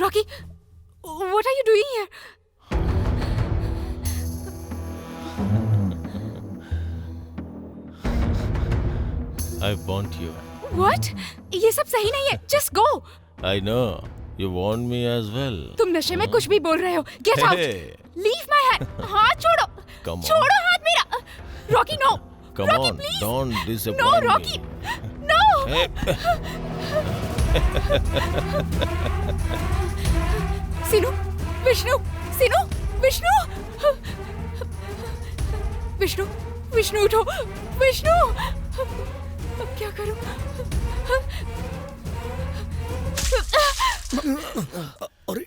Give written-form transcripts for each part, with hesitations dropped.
Rocky, what are you doing here? I want you. What? ये सब सही नहीं है. Just go. I know. You want me as well. तुम नशे में कुछ भी बोल रहे हो. Get out. Hey. Leave my hand. हाथ छोड़ो. Come on. छोड़ो हाथ मेरा. Rocky, no. Come Rocky, on, please. don't No, disappoint Rocky. me. No. Hey. Sinu, Vishnu, Sinu, Vishnu. Vishnu, Vishnu उठो. Vishnu. अब क्या करूं? अरे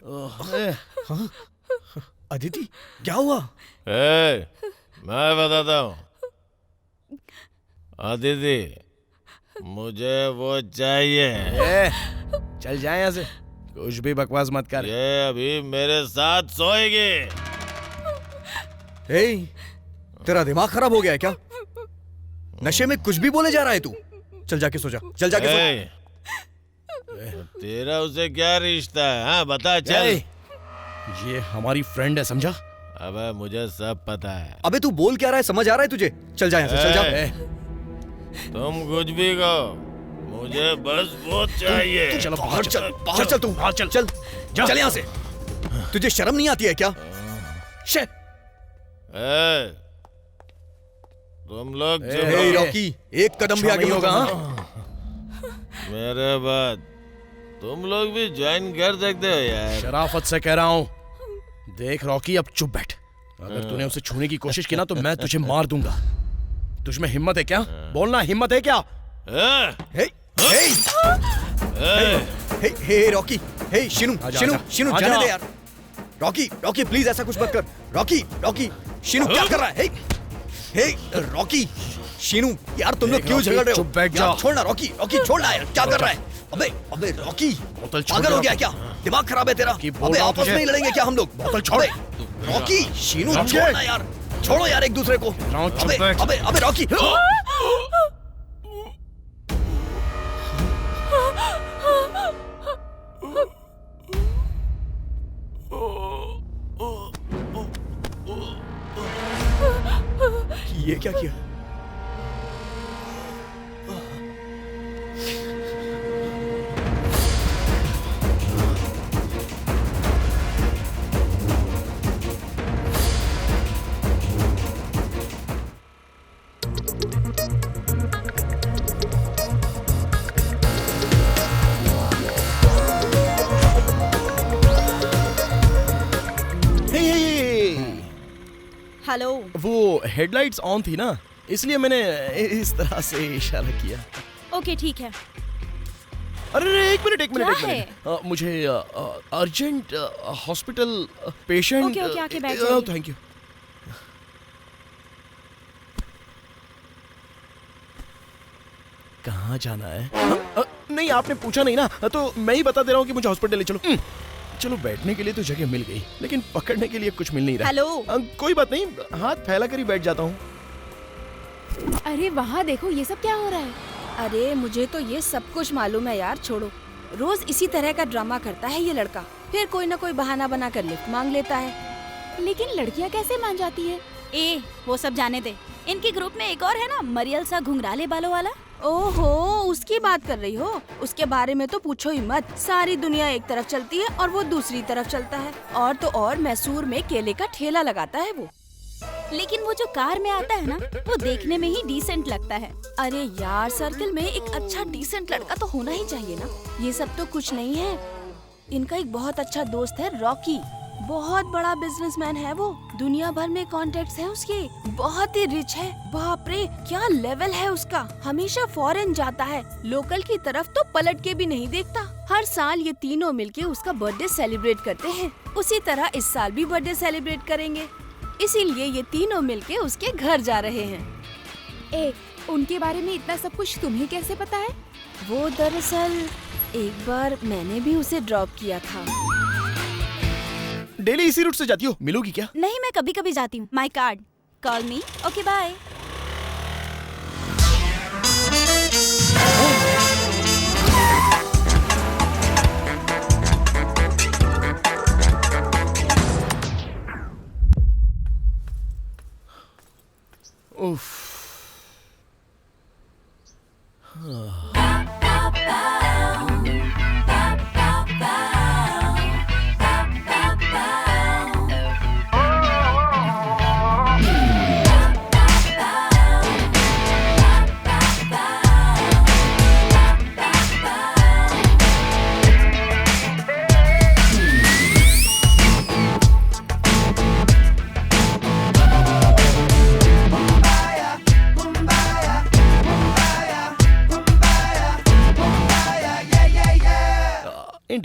हाँ? अदिति क्या हुआ? Hey, मैं बताता हूँ. अदिति, मुझे वो चाहिए. चल जाए यहाँ से. कुछ भी बकवास मत कर. ये अभी मेरे साथ सोएगी. हे, तेरा दिमाग खराब हो गया है क्या? नशे में कुछ भी बोले जा रहा है तू. चल जाके सो जा. चल जाके सो. Hey, तेरा उसे क्या रिश्ता है? हाँ बता चल. ये हमारी फ्रेंड है, समझा? अबे मुझे सब पता है. अबे तू बोल क्या रहा है, समझ आ रहा है तुझे? चल जा यहाँ से. चल जा. तुम कुछ भी कहो, मुझे बस वो चाहिए. चलो बाहर चल. बाहर चल तू. बाहर चल. चल चल यहाँ से. तुझे शर्म नहीं आती है क्या? शे. ए, तुम लोग चुप हे रहो. रॉकी, एक कदम भी आगे नहीं होगा. हाँ? मेरे बाद तुम लोग भी ज्वाइन कर सकते हो यार. शराफत से कह रहा हूँ. देख रॉकी, अब चुप बैठ. अगर तूने उसे छूने की कोशिश की ना तो मैं तुझे मार दूंगा. तुझमें हिम्मत है क्या? बोलना, हिम्मत है क्या? हे हे हे हे रॉकी. हे शिनू, शिनू, शिनू जाने दे यार. रॉकी, रॉकी प्लीज ऐसा कुछ मत कर. रॉकी, रॉकी, शिनू क्या कर रहा है? हे रॉकी, शिनू यार तुम लोग क्यों झगड़ रहे हो? चुप बैठ जा. छोड़ना रॉकी, रॉकी छोड़ना यार. क्या कर रहा है? अबे अबे रॉकी, पागल हो गया क्या? दिमाग खराब है तेरा? अबे आपस में ही लड़ेंगे क्या हम लोग? बोतल छोड़. रॉकी, शिनू छोड़ना यार. छोड़ो यार एक दूसरे को. अबे अबे अबे रॉकी. ये क्या किया? हेलो. वो हेडलाइट्स ऑन थी ना, इसलिए मैंने इस तरह से इशारा किया. ओके ठीक है. अरे एक मिनट एक मिनट क्या एक मिनट. मुझे urgent hospital patient. Okay, okay, आके बैठ जाइए. Thank you. कहाँ जाना है? नहीं आपने पूछा नहीं ना, तो मैं ही बता दे रहा हूँ कि मुझे हॉस्पिटल ले चलो. चलो बैठने के लिए तो जगह मिल गई, लेकिन पकड़ने के लिए कुछ मिल नहीं रहा. हेलो. कोई बात नहीं, हाथ फैला कर ही बैठ जाता हूँ. अरे वहाँ देखो, ये सब क्या हो रहा है? अरे मुझे तो ये सब कुछ मालूम है यार. छोड़ो. रोज इसी तरह का ड्रामा करता है ये लड़का. फिर कोई ना कोई बहाना बनाकर लिफ्ट मांग लेता है. लेकिन लड़कियाँ कैसे मान जाती है? ए वो सब जाने दे. इनके ग्रुप में एक और है ना, मरियल सा घुंघराले बालों वाला. ओहो, उसकी बात कर रही हो? उसके बारे में तो पूछो ही मत. सारी दुनिया एक तरफ चलती है और वो दूसरी तरफ चलता है. और तो और मैसूर में केले का ठेला लगाता है वो. लेकिन वो जो कार में आता है ना, वो देखने में ही डिसेंट लगता है. अरे यार, सर्कल में एक अच्छा डिसेंट लड़का तो होना ही चाहिए ना. ये सब तो कुछ नहीं है. इनका एक बहुत अच्छा दोस्त है रॉकी. बहुत बड़ा बिजनेसमैन है वो. दुनिया भर में कॉन्टेक्ट्स हैं उसके. बहुत ही रिच है. बाप रे, क्या लेवल है उसका. हमेशा फॉरेन जाता है. लोकल की तरफ तो पलट के भी नहीं देखता. हर साल ये तीनों मिलके उसका बर्थडे सेलिब्रेट करते हैं. उसी तरह इस साल भी बर्थडे सेलिब्रेट करेंगे. इसीलिए ये तीनों मिलके उसके घर जा रहे हैं. ए, उनके बारे में इतना सब कुछ तुम्हें कैसे पता है? वो दरअसल एक बार मैंने भी उसे ड्रॉप किया था. डेली इसी रूट से जाती हो, मिलोगी क्या? नहीं, मैं कभी कभी जाती हूँ. My card. Call me. Okay bye.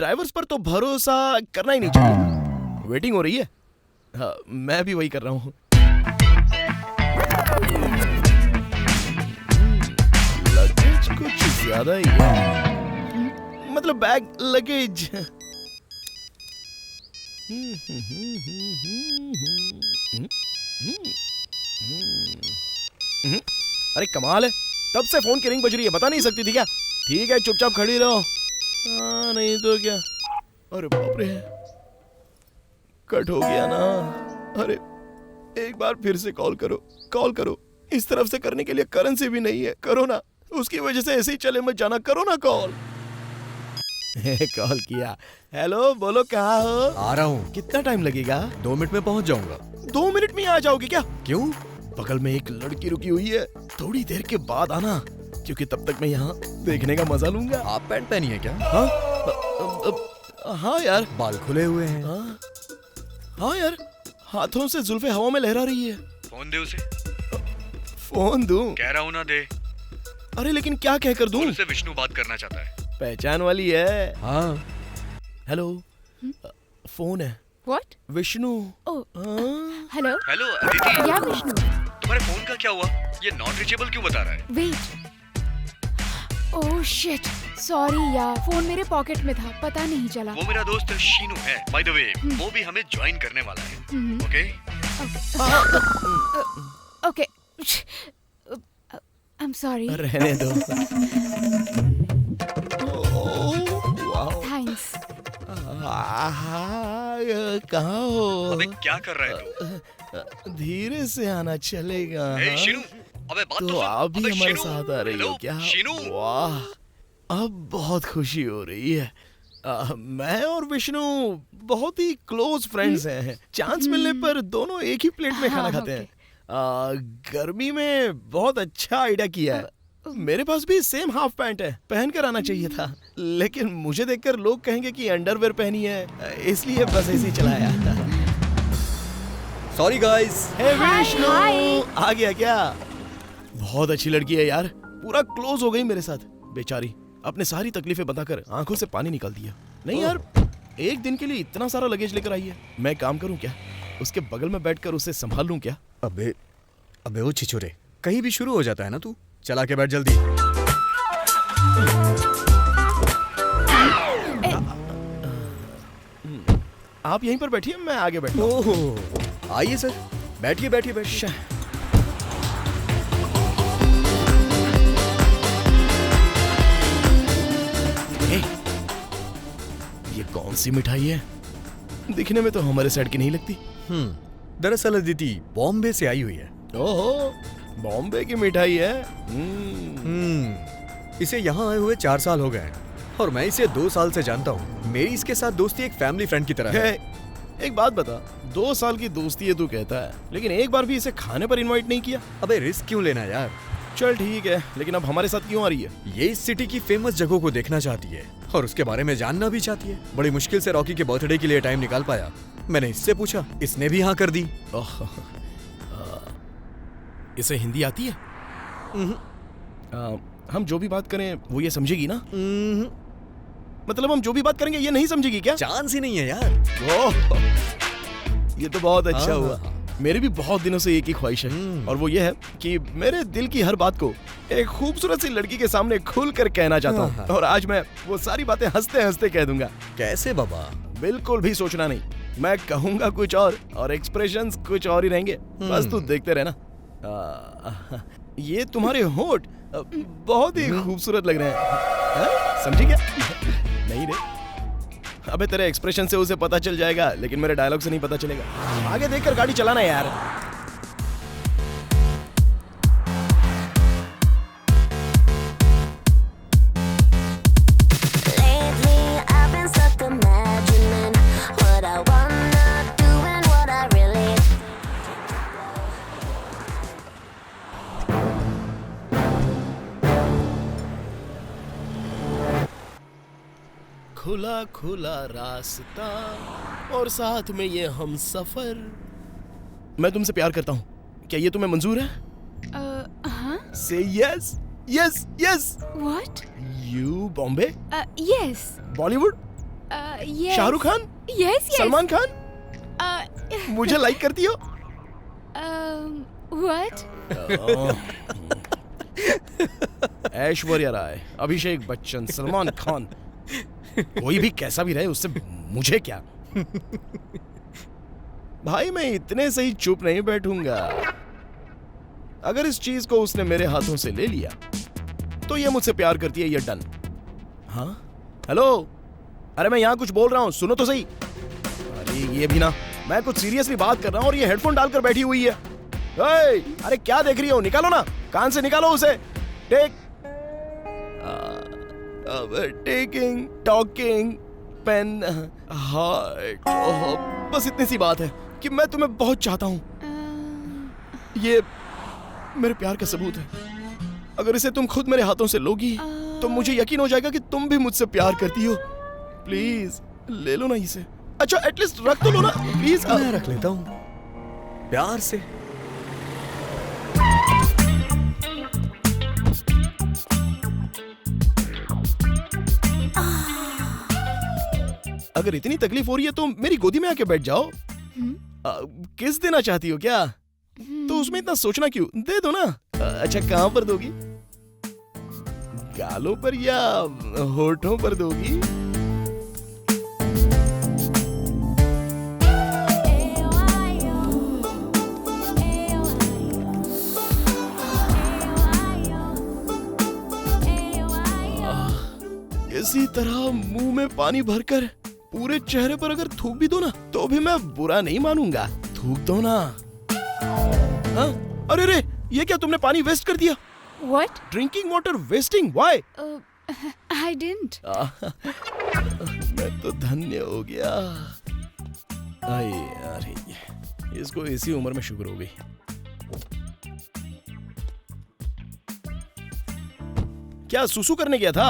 Drivers पर तो भरोसा करना ही नहीं चाहिए। वेटिंग हो रही है। हाँ, मैं भी वही कर रहा हूँ। लगेज कुछ ज्यादा ही है, मतलब बैग लगेज। अरे कमाल है, तब से फोन की रिंग बज रही है, बता नहीं सकती थी क्या? ठीक है, चुपचाप खड़ी रहो। नहीं तो क्या। अरे बाप रे, कट हो गया ना। अरे एक बार फिर से कॉल करो। इस तरफ से करने के लिए करेंसी भी नहीं है, करो ना। उसकी वजह से ऐसे ही चले मत जाना, करो ना कॉल। कॉल किया। हेलो, बोलो कहाँ हो? आ रहा हूँ। कितना टाइम लगेगा? 2 मिनट में पहुँच जाऊंगा। 2 मिनट में आ जाओगे क्या? क्यों? बगल में एक लड़की रुकी हुई है, थोड़ी देर के बाद आना, क्योंकि तब तक मैं यहाँ देखने का मजा लूंगा। आप पैंट पहनी है क्या? हाँ हाँ यार, बाल खुले हुए हैं। हाँ यार, हाथों से जुल्फे हवा में लहरा रही है। फोन दे उसे। फोन दूं? कह रहा हूँ ना दे। अरे लेकिन क्या कहकर दूं? उससे विष्णु बात करना चाहता है। पहचान वाली है। हाँ। हेलो, फोन है। व्हाट? विष्णु। ओह, हाँ? हेलो। हेलो अदिति, या विष्णु, तुम्हारे फोन का क्या हुआ? ये नॉट रीचेबल क्यों बता रहा है? वेट। ओह शिट, सॉरी यार, फोन मेरे पॉकेट में था, पता नहीं चला। वो मेरा दोस्त शीनू है, बाय द वे। वो भी हमें ज्वाइन करने वाला है। Okay? Okay, I am sorry. रहने दो। थैंक्स। कहाँ हो? अबे क्या कर रहा है तू? धीरे से आना चलेगा। ए शीनू, अबे बात तो सुन। आप भी अबे हमारे शीनू, साथ आ रही हो हेलो, क्या? शीनू। वाह, अब बहुत खुशी हो रही है। मैं और विष्णु बहुत ही क्लोज फ्रेंड्स हैं। चांस मिलने पर दोनों एक ही प्लेट में खाना हाँ, खाते हैं। गर्मी में बहुत अच्छा आइडिया किया है। मेरे पास भी सेम हाफ पैंट है, पहन कर आना चाहिए था, लेकिन मुझे देखकर लोग कहेंगे कि अंडरवेयर पहनी है, इसलिए बस ऐसे ही चलाया। Sorry guys. Hey Vishnu, hi. आ गया क्या? बहुत अच्छी लड़की है यार, पूरा क्लोज हो गई मेरे साथ। बेचारी अपने सारी तकलीफें बताकर आंखों से पानी निकाल दिया। नहीं यार, एक दिन के लिए इतना सारा लगेज लेकर आई है। मैं काम करूं क्या? उसके बगल में बैठकर उसे संभाल लूं क्या? अबे अबे ओ छिछोरे, कहीं भी शुरू हो जाता है ना तू। चला के बैठ जल्दी। आप यहीं पर बैठिए, मैं आगे बैठता हूं। ओह, आइए सर, बैठिए बैठिए बैठिए। ये कौन सी मिठाई है? दिखने में तो हमारे साइड की नहीं लगती। दरअसल अदिति बॉम्बे से आई हुई है। ओहो, बॉम्बे की मिठाई है। इसे यहाँ आए हुए 4 साल हो गए हैं और मैं इसे 2 साल से जानता हूँ। मेरी इसके साथ दोस्ती एक फैमिली फ्रेंड की तरह है। एक बात बता, 2 साल की दोस्ती है तू कहता है, लेकिन एक बार भी इसे खाने पर इनवाइट नहीं किया। अबे रिस्क क्यों लेना यार? चल ठीक है, लेकिन अब हमारे साथ क्यों आ रही है? ये इस सिटी की फेमस जगहों को देखना चाहती है और उसके बारे में जानना भी चाहती है। बड़ी मुश्किल से रॉकी के बर्थडे के लिए टाइम निकाल पाया। मैंने इससे पूछा, इसने भी हाँ कर दी। इसे हिंदी आती है? हम जो भी बात करें वो ये समझेगी ना? मतलब हम जो भी बात करेंगे ये नहीं समझेगी क्या? चांस ही नहीं है यार। ओह, ये तो बहुत अच्छा हाँ, हुआ। हाँ। मेरी भी बहुत दिनों से एक ही ख्वाहिश है, और वो ये है कि मेरे दिल की हर बात को एक खूबसूरत सी लड़की के सामने खुल कर कहना चाहता हूँ। और आज मैं वो सारी बातें हंसते हंसते कह दूंगा। कैसे बाबा? बिल्कुल भी सोचना नहीं, मैं कहूंगा कुछ और एक्सप्रेशंस कुछ और ही रहेंगे। बस तू देखते रहना। ये तुम्हारे होठ बहुत ही खूबसूरत लग रहे हैं। समझी क्या? नहीं रे, अबे तेरे एक्सप्रेशन से उसे पता चल जाएगा, लेकिन मेरे डायलॉग से नहीं पता चलेगा। आगे देखकर गाड़ी चलाना यार। खुला खुला रास्ता और साथ में ये हम सफर। मैं तुमसे प्यार करता हूँ, क्या ये तुम्हें मंजूर है? हाँ? से yes yes yes. What? You Bombay, yes. Bollywood, yes. Shahrukh Khan, Yes, yes. Salman Khan, Uh, मुझे लाइक करती हो? what? ऐश्वर्या राय, अभिषेक बच्चन, सलमान खान, कोई भी कैसा भी रहे उससे मुझे क्या। भाई मैं इतने सही चुप नहीं बैठूंगा। अगर इस चीज को उसने मेरे हाथों से ले लिया तो ये मुझसे प्यार करती है, ये डन। हाँ हेलो, अरे मैं यहाँ कुछ बोल रहा हूँ, सुनो तो सही। अरे ये भी ना, मैं कुछ सीरियसली बात कर रहा हूँ और ये हेडफोन डालकर बैठी हुई है। अरे क्या देख रही हो, निकालो ना, कान से निकालो उसे। Taking, talking, pain, heart. बस इतनी सी बात है कि मैं तुम्हें बहुत चाहता हूँ। ये मेरे प्यार का सबूत है। अगर इसे तुम खुद मेरे हाथों से लोगी तो मुझे यकीन हो जाएगा कि तुम भी मुझसे प्यार करती हो। प्लीज ले लो ना इसे। अच्छा एटलीस्ट रख तो लो ना प्लीज। मैं रख लेता हूँ प्यार से। अगर इतनी तकलीफ हो रही है तो मेरी गोदी में आके बैठ जाओ। किस देना चाहती हो क्या? तो उसमें इतना सोचना क्यों, दे दो ना। अच्छा कहाँ पर दोगी, गालों पर या होठों पर दोगी? इसी तरह मुंह में पानी भरकर पूरे चेहरे पर अगर थूक भी दो ना तो भी मैं बुरा नहीं मानूंगा। थूक दो ना। हाँ? अरे रे, ये क्या तुमने पानी वेस्ट कर दिया? What? Drinking water wasting, why? I didn't. मैं तो धन्य हो गया। अरे यार, इसको इसी उम्र में शुगर हो गई। क्या सुसु करने गया था?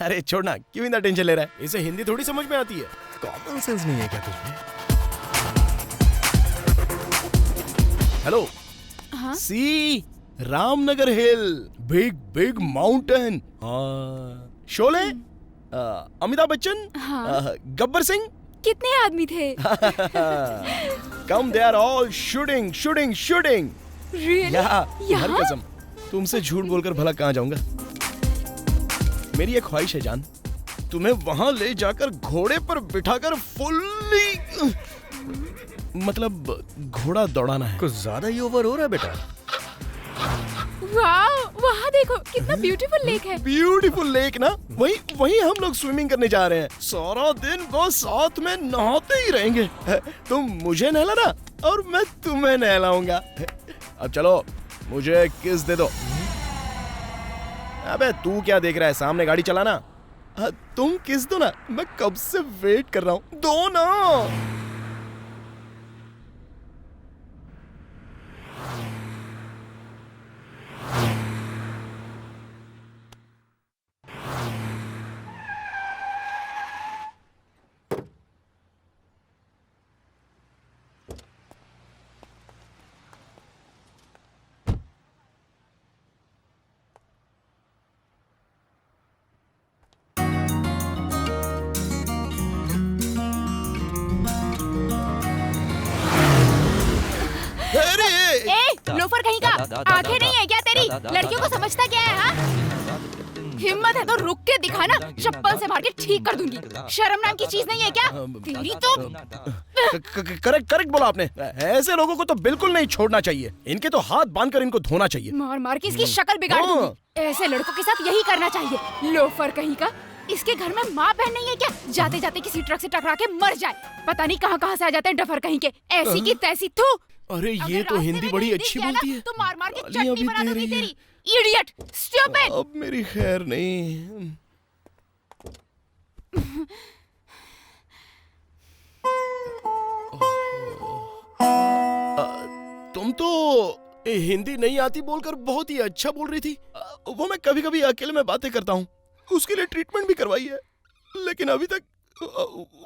अरे छोड़ना, क्यों इतना टेंशन ले रहा है? इसे हिंदी थोड़ी समझ में आती है। कॉमन सेंस नहीं है क्या तुझमें? हेलो। हाँ? See Ramnagar hill, big big mountain. Sholay, Amitabh Bachchan, हाँ। गब्बर सिंह। कितने आदमी थे? Come they are all shooting shooting shooting. Really? हर यहाँ? कसम, तुमसे झूठ बोलकर भला कहाँ जाऊंगा। मेरी एक ख्वाहिश है जान, तुम्हें वहां ले जाकर घोड़े पर बिठाकर फुल्ली, मतलब घोड़ा दौड़ाना है। कुछ ज्यादा ही ओवर हो रहा है बेटा। वाह, वहाँ देखो कितना ब्यूटीफुल लेक है। ब्यूटीफुल लेक ना, वही हम लोग स्विमिंग करने जा रहे हैं। सारा दिन बस साथ में नहाते ही रहेंगे। तुम मुझे नहलाना और मैं तुम्हें नहलाऊंगा। अब चलो मुझे किस दे दो। अबे तू क्या देख रहा है, सामने गाड़ी चलाना। तुम किस दो ना, मैं कब से वेट कर रहा हूँ, दो ना। लोफर कहीं का, आंखें नहीं है क्या तेरी? लड़कियों को समझता क्या है? हाँ? हिम्मत है तो रुक के दिखाना, चप्पल से मार के ठीक कर दूंगी। शर्म नाम की चीज नहीं है क्या तेरी? तो करेक्ट बोला आपने। ऐसे लोगों को तो बिल्कुल नहीं छोड़ना चाहिए। इनके तो हाथ बांधकर इनको धोना चाहिए। मार मार के इसकी शक्ल बिगाड़ दूंगी। ऐसे लड़कों के साथ यही करना चाहिए। लोफर कहीं का, इसके घर में माँ बहन नहीं है क्या? जाते जाते किसी ट्रक से टकरा के मर जाए। पता नहीं कहाँ से आ जाते हैं डफर कहीं के, ऐसी की तैसी। थू। अरे ये तो हिंदी बड़ी अच्छी बोलती है। तो मार मार के चटनी बना दूंगी तेरी। Idiot, stupid. अब मेरी खैर नहीं। तुम तो हिंदी नहीं आती बोलकर बहुत ही अच्छा बोल रही थी। वो मैं कभी कभी अकेले में बातें करता हूँ, उसके लिए ट्रीटमेंट भी करवाई है, लेकिन अभी तक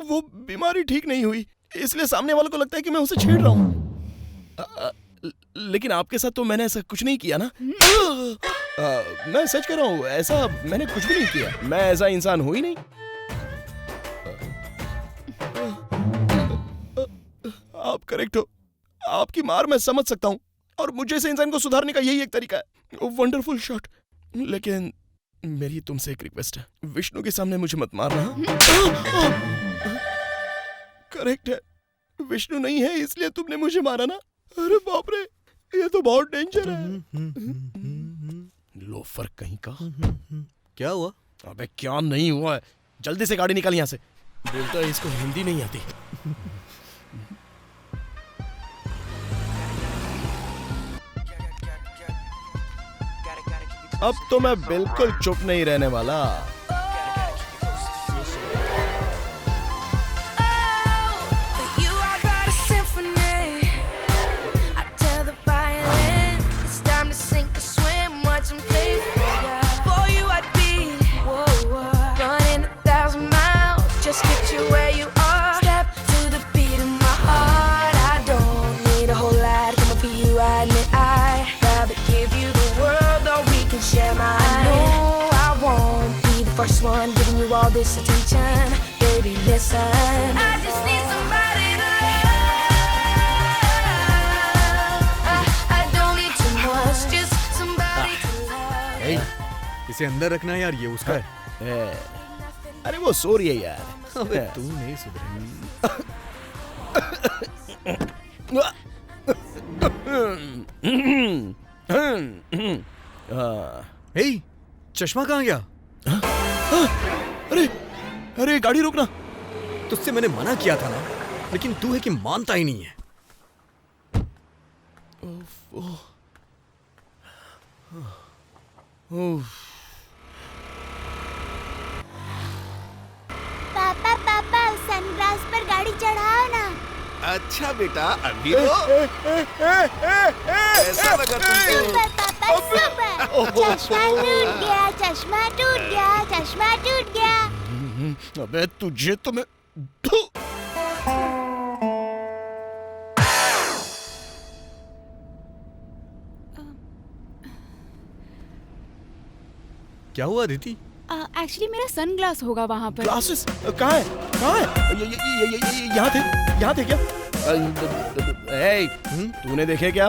वो बीमारी ठीक नहीं हुई। इसलिए सामने वालों को लगता है कि मैं उसे छेड़ रहा हूँ। लेकिन आपके साथ तो मैंने ऐसा कुछ नहीं किया ना। मैं सच कह रहा हूँ, ऐसा मैंने कुछ भी नहीं किया। मैं ऐसा इंसान हूँ ही नहीं। करेक्ट हो, आपकी मार मैं समझ सकता हूँ और मुझे से इंसान को सुधारने का यही एक तरीका है। वंडरफुल शॉट, लेकिन मेरी तुमसे एक रिक्वेस्ट है, विष्णु के सामने मुझे मत मारना। करेक्ट है, विष्णु नहीं है इसलिए तुमने मुझे मारा ना। अरे बाप रे, ये तो बहुत डेंजर है। लोफर कहीं का। क्या हुआ? अबे क्या नहीं हुआ है, जल्दी से गाड़ी निकाल यहाँ से। बोलता है इसको हिंदी नहीं आती। अब तो मैं बिल्कुल चुप नहीं रहने वाला। First one giving you all this attention, baby, listen. I just need somebody to love. I don't need too much, just somebody to love. Hey, इसे अंदर रखना यार, ये उसका है। अरे वो सो रही है यार। अबे तू नहीं सुधरेगा। हे, चश्मा कहाँ गया? अरे अरे गाड़ी रोकना। तुझसे मैंने मना किया था ना, लेकिन तू है कि मानता ही नहीं है। पापा पापा सनग्लास पर गाड़ी चढ़ाओ ना। अच्छा बेटा, अभी तो ऐसा लगा तुमको। सुपर पापा सुपर। चश्मा टूट गया, चश्मा टूट गया, चश्मा टूट गया। अबे तुझे तो मैं। क्या हुआ दीदी? एक्चुअली मेरा सनग्लास होगा वहाँ पर। ग्लासेस कहाँ है? कहाँ है? यहाँ थे, यहाँ थे क्या? ए, तूने देखे क्या?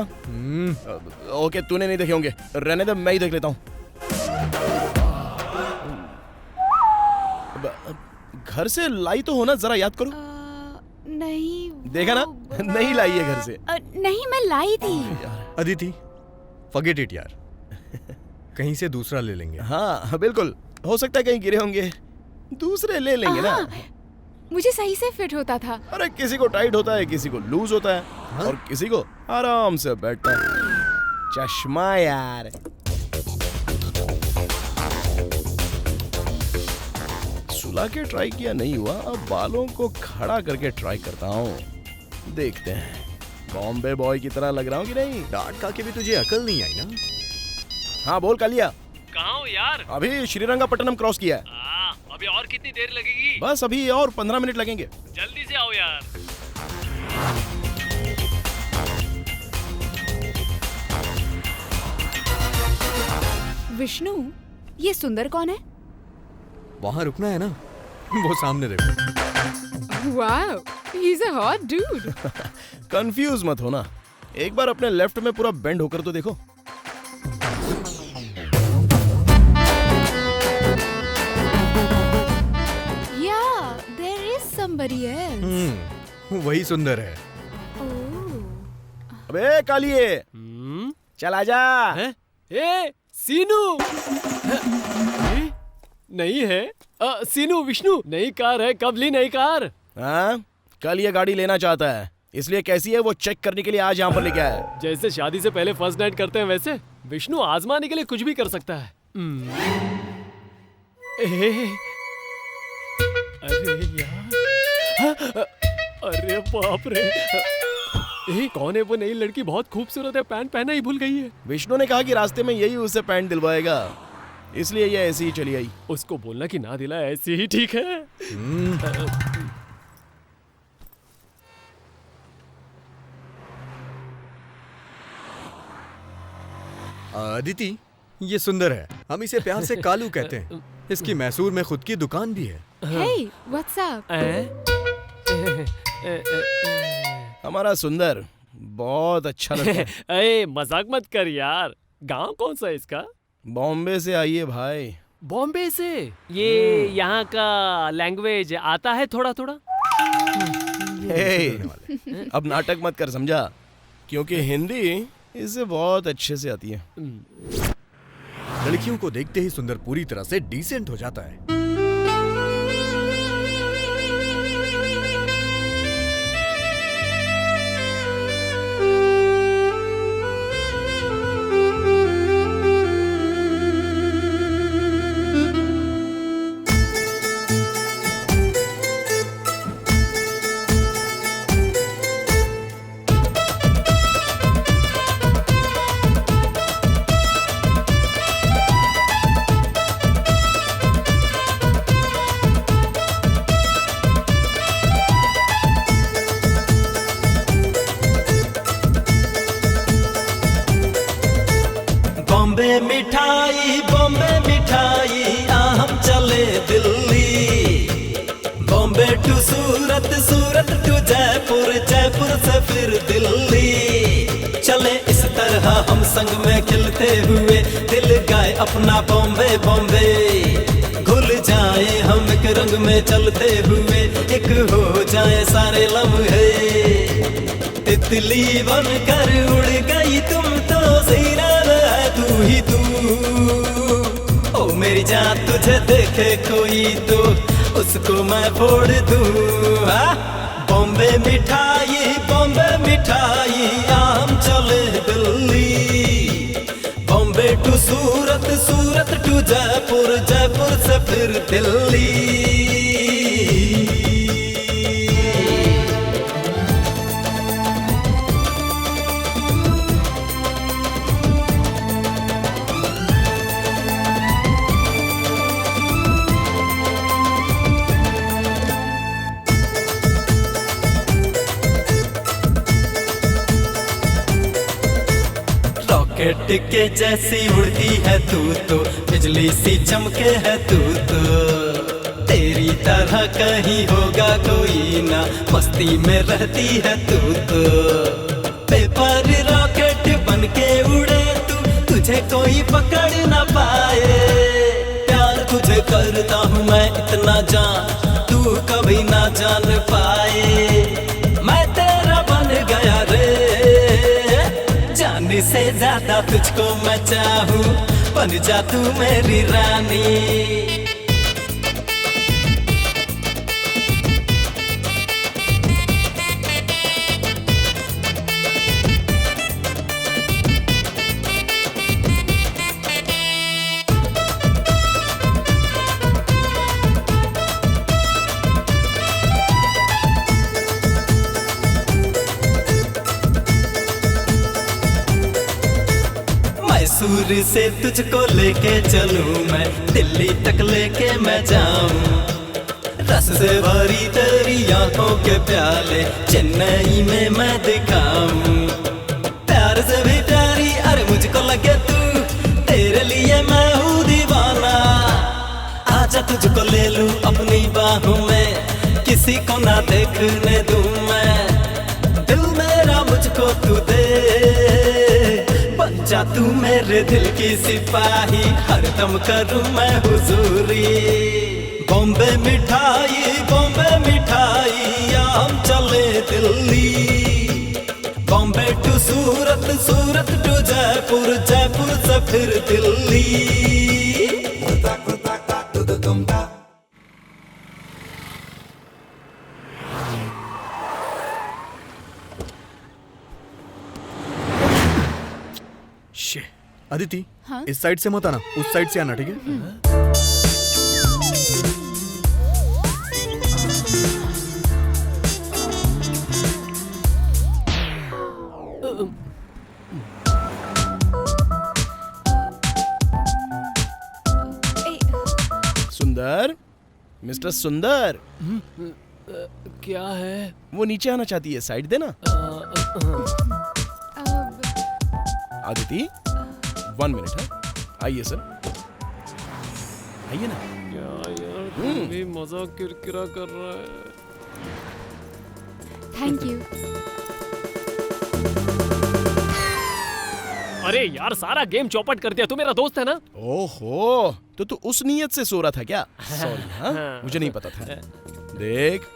ओके, तूने नहीं देखे होंगे, रहने दे, मैं ही देख लेता हूँ। घर से लाई तो होना, जरा याद करो। नहीं देखा ना, नहीं लाई है घर से। नहीं, मैं लाई थी। अदिति, फॉरगेट इट यार, कहीं से दूसरा ले लेंगे। हाँ बिल्कुल, हो सकता है कहीं गिरे होंगे, दूसरे ले लेंगे ना। मुझे सही से फिट होता था। अरे किसी को टाइट होता है, किसी को लूज होता है, और किसी को आराम से बैठता है। चश्मा यार। सुला के ट्राई किया नहीं हुआ, अब बालों को खड़ा करके ट्राई करता हूँ, देखते हैं बॉम्बे बॉय की तरह लग रहा हूँ कि नहीं। डांट खा के भी तुझे अकल नहीं आई ना? हाँ बोल कालिया। कहाँ हो यार? अभी श्रीरंगपट्टनम क्रॉस किया है। अभी और कितनी देर लगेगी? बस अभी और 15 मिनट लगेंगे। जल्दी से आओ यार। विष्णु, ये सुंदर कौन है? वहाँ रुकना है ना, वो सामने देखो। Wow, he is a hot dude. Confuse मत होना, एक बार अपने लेफ्ट में पूरा बेंड होकर तो देखो। somebody else. वही सुंदर है। अबे कालिए, चल आजा। ए सीनू। नहीं है। सीनू, विष्णु, नई कार है, कब ली नई कार? हाँ, कल ये गाड़ी लेना चाहता है, इसलिए कैसी है वो चेक करने के लिए आज यहाँ पर लेके आया है। जैसे शादी से पहले फर्स्ट नाइट करते हैं वैसे विष्णु आजमाने के लिए कुछ भी कर सकता है। अरे यार, अरे बाप रे, कौन है वो नई लड़की? बहुत खूबसूरत है, पैंट पहना ही भूल गई है। विष्णु ने कहा कि रास्ते में यही उसे पैंट दिलवाएगा, इसलिए ये ऐसी ही चली आई। उसको बोलना कि ना दिला, ऐसी ही ठीक है। अदिति, ये सुंदर है, हम इसे प्यार से कालू कहते हैं। इसकी मैसूर में खुद की दुकान भी है। Hey, what's up? हमारा सुंदर बहुत अच्छा लगता है। अरे मजाक मत कर यार। गांव कौन सा है इसका? बॉम्बे से आइए भाई। बॉम्बे से? ये यहाँ का लैंग्वेज आता है थोड़ा थोड़ा? अब नाटक मत कर, समझा? क्योंकि हिंदी इसे बहुत अच्छे से आती है। लड़कियों को देखते ही सुंदर पूरी तरह से डिसेंट हो जाता है। बॉम्बे मिठाई आ हम चले दिल्ली। बॉम्बे टू सूरत, सूरत टू जयपुर, जयपुर से फिर दिल्ली। चले इस तरह हम संग में खिलते हुए, दिल गाए अपना बॉम्बे बॉम्बे। घुल जाए हम एक रंग में चलते हुए, एक हो जाए सारे लम्हे। तितली बन कर उड़ गई तुम तो, सीना है तू ही तू। ओ मेरी जान तुझे देखे कोई तो, उसको मैं फोड़ दूँ। बॉम्बे मिठाई, बॉम्बे मिठाई हम चले दिल्ली। बॉम्बे टू सूरत, सूरत टू जयपुर, जयपुर से फिर दिल्ली। रॉकेट के जैसी उड़ती है तू तो, बिजली सी चमके है तू तो। तेरी तरह कहीं होगा कोई ना, मस्ती में रहती है तू तो। पेपर रॉकेट बन के उड़े तू, तुझे कोई पकड़ ना पाए। प्यार तुझे करता हूँ मैं इतना जान, तू कभी ना जान पाए। मैं तेरा बन गया रे, जाने से ज्यादा तुझको मैं चाहूं, बन जा तू मेरी रानी। मैसूर से तुझको लेके चलूं मैं, दिल्ली तक लेके मैं जाऊं। रस से भरी तेरी आंखों के प्याले, चेन्नई में मैं दिखाऊं। प्यार से भी प्यारी अरे मुझको लगे तू, तेरे लिए मैं हूँ दीवाना। आजा तुझको ले लूं अपनी बाहों में, किसी को ना देखने दूं मैं। दिल मेरा मुझको तू दे, बन जा तू मेरे दिल की सिपाही, हरदम करूं मैं हुजूरी। बॉम्बे मिठाई, बॉम्बे मिठाई या हम चले दिल्ली। बॉम्बे टू सूरत, सूरत टू जयपुर, जयपुर से फिर दिल्ली। अदिति, हाँ? इस साइड से मत आना, उस साइड से आना, ठीक है? सुंदर, मिस्टर सुंदर। क्या है? वो नीचे आना चाहती है, साइड देना। आदिति, 1 मिनट है। आइए सर, आइए ना। क्या यार, तुम भी मजाक किरकिरा कर रहा है। Thank you. अरे यार सारा गेम चौपट कर दिया, तू मेरा दोस्त है ना। ओहो, तो तू उस नीयत से सो रहा था क्या? सॉरी, हाँ, मुझे नहीं पता था। देख,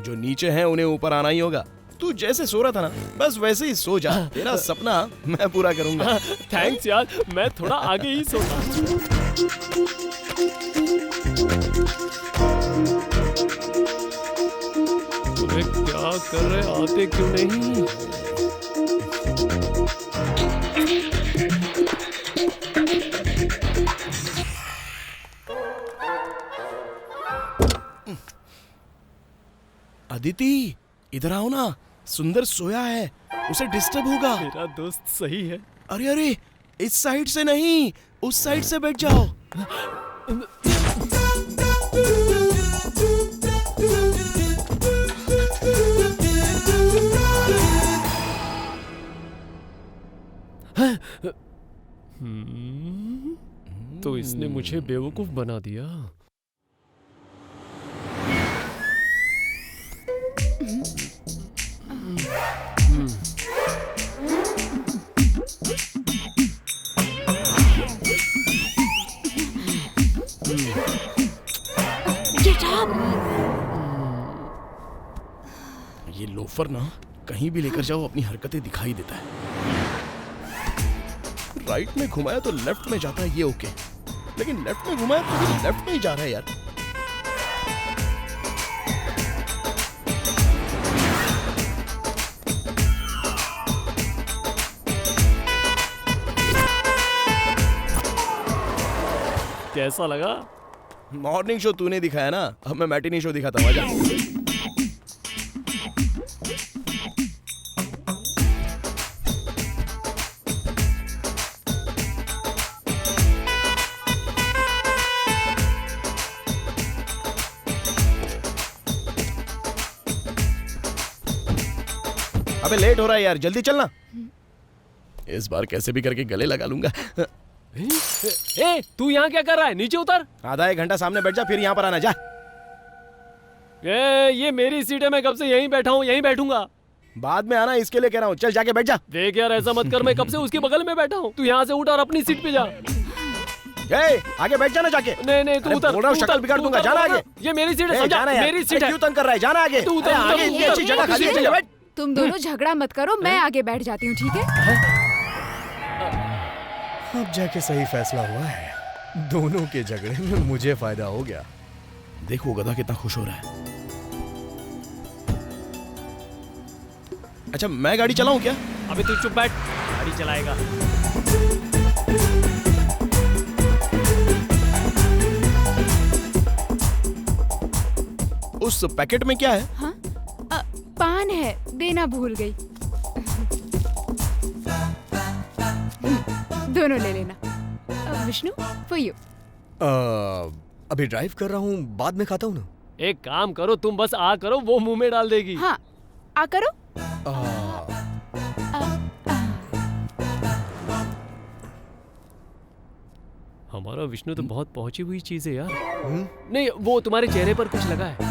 जो नीचे हैं उन्हें ऊपर आना ही होगा। तू जैसे सो रहा था ना, बस वैसे ही सो जा। तेरा सपना मैं पूरा करूंगा। थैंक्स यार, मैं थोड़ा आगे ही सोता। अरे क्या कर रहे, आते क्यों नहीं? अदिति, इधर आओ ना, सुंदर सोया है, उसे डिस्टर्ब होगा। मेरा दोस्त सही है। अरे अरे, इस साइड से नहीं, उस साइड से बैठ जाओ। तो इसने मुझे बेवकूफ बना दिया। ये लोफर ना कहीं भी लेकर जाओ अपनी हरकतें दिखाई देता है। राइट में घुमाया तो लेफ्ट में जाता है, ये ओके, लेकिन लेफ्ट में घुमाया तो फिर लेफ्ट में ही जा रहा है यार। कैसा लगा? मॉर्निंग शो तूने दिखाया ना, अब मैं मैटिनी शो दिखाता हूँ, आजा। अबे लेट हो रहा है यार, जल्दी चलना। इस बार कैसे भी करके गले लगा लूंगा। ए, तू यहाँ क्या कर रहा है? नीचे उतर। आधा एक घंटा सामने बैठ जा, फिर यहाँ पर आना, जा। ये मेरी सीट है, मैं कब से यहीं बैठा हूँ, यहीं बैठूंगा। बाद में आना, इसके लिए कह रहा हूँ, चल जाके बैठ जा। देख यार, ऐसा मत कर, मैं कब से उसके बगल में बैठा हूँ। तू यहाँ से उठ और अपनी सीट पे जा। आगे बैठ जाना जाके। नहीं तू उतर, बोल रहा हूँ, शक्ल बिगाड़ दूंगा, जाना आगे। ये मेरी सीट है, समझा? मेरी सीट है। क्यों तंग कर रहा है? जाना आगे। तू उतर, आगे इतनी अच्छी जगह खाली है, चल बैठ। तुम दोनों झगड़ा मत करो, मैं आगे बैठ जाती हूँ, ठीक है? अब जाके सही फैसला हुआ है। दोनों के झगड़े में मुझे फायदा हो गया। देखो गधा कितना खुश हो रहा है। अच्छा, मैं गाड़ी चलाऊं क्या? अबे तू चुप बैठ, गाड़ी चलाएगा। उस पैकेट में क्या है? हाँ? पान है, देना भूल गई। दोनों ले लेना। Vishnu, for you. अभी ड्राइव कर रहा हूँ, बाद में खाता हूँ ना। एक काम करो, तुम बस आ करो, वो मुंह में डाल देगी। हाँ, आ करो। हमारा विष्णु तो बहुत पहुंची हुई चीज है यार। नहीं, वो तुम्हारे चेहरे पर कुछ लगा है।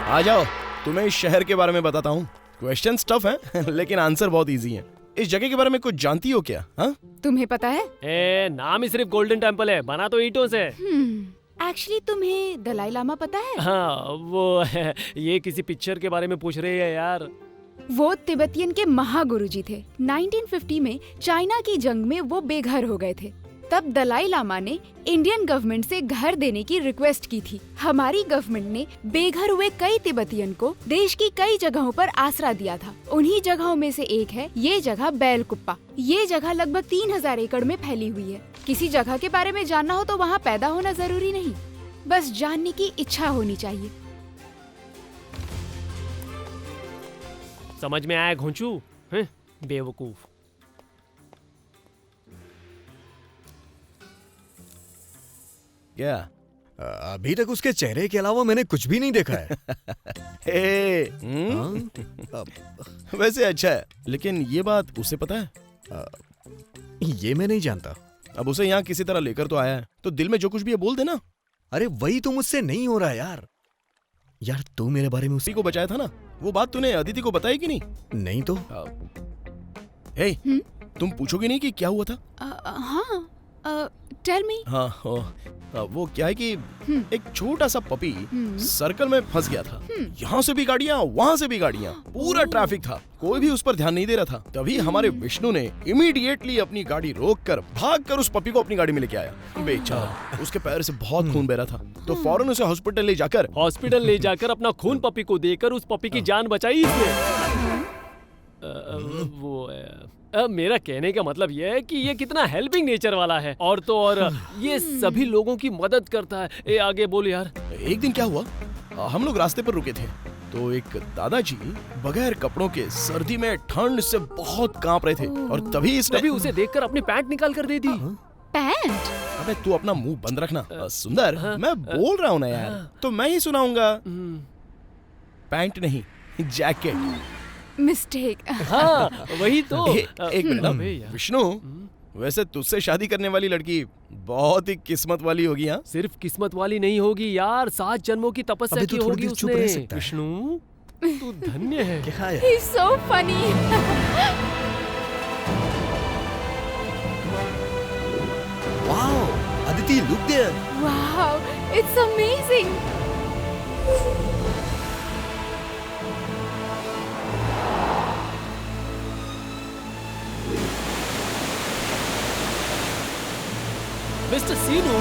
आ जाओ, तुम्हें इस शहर के बारे में बताता हूँ। क्वेश्चन टफ है लेकिन आंसर बहुत इजी है। इस जगह के बारे में कुछ जानती हो क्या? हाँ, तुम्हें पता है? नाम ही सिर्फ गोल्डन टेम्पल है, बना तो ईंटों से। एक्चुअली तुम्हें दलाई लामा पता है? हाँ, वो ये किसी पिक्चर के बारे में पूछ रही है यार। वो तिब्बतियन के महागुरुजी थे। 1950 में चाइना की जंग में वो बेघर हो गए थे। तब दलाई लामा ने इंडियन गवर्नमेंट से घर देने की रिक्वेस्ट की थी। हमारी गवर्नमेंट ने बेघर हुए कई तिब्बतियन को देश की कई जगहों पर आसरा दिया था। उन्हीं जगहों में से एक है ये जगह बैलकुप्पा। ये जगह लगभग 3000 एकड़ में फैली हुई है। किसी जगह के बारे में जानना हो तो वहाँ पैदा होना जरूरी नहीं, बस जानने की इच्छा होनी चाहिए। समझ में आया घोंचू? बेवकूफ। क्या अभी तक उसके चेहरे के अलावा मैंने कुछ भी नहीं देखा है। वैसे अच्छा है, लेकिन ये बात उसे पता है? ये मैं नहीं जानता। अब उसे यहाँ किसी तरह लेकर तो आया है, तो दिल में जो कुछ भी है बोल देना। अरे वही तो मुझसे नहीं हो रहा यार। यार तू मेरे बारे में उसी को बचाया था ना, वो बात तूने अदिति को बताई कि नहीं? नहीं तो। हे, तुम पूछोगे नहीं कि क्या हुआ था? हाँ, टेल मी। हाँ, वो क्या है कि एक छोटा सा पपी सर्कल में फंस गया था। यहाँ से भी गाड़ियाँ, वहाँ से भी गाड़ियाँ, पूरा ट्रैफिक था, कोई भी उस पर ध्यान नहीं दे रहा था। तभी हमारे विष्णु ने इमीडिएटली अपनी गाड़ी रोककर भागकर उस पपी को अपनी गाड़ी में लेके आया। बेचारा, उसके पैर से बहुत खून बह रहा था, तो फौरन उसे हॉस्पिटल ले जाकर अपना खून पपी को देकर उस पपी की जान बचाई इसने। मेरा कहने का मतलब यह है कि ये कितना हेल्पिंग नेचर वाला है, और तो और ये सभी लोगों की मदद करता है। ए आगे बोल यार। एक दिन क्या हुआ, हम लोग रास्ते पर रुके थे, तो एक दादाजी बगैर कपड़ों के सर्दी में ठंड से बहुत कांप रहे थे, और तभी उसे देखकर अपनी पैंट निकाल कर दे दी। पैंट? अबे तू अपना मुंह बंद रखना। सुंदर, मैं बोल रहा हूँ ना यार, तो मैं ही सुनाऊंगा। पैंट नहीं, जैकेट। मिस्टेक। हाँ, वही तो। एक मिनट विष्णु, वैसे तुझसे शादी करने वाली लड़की बहुत ही किस्मत वाली होगी। हाँ, सिर्फ किस्मत वाली नहीं होगी यार, 7 जन्मों की तपस्या की होगी उसने। विष्णु, तू धन्य है। He's so funny. Wow, Aditi, look there. Wow, it's amazing. Mister Seenu.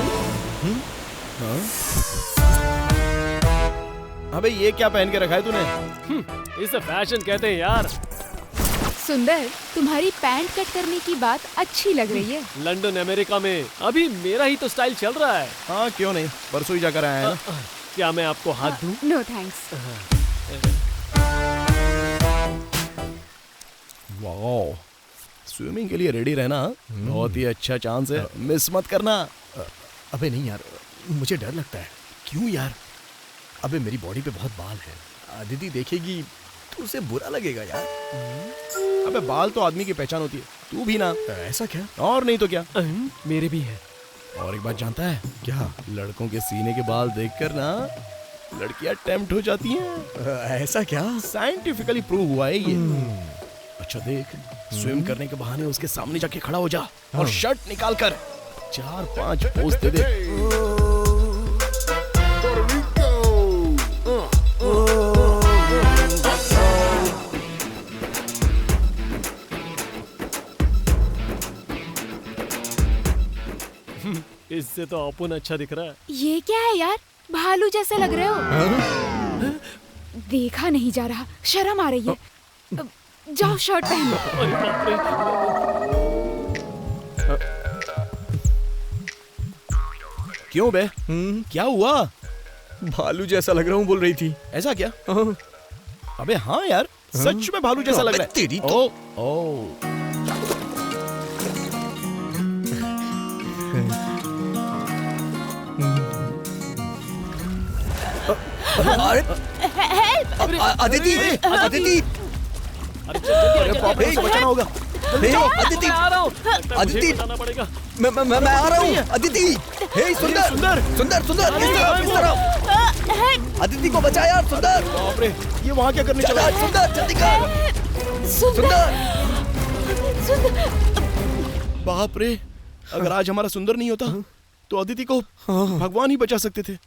अबे ये क्या पहन के रखा है तूने? इसे फैशन कहते हैं यार। सुंदर, तुम्हारी पैंट कट करने की बात अच्छी लग रही है। लंदन अमेरिका में अभी मेरा ही तो स्टाइल चल रहा है। हाँ, क्यों नहीं, परसों ही जाकर आया है। क्या मैं आपको हाथ दूं? No thanks. वाओ, स्विमिंग के लिए रेडी रहना बहुत ही अच्छा चांस है, मिस मत करना। अबे नहीं यार, मुझे डर लगता है। क्यों यार? अबे मेरी बॉडी पे बहुत बाल है, अदिति देखेगी तो उसे बुरा लगेगा यार। अबे बाल तो आदमी की पहचान होती है, तू भी ना। ऐसा क्या? और नहीं तो क्या, मेरे भी है। और एक बात जानता है क्या? लड़कों के सीने के बाल देखकर ना लड़कियां टेम्प्ट हो जाती हैं। ऐसा क्या? साइंटिफिकली प्रूव हुआ है ये। अच्छा देख, स्विम करने के बहाने उसके सामने जाके खड़ा हो जा और शर्ट निकाल कर 4-5 पोज दे दे। इससे तो अपन अच्छा दिख रहा है। ये क्या है यार, भालू जैसे लग रहे हो। देखा नहीं जा रहा, शर्म आ रही है। जाओ शर्ट पहन लो। क्यों बे? क्या हुआ? भालू जैसा लग रहा हूँ बोल रही थी। ऐसा क्या? अबे हाँ यार, सच में भालू जैसा लग रहा है। तेरी तो। अदिति, अदिति, अरे बचाना होगा। अदिति, अदिति, मैं आ रहा हूँ। अदिति, हे सुंदर, सुंदर, सुंदर, सुंदर, इस तरफ। अदिति को बचा यार, सुंदर। बाप रे, ये वहाँ क्या करने चला? सुंदर, जल्दी कर। सुंदर, बाप रे, अगर आज हमारा सुंदर नहीं होता तो अदिति को भगवान ही बचा सकते थे।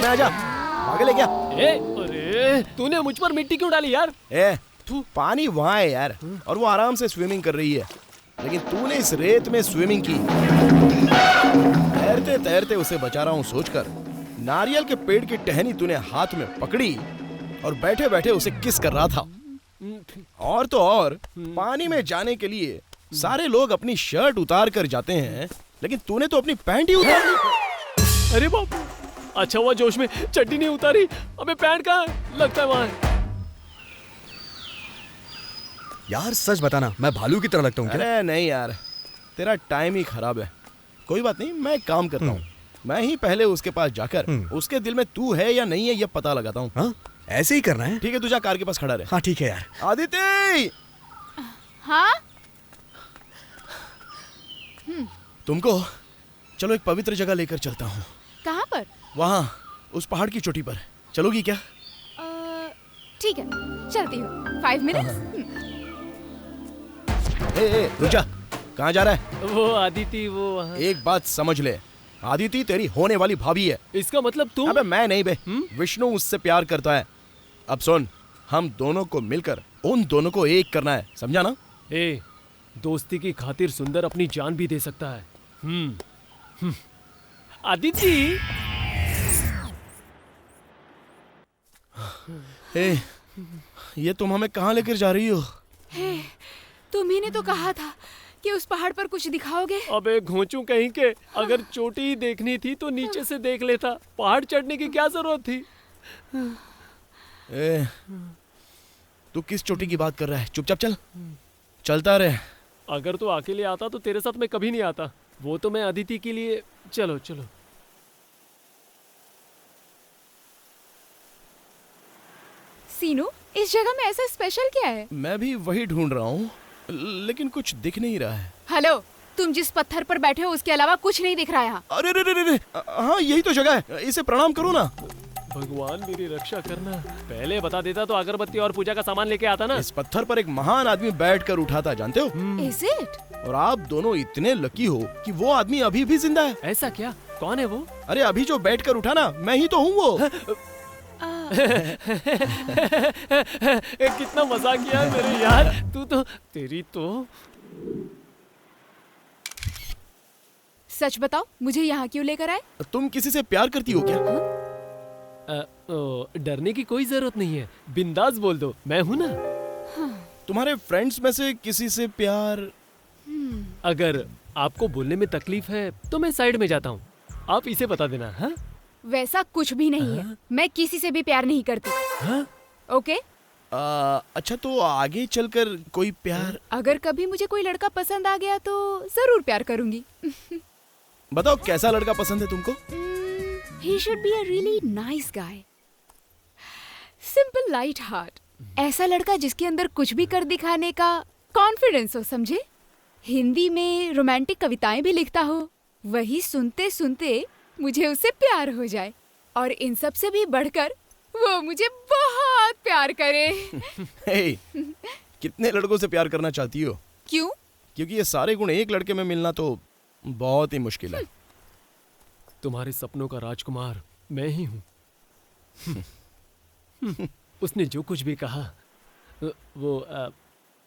आजा, आगे ले क्या? अरे तूने मुझ पर मिट्टी क्यों डाली यार? पानी वहाँ है यार, और वो आराम से स्विमिंग कर रही है, लेकिन तूने इस रेत में स्विमिंग की। तैरते तैरते उसे बचा रहा हूँ सोचकर। नारियल के पेड़ की टहनी तूने हाथ में पकड़ी और बैठे बैठे उसे किस कर रहा था। और तो और पानी में जाने के लिए सारे लोग अपनी शर्ट उतार कर जाते हैं, लेकिन तूने तो अपनी पैंट ही उतार ली। अरे बाप, अच्छा हुआ जोश में चड्डी नहीं उतारी। अबे पैंट कहाँ है? लगता है वहाँ है। यार सच बताना, मैं भालू की तरह लगता हूँ क्या? अरे नहीं यार, तेरा टाइम ही खराब है। कोई बात नहीं, मैं काम करता हूँ। मैं ही पहले उसके पास जाकर उसके दिल में तू है या नहीं है ये पता लगाता हूँ। हाँ, ऐसे ही करना है। ठीक है, तू जा कार के पास खड़ा रहे। हाँ ठीक है यार। आदित्य, हाँ तुमको चलो एक पवित्र जगह लेकर चलता हूँ। कहाँ पर? वहाँ उस पहाड़ की चोटी पर चलोगी क्या? ठीक है, चलती हूँ। 5 मिनट्स। रुक जा, कहाँ जा रहा है? वो आदिति, वो वहाँ। एक बात समझ ले, आदिति तेरी होने वाली भाभी है। इसका मतलब तुम? अबे मैं नहीं बे, विष्णु उससे प्यार करता है। अब सुन, हम दोनों को मिलकर उन दोनों को एक करना है, समझा ना? ए, दोस्ती की खातिर सुंदर अपनी जान भी दे सकता है। आदिति, ये तुम हमें कहाँ लेकर जा रही हो? तुम्ही ने तो कहा था कि उस पहाड़ पर कुछ दिखाओगे। अबे घोंचू कहीं के, अगर चोटी ही देखनी थी तो नीचे से देख लेता, पहाड़ चढ़ने की क्या जरूरत थी? तू किस चोटी की बात कर रहा है? चुपचाप चल, चलता रहे। अगर तू अकेले आता तो तेरे साथ मैं कभी नहीं आता। वो तो मैं अदिति के लिए। चलो चलो। सीनू, इस जगह में ऐसा स्पेशल क्या है? मैं भी वही ढूंढ रहा हूँ, लेकिन कुछ दिख नहीं रहा है। हेलो, तुम जिस पत्थर पर बैठे हो उसके अलावा कुछ नहीं दिख रहा है यहाँ। अरे रे रे रे, हाँ यही तो जगह है, इसे प्रणाम करो ना। भगवान मेरी रक्षा करना। पहले बता देता तो अगरबत्ती और पूजा का सामान लेके आता ना। इस पत्थर पर एक महान आदमी बैठकर उठाता, जानते हो? Is it? और आप दोनों इतने लकी हो कि वो आदमी अभी भी जिंदा है। ऐसा क्या? कौन है वो? अरे अभी जो बैठकर उठा ना, मैं ही तो हूँ वो। कितना मजाक किया मेरे यार। तू तो, तेरी तो। सच बताओ, मुझे यहाँ क्यों लेकर आए? तुम किसी से प्यार करती हो क्या? डरने की कोई जरूरत नहीं है, बिंदास बोल दो, मैं हूं ना। तुम्हारे फ्रेंड्स में से किसी से प्यार? अगर आपको बोलने में तकलीफ है तो मैं साइड में जाता हूँ, आप इसे बता देना। हाँ? वैसा कुछ भी नहीं है, मैं किसी से भी प्यार नहीं करती। हाँ? ओके? अच्छा तो आगे चलकर कोई प्यार? अगर कभी मुझे कोई लड़का पसंद आ गया तो जरूर प्यार करूंगी। बताओ कैसा लड़का पसंद है तुमको? He should be a really nice guy. Simple, light heart. ऐसा लड़का जिसके अंदर कुछ भी कर दिखाने का कॉन्फिडेंस हो, समझे? हिंदी में रोमांटिक कविताएं भी लिखता हो, वही सुनते सुनते मुझे उससे प्यार हो जाए, और इन सब से भी बढ़कर वो मुझे बहुत प्यार करे। hey, कितने लड़कों से प्यार करना चाहती हो? क्यों? क्योंकि ये सारे गुण एक लड़के में मिलना तो बहुत ही मुश्किल है। तुम्हारे सपनों का राजकुमार मैं ही हूँ। उसने जो कुछ भी कहा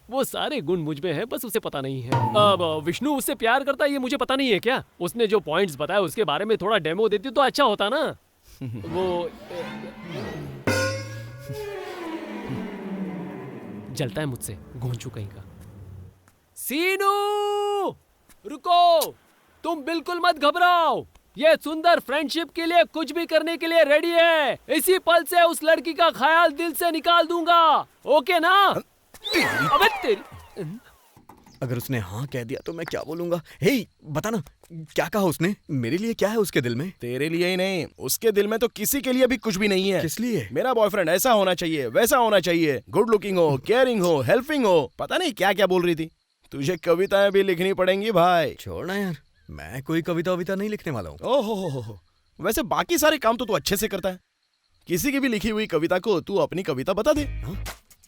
वो सारे गुण मुझ में है, बस उसे पता नहीं है। अब विष्णु उससे प्यार करता है ये मुझे पता नहीं है क्या? उसने जो पॉइंट्स बताया उसके बारे में थोड़ा डेमो देती तो अच्छा होता ना। वो जलता है मुझसे, घोंचू कहीं का। सीनू रुको, तुम बिल्कुल मत घबराओ, ये सुंदर फ्रेंडशिप के लिए कुछ भी करने के लिए रेडी है। इसी पल से उस लड़की का ख्याल दिल से निकाल दूंगा, ओके ना? अबे तेरी, अगर उसने हाँ कह दिया तो मैं क्या बोलूंगा? हे बता ना, क्या कहा उसने? मेरे लिए क्या है उसके दिल में? तेरे लिए ही नहीं, उसके दिल में तो किसी के लिए भी कुछ भी नहीं है। किस लिए? मेरा बॉयफ्रेंड ऐसा होना चाहिए, वैसा होना चाहिए, गुड लुकिंग हो, केयरिंग हो, हेल्पिंग हो, पता नहीं क्या क्या बोल रही थी। तुझे कविताएं भी लिखनी पड़ेंगी भाई। छोड़ना यार, मैं कोई कविता वविता नहीं लिखने वाला हूँ। ओहो, वैसे बाकी सारे काम तो तू अच्छे से करता है। किसी की भी लिखी हुई कविता को तू अपनी कविता बता दे।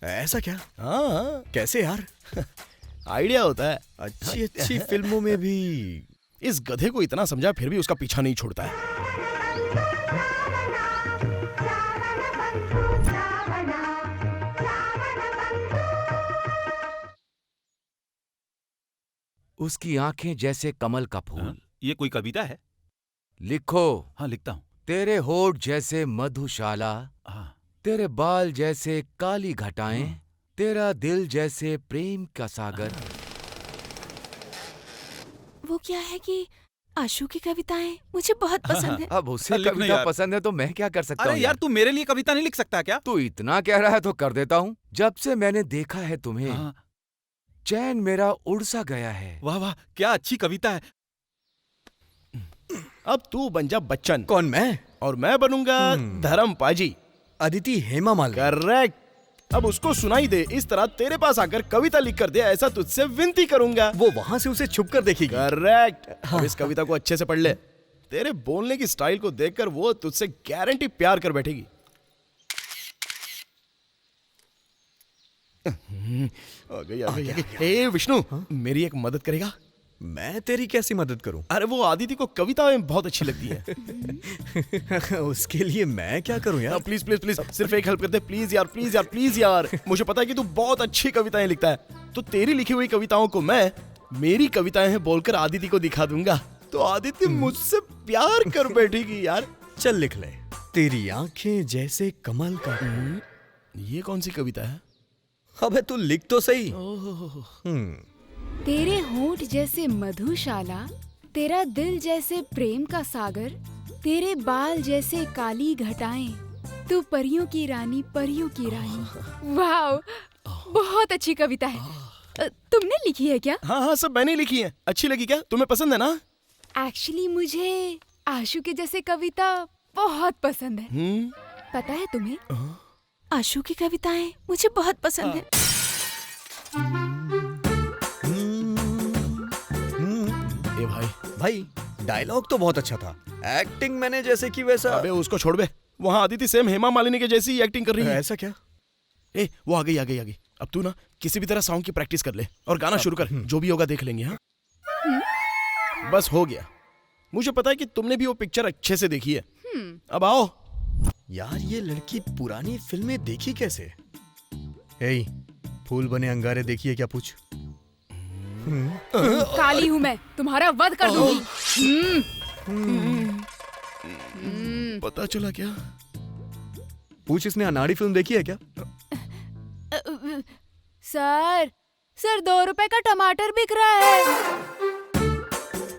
ऐसा क्या? हाँ। कैसे यार? आइडिया होता है। अच्छी अच्छी फिल्मों में भी। इस गधे को इतना समझा फिर भी उसका पीछा नहीं छोड़ता है। उसकी आंखें जैसे कमल का फूल। ये कोई कविता है? लिखो। हाँ लिखता हूँ। तेरे होठ जैसे मधुशाला, तेरे बाल जैसे काली घटाएं, तेरा दिल जैसे प्रेम का सागर। वो क्या है कि आशु की कविताएं मुझे बहुत पसंद है। अब उसे लिखना कविता यार। पसंद है तो मैं क्या कर सकता हूँ? अरे यार तू मेरे लिए कविता नहीं लिख सकता क्या? तू इतना कह रहा है तो कर देता हूँ। जब से मैंने देखा है तुम्हें, हाँ। चैन मेरा उड़ सा गया है। वाह वाह, क्या अच्छी कविता है। अब तू बन जा बच्चन। कौन, मैं? और मैं बनूंगा धर्म पाजी। अदिति हेमा मालिनी। करेक्ट। अब उसको सुनाई दे, इस तरह तेरे पास आकर कविता लिख कर दे, ऐसा तुझसे विनती करूंगा। वो वहां से उसे छुप कर देखेगी। करेक्ट। अब इस कविता को अच्छे से पढ़ ले। तेरे बोलने की स्टाइल को देखकर वो तुझसे गारंटी प्यार कर बैठेगी। आ गई। हे विष्णु, मेरी एक मदद करेगा? मैं तेरी कैसी मदद करूं? अरे वो आदिति को कविताएं बहुत अच्छी लगती है। उसके लिए मैं क्या करूं यार? प्लीज प्लीज प्लीज, सिर्फ एक हेल्प कर दे प्लीज यार, प्लीज यार, प्लीज यार। मुझे पता है कि तू बहुत अच्छी कविताएं लिखता है, तो तेरी लिखी हुई कविताओं को मैं मेरी कविताएं हैं बोलकर आदिति को दिखा दूंगा, तो आदिति मुझसे प्यार कर बैठेगी यार। चल लिख ले। तेरी आंखें जैसे कमल का। ये कौन सी कविता है? अबे तू लिख तो सही। तेरे होंठ जैसे मधुशाला, तेरा दिल जैसे प्रेम का सागर, तेरे बाल जैसे काली घटाएं, तू परियों की रानी, परियों की रानी। वाह, बहुत अच्छी कविता है। तुमने लिखी है क्या? हाँ, सब मैंने लिखी है। अच्छी लगी क्या? तुम्हें पसंद है ना? एक्चुअली मुझे आशु के जैसे कविता बहुत पसंद है। पता है तुम्हें? आशु की कविताएं मुझे बहुत पसंद है। भाई डायलॉग तो बहुत अच्छा था, एक्टिंग मैंने जैसे कि वैसा। अबे उसको छोड़ बे, वहाँ आदिति सेम हेमा मालिनी के जैसी एक्टिंग कर रही है। ऐसा क्या? ए, वो आ गई। अब तू ना किसी भी तरह सॉन्ग की प्रैक्टिस कर ले और गाना शुरू कर। जो भी होगा देख लेंगे। हाँ, बस हो गया। मुझे पता है कि तुमने भी वो पिक्चर अच्छे से देखी है। अब आओ। यार ये लड़की पुरानी फिल्में देखी कैसे? हे, फूल बने अंगारे देखी है क्या? पूछ। काली हूँ मैं, तुम्हारा वध कर दूंगी। पता चला क्या? पूछ, इसने अनाड़ी फिल्म देखी है क्या? सर 2 रुपए का टमाटर बिक रहा है।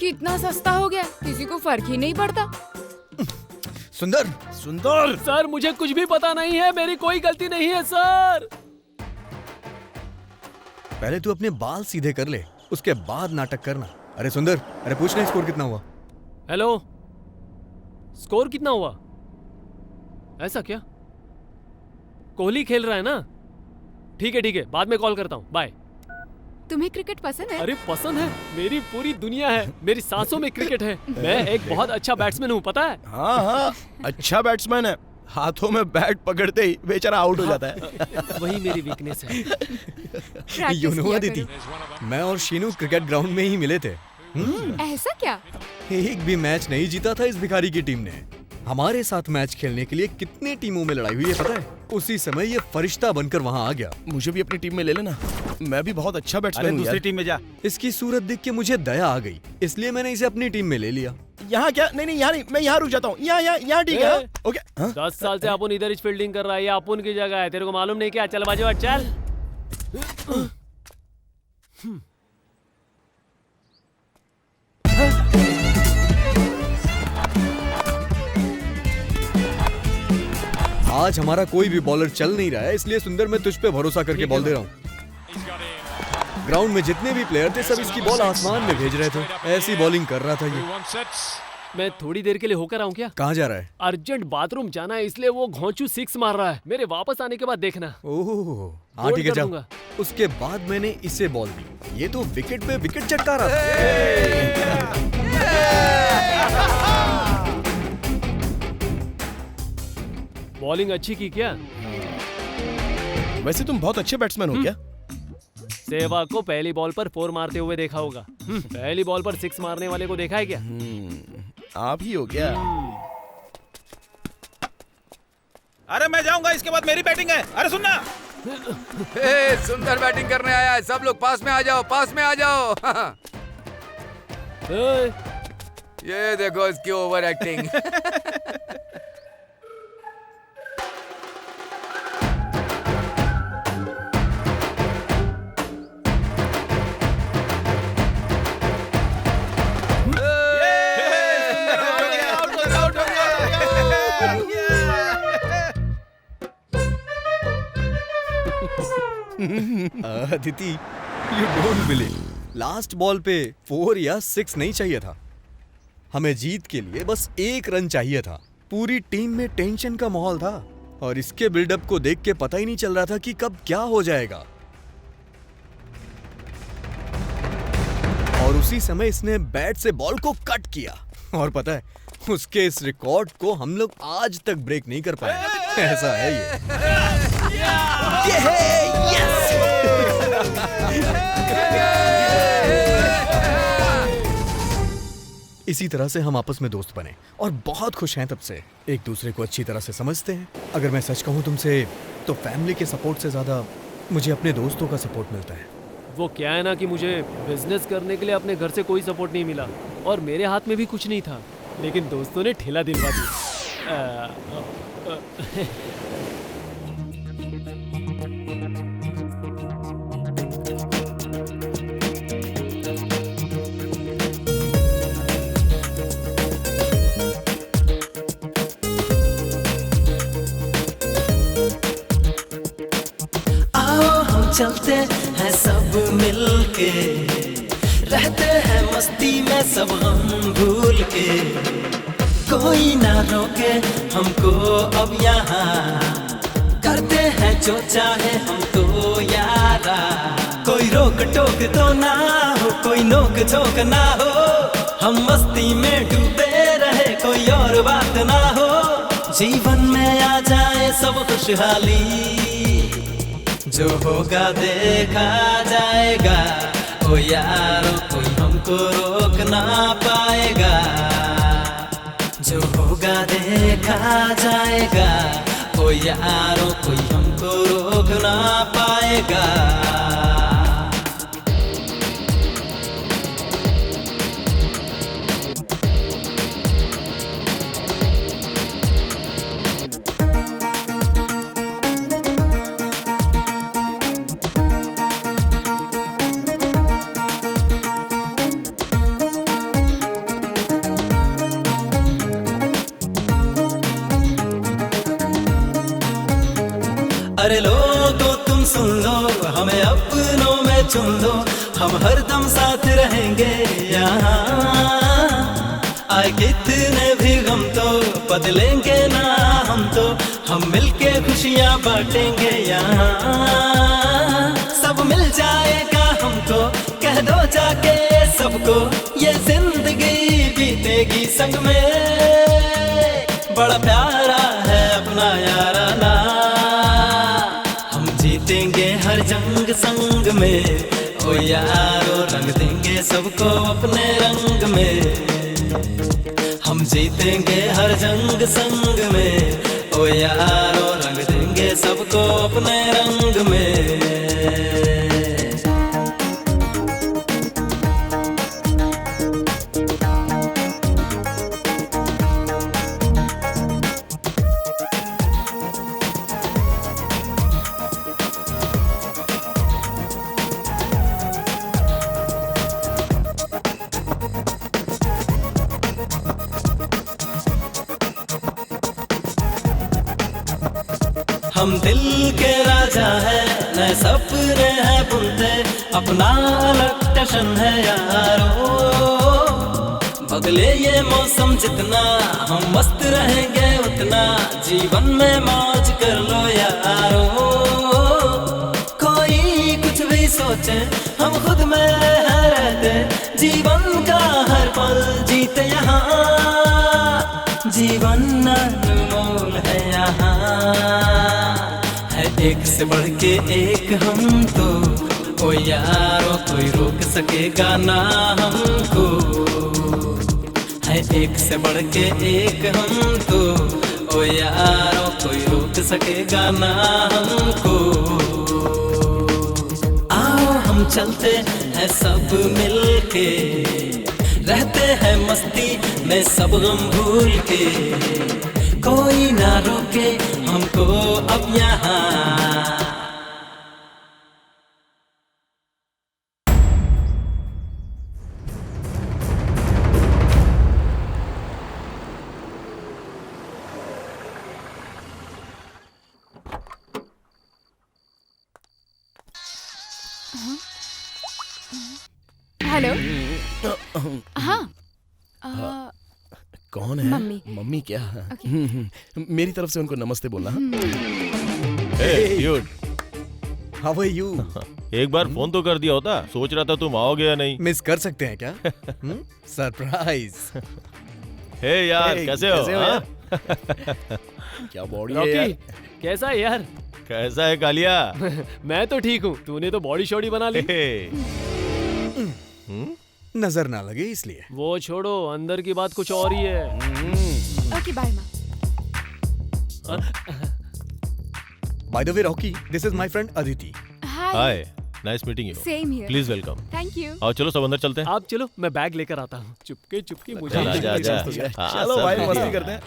कितना सस्ता हो गया, किसी को फर्क ही नहीं पड़ता। सुंदर। सर मुझे कुछ भी पता नहीं है, मेरी कोई गलती नहीं है सर। पहले तू अपने बाल सीधे कर ले, उसके बाद नाटक करना। अरे सुंदर, अरे पूछना स्कोर कितना हुआ? हेलो, स्कोर कितना हुआ? ऐसा क्या? कोहली खेल रहा है ना? ठीक है, बाद में कॉल करता हूँ, बाय। तुम्हें क्रिकेट पसंद है? अरे पसंद है, मेरी पूरी दुनिया है, मेरी सांसों में क्रिकेट है। मैं एक बहुत अच्छा बैट्समैन हूँ, पता है? हाँ, अच्छा बैट्समैन है। हाथों में बैट पकड़ते ही बेचारा आउट हो जाता है। वही मेरी वीकनेस है। यू नो अदिति, मैं और शीनू क्रिकेट ग्राउंड में ही मिले थे। ऐसा क्या? एक भी मैच नहीं जीता था इस भिखारी की टीम ने। हमारे साथ मैच खेलने के लिए कितने टीमों में लड़ाई हुई है पता है? उसी समय ये फरिश्ता बनकर वहाँ आ गया। मुझे भी अपनी टीम में ले लेना, मैं भी बहुत अच्छा बैट्समैन हूँ। दूसरी टीम में जा। इसकी सूरत देख के मुझे दया आ गई, इसलिए मैंने इसे अपनी टीम में ले लिया। यहाँ क्या? नहीं, यहाँ नहीं, मैं यहाँ रुक जाता हूँ। यहाँ ठीक है। ओके। 10 साल से अपुन इधर ही फील्डिंग कर रहा है, ये अपुन की जगह है, तेरे को मालूम नहीं क्या? चल बाजू चल। आज हमारा कोई भी बॉलर चल नहीं रहा है, इसलिए सुंदर मैं तुझ पे भरोसा करके बॉल दे रहा हूँ। ग्राउंड में जितने भी प्लेयर थे सब इसकी बॉल आसमान में भेज रहे थे। ऐसी बॉलिंग कर रहा था ये। मैं थोड़ी देर के लिए होकर आऊँ क्या? कहाँ जा रहा है? अर्जेंट बाथरूम जाना है, इसलिए वो घोंचू 6 मार रहा है। मेरे वापस आने के बाद देखना। ओह हाँ ठीक है, जाओ। उसके बाद मैंने इसे बॉल दी, ये तो विकेट पे विकेट चटका रहा था। बॉलिंग अच्छी की क्या? वैसे तुम बहुत अच्छे बैट्समैन हो क्या? सेवा को पहली बॉल पर 4 मारते हुए देखा होगा। पहली बॉल पर 6 मारने वाले को देखा है क्या? आप ही हो क्या? अरे मैं जाऊंगा, इसके बाद मेरी बैटिंग है। अरे सुनना। सुंदर बैटिंग करने आया है, सब लोग पास में आ जाओ, पास में आ जाओ। ये देखो इसकी over acting. Aditi, you don't believe, last ball पे 4 या 6 नहीं चाहिए था। हमें जीत के लिए बस 1 रन चाहिए था। पूरी टीम में टेंशन का माहौल था और इसके बिल्डअप को देख के पता ही नहीं चल रहा था कि कब क्या हो जाएगा। और उसी समय इसने बैट से बॉल को कट किया और पता है, उसके इस रिकॉर्ड को हम लोग आज तक ब्रेक नहीं कर पाए। ऐसा है ये है, यस। इसी तरह से हम आपस में दोस्त बने और बहुत खुश हैं तब से। एक दूसरे को अच्छी तरह से समझते हैं। अगर मैं सच कहूं तुमसे, तो फैमिली के सपोर्ट से ज्यादा मुझे अपने दोस्तों का सपोर्ट मिलता है। वो क्या है ना कि मुझे बिजनेस करने के लिए अपने घर से कोई सपोर्ट नहीं मिला और मेरे हाथ में भी कुछ नहीं था, लेकिन दोस्तों ने ठेला दिलवा दिया। चलते हैं सब मिलके, रहते हैं मस्ती में सब गम भूल के, कोई ना रोके हमको अब यहाँ, करते हैं जो चाहे हम तो यारा, कोई रोक टोक तो ना हो, कोई नोक झोंक ना हो, हम मस्ती में डूबे रहे, कोई और बात ना हो, जीवन में आ जाए सब खुशहाली, जो होगा देखा जाएगा, ओ यारो कोई हमको रोक ना पाएगा, जो होगा देखा जाएगा, ओ यारो कोई हमको रोक ना पाएगा। अरे लोगों तुम सुन लो, हमें अपनों में चुन लो, हम हरदम साथ रहेंगे यहाँ, आए कितने भी गम तो बदलेंगे ना हम तो, हम मिलके खुशियाँ बांटेंगे यहाँ, सब मिल जाएगा हमको, कह दो जाके सबको, ये जिंदगी बीतेगी संग में, बड़ा प्यारा है अपना याराना, जीतेंगे हर जंग संग में, ओ यारो रंग देंगे सबको अपने रंग में, हम जीतेंगे हर जंग संग में, ओ यारो रंग देंगे सबको अपने रंग में। हम दिल के राजा है, नए सपने हैं बुनते, अपना अलग टशन है यारो, बदले ये मौसम जितना, हम मस्त रहेंगे उतना, जीवन में मौज कर लो यारो, कोई कुछ भी सोचे हम खुद में रहते, जीवन का हर पल जीते यहाँ, जीवन अनमोल है यहाँ, एक से बढ़ के एक हम तो, ओ यारो कोई रोक सकेगा ना हमको, है एक से बढ़ के एक हम तो, ओ यारो कोई रोक सकेगा ना हमको, आओ हम चलते हैं सब मिलके, रहते हैं मस्ती में सब गम भूल के, कोई ना रोके हमको अब यहाँ। हेलो। हाँ कौन है? मम्मी। मम्मी क्या? मेरी तरफ से उनको नमस्ते बोलना। Hey, dude. How are you? एक बार फोन तो कर दिया होता। सोच रहा था तुम आओगे या नहीं। मिस कर सकते हैं क्या? सरप्राइज। हे यार, कैसे हो? हाँ? क्या बॉडी है यार? कैसा है यार? कैसा है कालिया? मैं तो ठीक हूँ, तूने तो बॉडी शॉडी बना ली। नजर ना लगे इसलिए। वो छोड़ो, अंदर की बात कुछ और ही है। ओके बाय माँ। By the way, Rocky, this is my friend Aditi. Hi, nice meeting you. Same here. Please welcome. Thank you. आओ चलो सब अंदर चलते हैं। आप चलो, मैं बैग लेकर आता हूँ। चुपके चुपके मुझे। चल, आजा, आजा। हाँ, चलो सब भाई ठीक मस्ती है। करते हैं।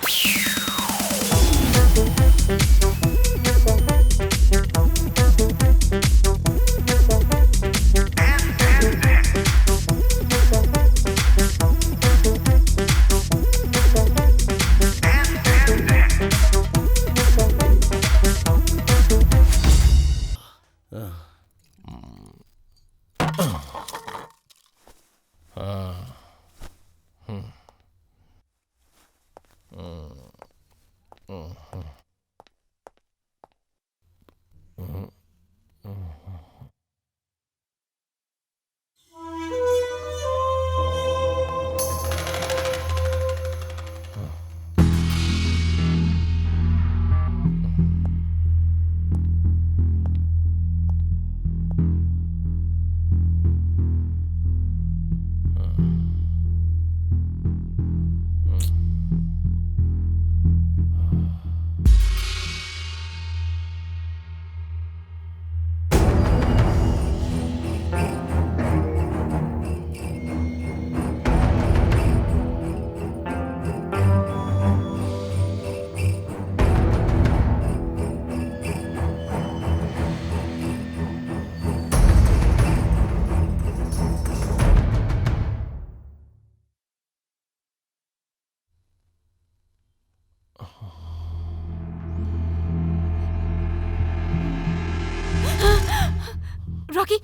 Rocky,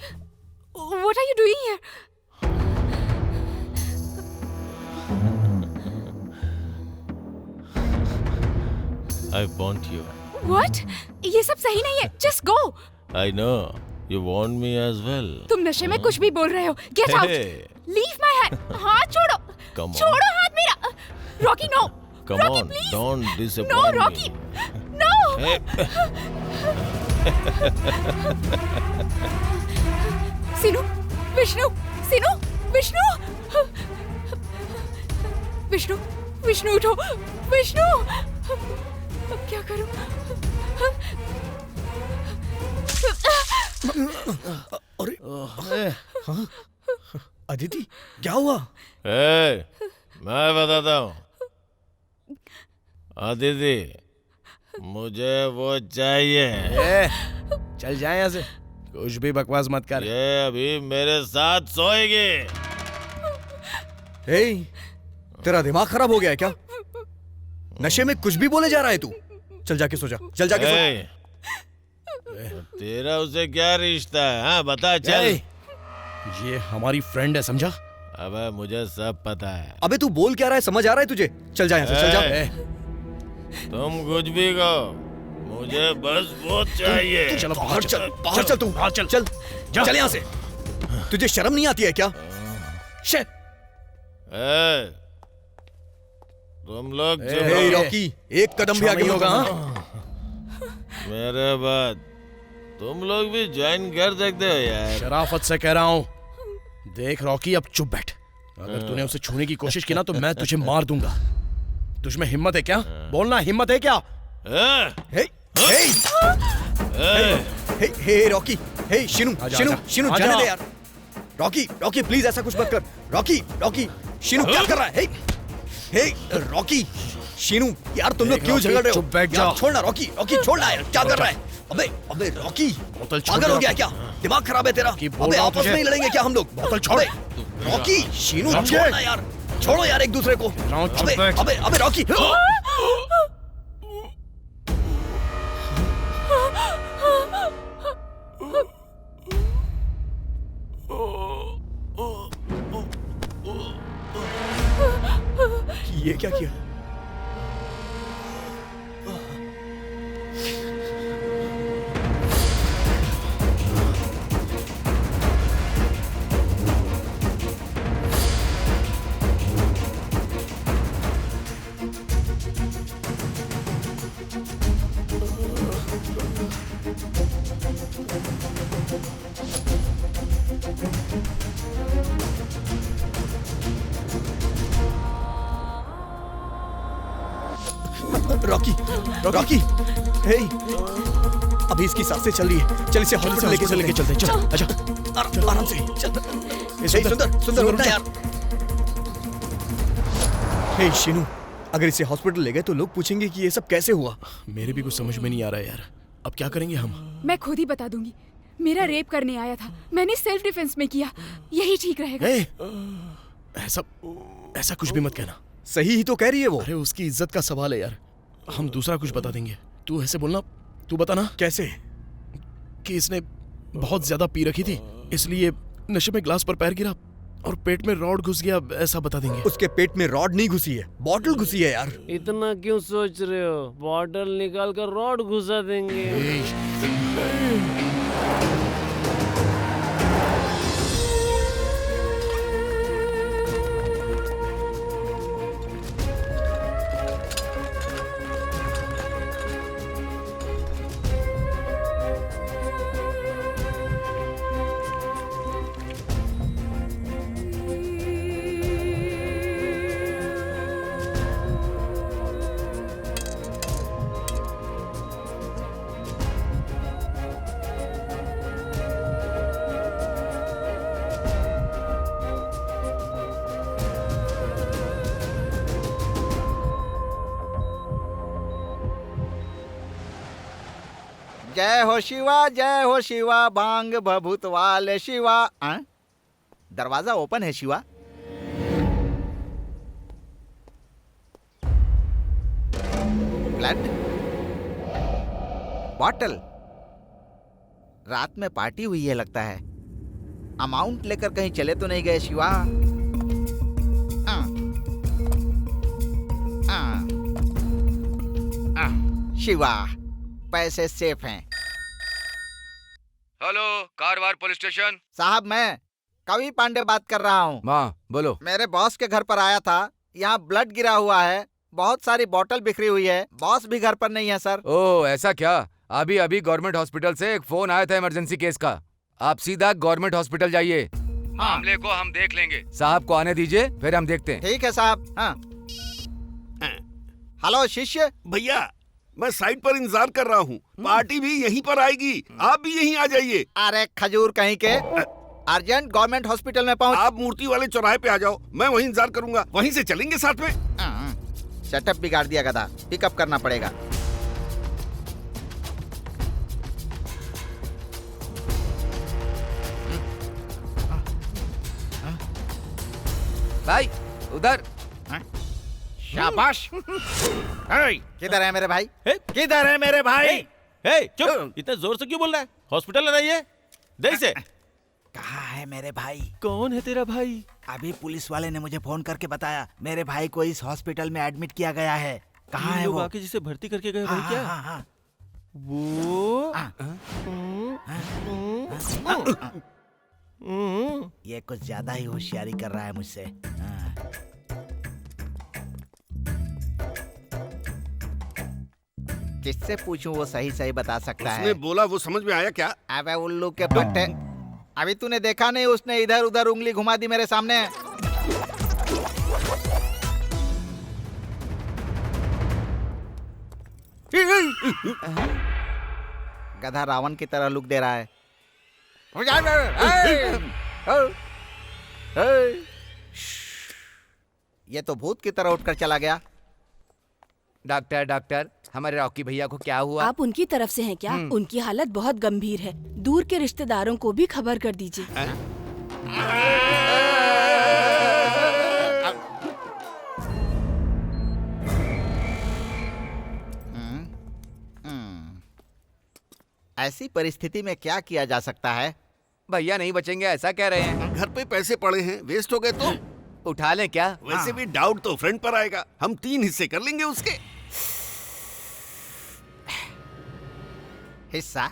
what are you doing here? I want you. What? ये सब सही नहीं है। Just go. I know. You want me as well. तुम नशे में कुछ भी बोल रहे हो। Get out. Hey. Leave my hand. हाथ छोड़ो। Come on. छोड़ो हाथ मेरा। Rocky, no. Come Rocky, on, please. don't disappoint No, me. Rocky. No. Hey. सिनु, Vishnu, सिनु, Vishnu, Vishnu, Vishnu उठो, विष्णु, अब क्या करूं? अरे, हाँ? अदिति, क्या हुआ? Hey, मैं बताता हूँ। अदिति, मुझे वो चाहिए। चल जाए यहाँ से। कुछ भी बकवास मत कर। ये अभी मेरे साथ सोएगी। हे, तेरा दिमाग खराब हो गया है क्या? नशे में कुछ भी बोले जा रहा है तू। चल जाके सो जा। चल जाके सो। तेरा उसे क्या रिश्ता है? हाँ बता चल। ये हमारी फ्रेंड है, समझा? अबे मुझे सब पता है। अबे तू बोल क्या रहा है? समझ आ रहा है तुझे? चल जा यहाँ से, चल जा। तुम कुछ भी कहो, मुझे बस वो चाहिए। तू चलो बाहर चल, बाहर चल तू। चल चल चल यहाँ से। तुझे शर्म नहीं आती है क्या? तुम लोग रॉकी, एक कदम भी आगे होगा। मेरे बाद तुम लोग भी ज्वाइन कर सकते हो यार। शराफत से कह रहा हूँ। देख रॉकी, अब चुप बैठ। अगर तूने उसे छूने की कोशिश की ना तो मैं तुझे मार दूंगा। तुझमें हिम्मत है क्या? बोलना, हिम्मत है क्या? हे रॉकी, हे शिनू, शिनू जाने दे यार। रॉकी, रॉकी प्लीज ऐसा कुछ मत कर। रॉकी, रॉकी, शिनू क्या कर रहा है? हे रॉकी, शिनू यार तुम लोग क्यों झगड़ रहे हो? चुप बैठ जा। छोड़ना रॉकी, रॉकी छोड़ना यार, क्या कर रहा है? अबे अबे रॉकी, पागल हो गया क्या? दिमाग खराब है तेरा? अबे आपस में ही लड़ेंगे क्या हम लोग? बोतल छोड़। रॉकी, शिनू छोड़ना यार, छोड़ो यार एक दूसरे को। अबे अबे अबे रॉकी। ये क्या किया? रॉकी, रॉकी, हे, अभी इसकी सांसें चल रही है। चल इसे हॉस्पिटल लेके चलते हैं। चल, आजा, आराम से चल। हे सुंदर रुक ना यार। हे शिनू, अगर इसे हॉस्पिटल ले गए तो लोग पूछेंगे कि ये सब कैसे हुआ। मेरे भी कुछ समझ में नहीं आ रहा है यार, अब क्या करेंगे हम? मैं खुद ही बता दूंगी। मेरा रेप करने आया था, मैंने सेल्फ डिफेंस में किया, यही ठीक रहेगा। ऐसा कुछ भी मत कहना। सही ही तो कह रही है वो। अरे उसकी इज्जत का सवाल है यार, हम दूसरा कुछ बता देंगे। तू ऐसे बोलना, तू बता ना। कैसे? कि इसने बहुत ज्यादा पी रखी थी, इसलिए नशे में ग्लास पर पैर गिरा और पेट में रॉड घुस गया, ऐसा बता देंगे। उसके पेट में रॉड नहीं घुसी है, बॉटल घुसी है यार। इतना क्यों सोच रहे हो? बॉटल निकाल कर रॉड घुसा देंगे। जय हो शिवा बांग बभूत वाले शिवा। दरवाजा ओपन है शिवा। ब्लड बॉटल, रात में पार्टी हुई है लगता है। अमाउंट लेकर कहीं चले तो नहीं गए शिवा? शिवा पैसे सेफ हैं। Hello, Karwar police station. साहब मैं कवि पांडे बात कर रहा हूँ। हाँ बोलो। मेरे बॉस के घर पर आया था, यहाँ ब्लड गिरा हुआ है, बहुत सारी बोतल बिखरी हुई है। बॉस भी घर पर नहीं है सर। ओह ऐसा क्या? अभी अभी गवर्नमेंट हॉस्पिटल से एक फोन आया था इमरजेंसी केस का। आप सीधा गवर्नमेंट हॉस्पिटल जाइए, मामले को हम देख लेंगे। साहब को आने दीजिए, फिर हम देखते हैं। ठीक है साहब। हाँ हेलो शिष्य। भैया मैं साइड पर इंतजार कर रहा हूँ, पार्टी भी यहीं पर आएगी, आप भी यहीं आ जाइए। अरे खजूर कहीं के, अर्जेंट गवर्नमेंट हॉस्पिटल में पहुँच। आप मूर्ति वाले चौराहे पे आ जाओ, मैं वहीं इंतजार करूंगा, वहीं से चलेंगे साथ में। सेटअप बिगाड़ दिया गधा, पिकअप करना पड़ेगा। भाई उधर। शाबाश। किधर है मेरे भाई? किधर है मेरे भाई? चुप, इतना जोर से क्यों बोल रहा है? हॉस्पिटल है ये, दे इसे। कहाँ है मेरे भाई? कौन है तेरा भाई? अभी पुलिस वाले ने मुझे फोन करके बताया, मेरे भाई को इस हॉस्पिटल में एडमिट किया गया है। कहाँ है वो? आके जिसे भर्ती करके गए भाई क्या? हाँ। वो ये कुछ ज्यादा ही होशियारी कर रहा है मुझसे। किससे पूछूं, वो सही सही बता सकता है। उसने बोला, वो समझ में आया क्या? अबे उल्लू के पट्टे, अभी तूने देखा नहीं उसने इधर उधर उंगली घुमा दी मेरे सामने। गधा रावण की तरह लुक दे रहा है। ये तो भूत की तरह उठकर चला गया। डॉक्टर हमारे रॉकी भैया को क्या हुआ? आप उनकी तरफ से हैं क्या? उनकी हालत बहुत गंभीर है, दूर के रिश्तेदारों को भी खबर कर दीजिए। ऐसी परिस्थिति में क्या किया जा सकता है? भैया नहीं बचेंगे ऐसा कह रहे हैं। घर पे पैसे पड़े हैं, वेस्ट हो गए तो उठा लें क्या? वैसे भी डाउट तो फ्रंट पर आएगा, हम 3 हिस्से कर लेंगे उसके। हिस्सा?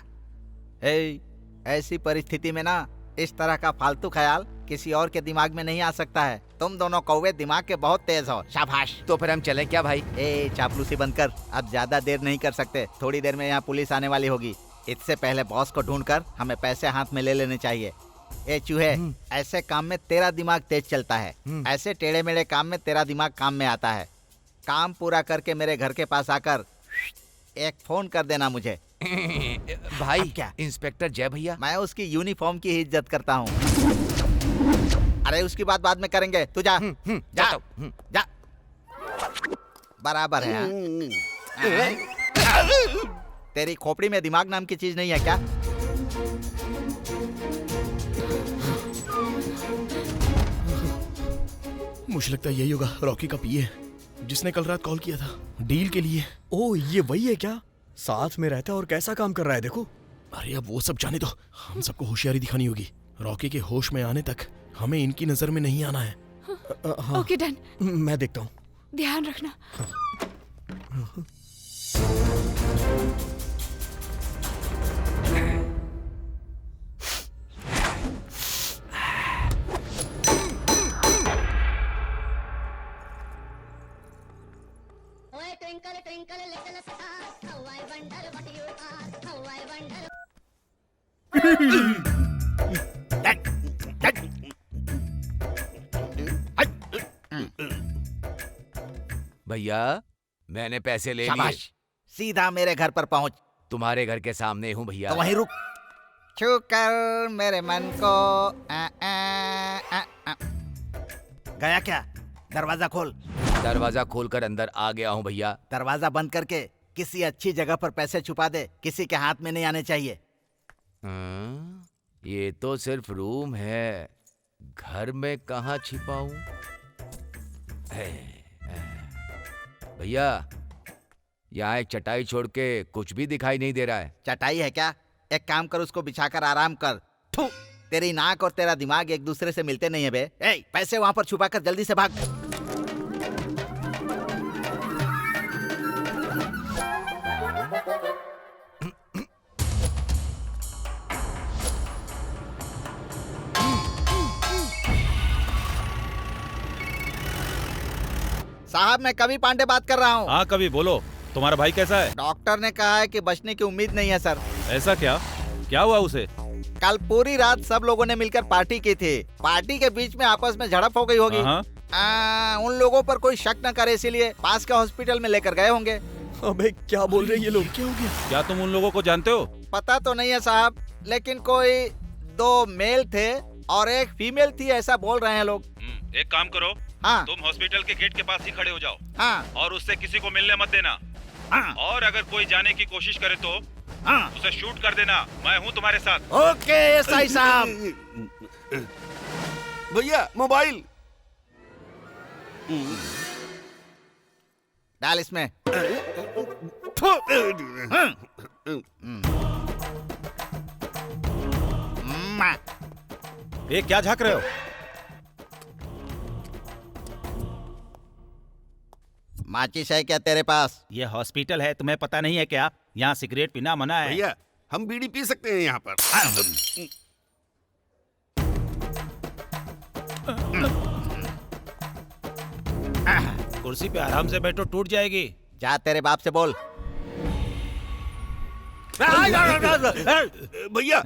ऐसी परिस्थिति में ना इस तरह का फालतू ख्याल किसी और के दिमाग में नहीं आ सकता है। तुम दोनों कौवे दिमाग के बहुत तेज हो। शाबाश। तो फिर हम चलें क्या भाई? चापलूसी बंद कर, अब ज्यादा देर नहीं कर सकते। थोड़ी देर में यहाँ पुलिस आने वाली होगी। इससे पहले बॉस को ढूंढकर हमें पैसे हाथ में ले लेने चाहिए। चूहे, ऐसे काम में तेरा दिमाग तेज चलता है, ऐसे टेढ़े मेढ़े काम में तेरा दिमाग काम में आता है। काम पूरा करके मेरे घर के पास आकर एक फोन कर देना मुझे। भाई क्या? इंस्पेक्टर जय भैया? मैं उसकी यूनिफॉर्म की ही इज्जत करता हूँ। अरे उसकी बात बाद में करेंगे, तू जा। जा जा, बराबर है। तेरी खोपड़ी में दिमाग नाम की चीज नहीं है क्या? मुझे लगता है यही होगा रॉकी का पीए, जिसने कल रात कॉल किया था डील के लिए। ओ, ये वही है क्या? साथ में रहता है और कैसा काम कर रहा है देखो। अरे अब वो सब जाने दो, हम सबको होशियारी दिखानी होगी। रॉकी के होश में आने तक हमें इनकी नजर में नहीं आना है। Okay done. मैं देखता हूँ। ध्यान रखना। भैया मैंने पैसे ले लिए। शाबाश, सीधा मेरे घर पर पहुंच। तुम्हारे घर के सामने हूँ भैया। तो वहीं रुक। छू कर मेरे मन को गया क्या? दरवाजा खोल। दरवाजा खोलकर अंदर आ गया हूँ भैया। दरवाजा बंद करके किसी अच्छी जगह पर पैसे छुपा दे, किसी के हाथ में नहीं आने चाहिए। ये तो सिर्फ रूम है, घर में कहाँ छिपाऊं? भैया यहाँ एक चटाई छोड़ के कुछ भी दिखाई नहीं दे रहा है। चटाई है क्या? एक काम कर, उसको बिछाकर आराम कर। थू, तेरी नाक और तेरा दिमाग एक दूसरे से मिलते नहीं है बे। पैसे वहां पर छुपाकर जल्दी से भाग। साहब, मैं कवि पांडे बात कर रहा हूँ। हाँ कवि, बोलो। तुम्हारा भाई कैसा है? डॉक्टर ने कहा है कि बचने की उम्मीद नहीं है सर। ऐसा क्या? क्या हुआ उसे? कल पूरी रात सब लोगों ने मिलकर पार्टी की थी। पार्टी के बीच में आपस में झड़प हो गई होगी। उन लोगों पर कोई शक न करे, इसीलिए पास के हॉस्पिटल में लेकर गए होंगे। अबे क्या बोल रहे हैं ये लोग? क्या हो गया? क्या तुम उन लोगों को जानते हो? पता तो नहीं है साहब, लेकिन कोई 2 मेल थे और एक फीमेल थी, ऐसा बोल रहे हैं लोग। एक काम करो, हाँ। तुम हॉस्पिटल के गेट के पास ही खड़े हो जाओ। हाँ। और उससे किसी को मिलने मत देना। हाँ। और अगर कोई जाने की कोशिश करे तो उसे शूट कर देना। मैं हूँ तुम्हारे साथ। ओके एसआई साहब। भैया मोबाइल डाल इसमें। ये क्या झांक रहे हो? माचिस है क्या तेरे पास? ये हॉस्पिटल है, तुम्हें पता नहीं है क्या? यहाँ सिगरेट पीना मना है। भैया हम बीड़ी पी सकते हैं यहाँ पर। कुर्सी पे आराम से बैठो, टूट जाएगी। जा तेरे बाप से बोल। भैया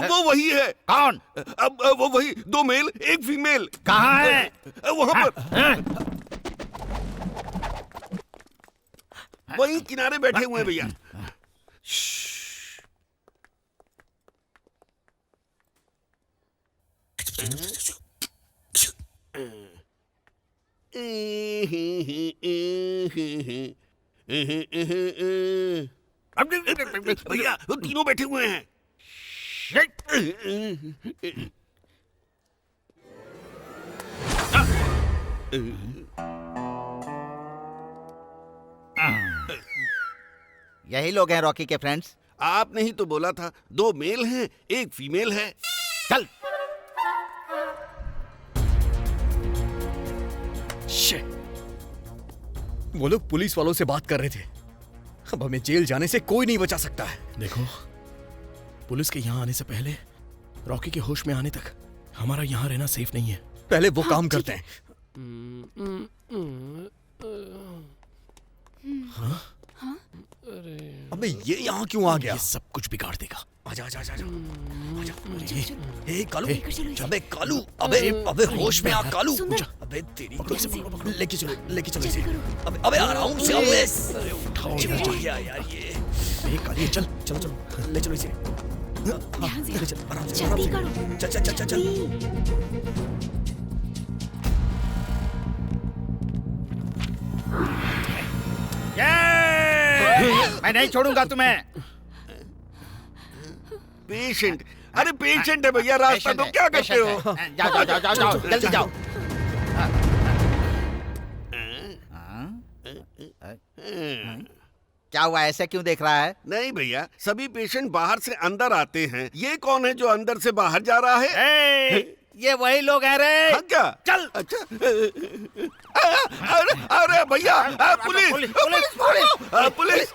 वो वही है। कौन? अब वो वही, 2 मेल 1 फीमेल। कहाँ है? वहाँ पर। वही किनारे बैठे हुए हैं भैया। भैया वो तीनों बैठे हुए हैं। यही लोग हैं रॉकी के फ्रेंड्स। आपने ही तो बोला था 2 मेल हैं 1 फीमेल है। चल। Shit. वो लोग पुलिस वालों से बात कर रहे थे। अब हमें जेल जाने से कोई नहीं बचा सकता है। देखो, पुलिस के यहाँ आने से पहले रॉकी के होश में आने तक हमारा यहाँ रहना सेफ नहीं है। पहले वो काम करते हैं। हाँ? अबे ये यहाँ क्यों आ गया? ये सब कुछ बिगाड़ देगा। आजा आजा आजा आजा। ए कालू, अबे कालू, अबे होश में आ कालू। अबे तेरी लेके चलो इसे। अबे आराम से अबे। अरे उठाओ यार ये काली चलो ले चलो इसे। ध्यान से, ले चल आराम से। जल्दी करो। चल। मैं नहीं छोड़ूंगा तुम्हें। पेशेंट, अरे पेशेंट है भैया, रास्ता तो क्या करते हो? जाओ जल्दी जाओ। क्या हुआ, ऐसे क्यों देख रहा है? नहीं भैया, सभी पेशेंट बाहर से अंदर आते हैं। ये कौन है जो अंदर से बाहर जा रहा है? ये वही लोग हैं रे। हाँ क्या? चल। अच्छा। अरे भैया, पुलिस।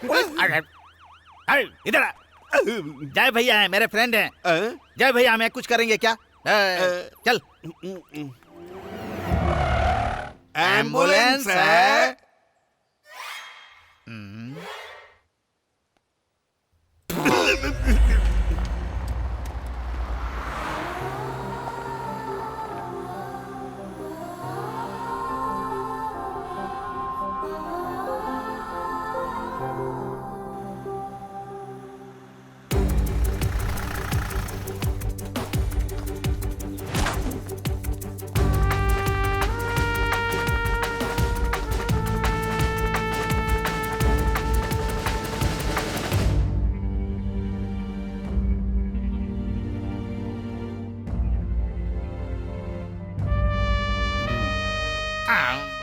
इधर जय भैया है, मेरे फ्रेंड हैं। जय भैया हमें कुछ करेंगे क्या? चल। एम्बुलेंस है।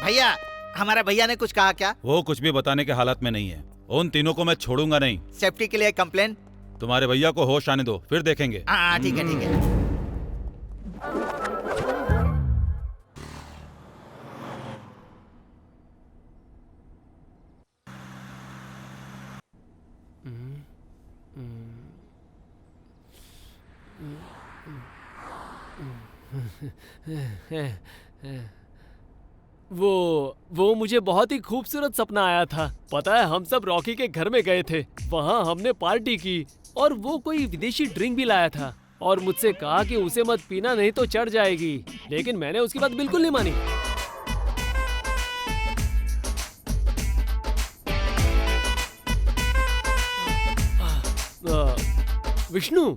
भैया, हमारा भैया ने कुछ कहा क्या? वो कुछ भी बताने के हालत में नहीं है। उन तीनों को मैं छोड़ूंगा नहीं। सेफ्टी के लिए कंप्लेन। तुम्हारे भैया को होश आने दो, फिर देखेंगे। हाँ ठीक है ठीक है। वो मुझे बहुत ही खूबसूरत सपना आया था। पता है, हम सब रॉकी के घर में गए थे, वहाँ हमने पार्टी की और वो कोई विदेशी ड्रिंक भी लाया था और मुझसे कहा कि उसे मत पीना नहीं तो चढ़ जाएगी, लेकिन मैंने उसकी बात बिल्कुल नहीं मानी। विष्णु,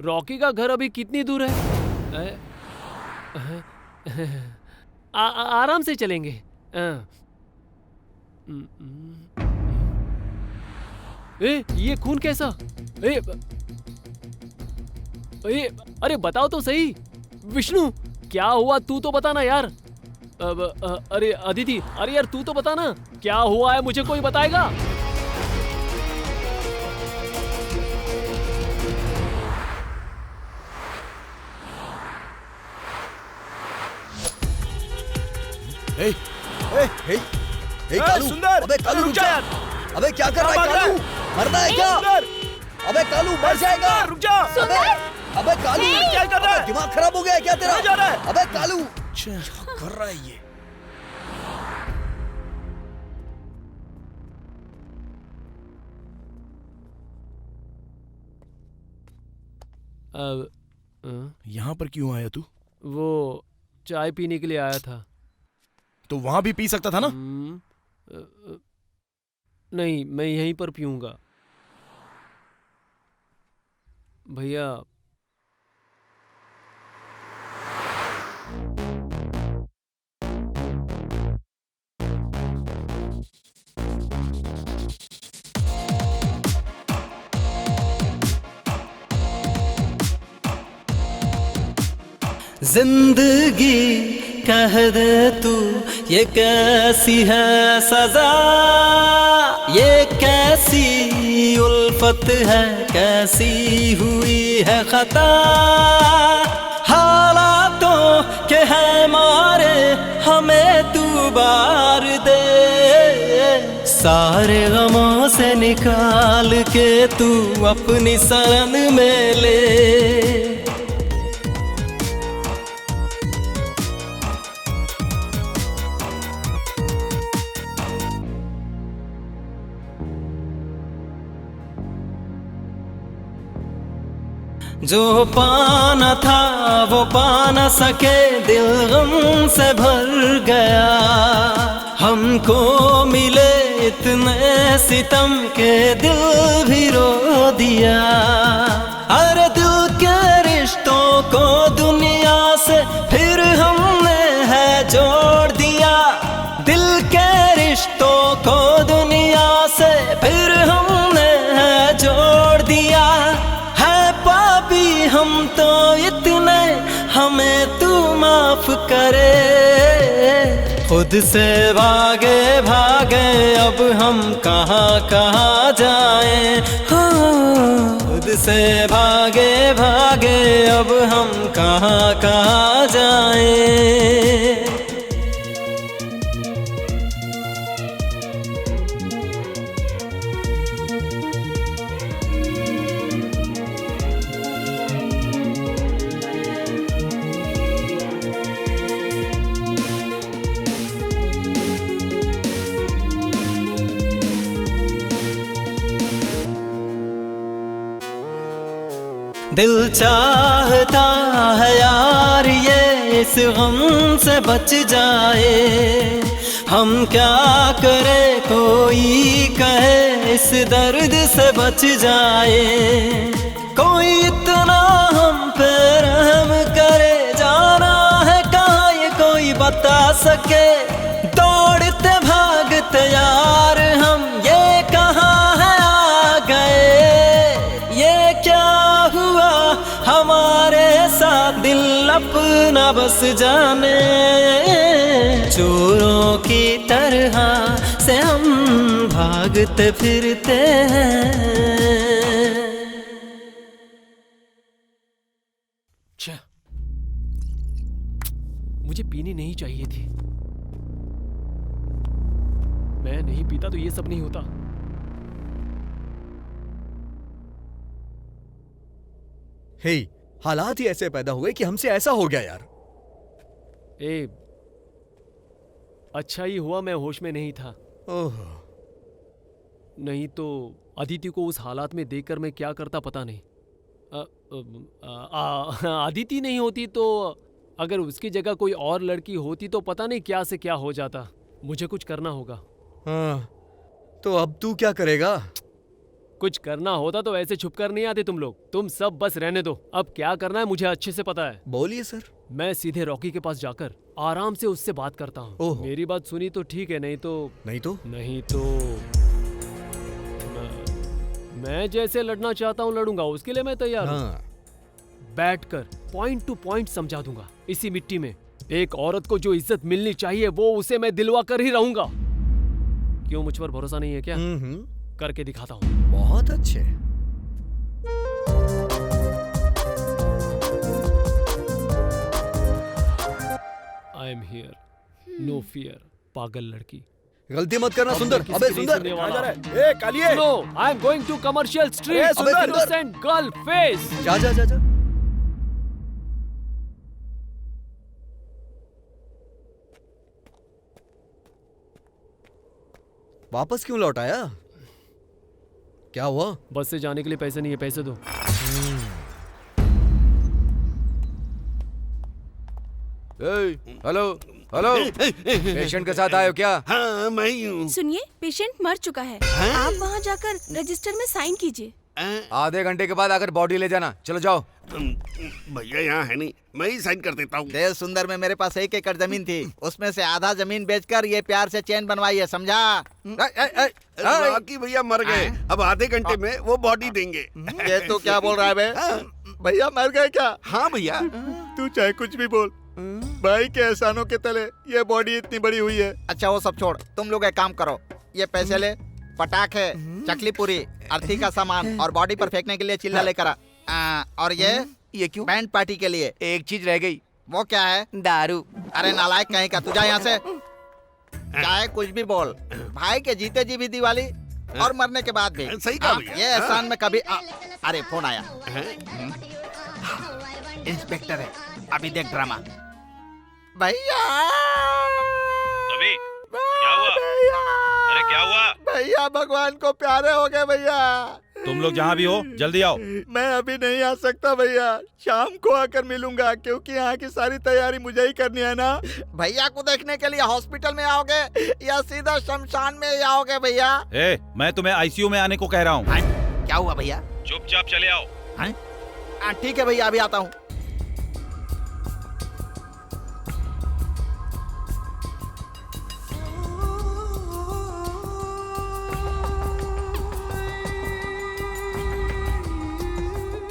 रॉकी का घर अभी कितनी दूर है? आराम से चलेंगे। ये खून कैसा? अरे बताओ तो सही विष्णु, क्या हुआ? तू तो बताना यार। अरे अदिति, अरे यार तू तो बताना, क्या हुआ है? मुझे कोई बताएगा? कालू, सुंदर, अबे कालू रुक जा। अबे क्या कर रहा है कालू? मरना है क्या? अबे कालू मर जाएगा। रुक जा। अबे कालू क्या कर रहा है? दिमाग खराब हो गया है क्या तेरा? जा रहा है? अबे कालू क्या कर रहा है ये? यहाँ पर क्यों आया तू? वो चाय पीने के लिए आया था। तो वहां भी पी सकता था ना? नहीं, मैं यहीं पर पीऊंगा। भैया जिंदगी कह दे तू, ये कैसी है सजा, ये कैसी उल्फत है, कैसी हुई है खता। हालातों के है मारे हमें तू बार दे, सारे गमों से निकाल के तू अपनी शरण में ले। जो पाना था वो पा न सके, दिल गम से भर गया। हमको मिले इतने सितम के दिल भी रो दिया। अरे दिल के रिश्तों को दुनिया से फिर हमने है जोड़ दिया। दिल के रिश्तों को दुनिया से फिर हमने है जोड़ दिया। हम तो इतने, हमें तू माफ करे। खुद से भागे भागे अब हम कहाँ कहाँ जाएं। खुद से भागे भागे अब हम कहाँ कहाँ जाएं। दिल चाहता है यार ये इस गम से बच जाए। हम क्या करें कोई कहे इस दर्द से बच जाए। कोई इतना हम पे रहम करे, जाना है कहाँ ये कोई बता सके। दौड़ते भागते यार हम ये कहाँ है आ गए। ये क्या हुआ हमारे साथ, दिल अपना बस जाने। चोरों की तरह से हम भागते फिरते हैं। मुझे पीनी नहीं चाहिए थी। मैं नहीं पीता तो ये सब नहीं होता। हे, हालात ही ऐसे पैदा हुए कि हमसे ऐसा हो गया यार। अच्छा ही हुआ मैं होश में नहीं था। ओह, नहीं तो अदिति को उस हालात में देखकर मैं क्या करता पता नहीं। अदिति नहीं होती तो अगर उसकी जगह कोई और लड़की होती तो पता नहीं क्या से क्या हो जाता। मुझे कुछ करना होगा। हाँ, तो अब तू क्या करेगा? कुछ करना होता तो ऐसे छुप कर नहीं आते तुम लोग। तुम सब बस रहने दो। अब क्या करना है मुझे अच्छे से पता है। बोलिए सर। मैं सीधे रॉकी के पास जाकर आराम से उससे बात करता हूँ। मेरी बात सुनी तो ठीक है, नहीं तो मैं जैसे लड़ना चाहता हूँ लड़ूंगा। उसके लिए मैं तैयार हूँ। बैठकर पॉइंट टू पॉइंट समझा दूंगा। इसी मिट्टी में एक औरत को जो इज्जत मिलनी चाहिए वो उसे मैं दिलवा कर ही रहूंगा। क्यों, मुझ पर भरोसा नहीं है क्या? करके दिखाता हूँ। बहुत अच्छे। I am here, no fear. पागल लड़की। गलती मत करना सुंदर। अबे सुंदर, कहाँ जा रहा है? कालिए। No, I am going to commercial street. Innocent girl face. जा जा जा जा। वापस क्यों लौट आया? क्या हुआ? बस से जाने के लिए पैसे नहीं है, पैसे दो। हेलो हेलो, पेशेंट के साथ आए हो क्या? हाँ, मैं ही हूँ। सुनिए, पेशेंट मर चुका है। आप वहाँ जाकर रजिस्टर में साइन कीजिए। आधे घंटे के बाद आकर बॉडी ले जाना। चलो जाओ। भैया यहाँ है नहीं, मैं ही साइन कर देता हूँ। देव सुंदर में मेरे पास 1 एकड़ जमीन थी, उसमें से आधा जमीन बेचकर ये प्यार से चैन बनवाई है, समझा? रॉकी भैया मर गए, अब आधे घंटे में वो बॉडी देंगे। ये तो क्या बोल रहा है बे? भैया मर गए क्या? हाँ भैया। तू चाहे कुछ भी बोल, भाई के एहसानों के तले ये बॉडी इतनी बड़ी हुई है। अच्छा वो सब छोड़, तुम लोग एक काम करो, ये पैसे ले, पटाखे, चकली पूरी, अर्थी का सामान और बॉडी पर फेंकने के लिए चिल्ला लेकर आ। और ये क्यों? बैंड पार्टी के लिए। एक चीज रह गई। वो क्या है? दारू। अरे नालायक कहीं का, तू जा यहाँ से। चाहे कुछ भी बोल, भाई के जीते जी भी दिवाली और मरने के बाद भी। सही कहा भैया। ये एहसान में कभी अरे फोन आया। इंस्पेक्टर है, अभी देख ड्रामा। भैया रवि, क्या हुआ? अरे क्या हुआ? भैया भगवान को प्यारे हो गए भैया। तुम लोग जहाँ भी हो जल्दी आओ। मैं अभी नहीं आ सकता भैया, शाम को आकर मिलूंगा, क्योंकि यहाँ की सारी तैयारी मुझे ही करनी है ना। भैया को देखने के लिए हॉस्पिटल में आओगे या सीधा शमशान में आओगे भैया? मैं तुम्हें आईसीयू में आने को कह रहा हूँ। क्या हुआ भैया? चुपचाप चले आओ। ठीक है भैया, अभी आता हूँ।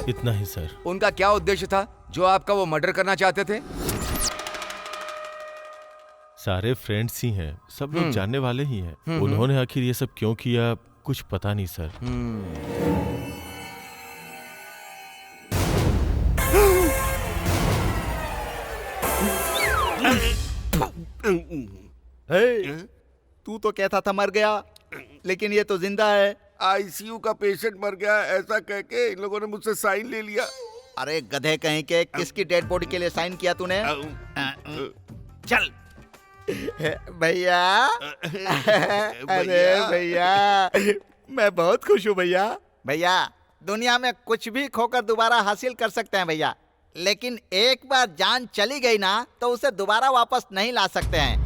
इतना ही सर। उनका क्या उद्देश्य था जो आपका वो मर्डर करना चाहते थे? सारे फ्रेंड्स ही हैं, सब लोग जानने वाले ही हैं। उन्होंने आखिर ये सब क्यों किया कुछ पता नहीं सर। तू तो कहता था मर गया, लेकिन ये तो जिंदा है। आईसीयू का पेशेंट मर गया ऐसा कह के इन लोगों ने मुझसे साइन ले लिया। अरे गधे कहीं के, किसकी डेड बॉडी के लिए साइन किया तूने? चल भैया। अरे भैया, मैं बहुत खुश हूँ भैया। भैया, दुनिया में कुछ भी खोकर दोबारा हासिल कर सकते हैं भैया, लेकिन एक बार जान चली गई ना तो उसे दोबारा वापस नहीं ला सकते हैं।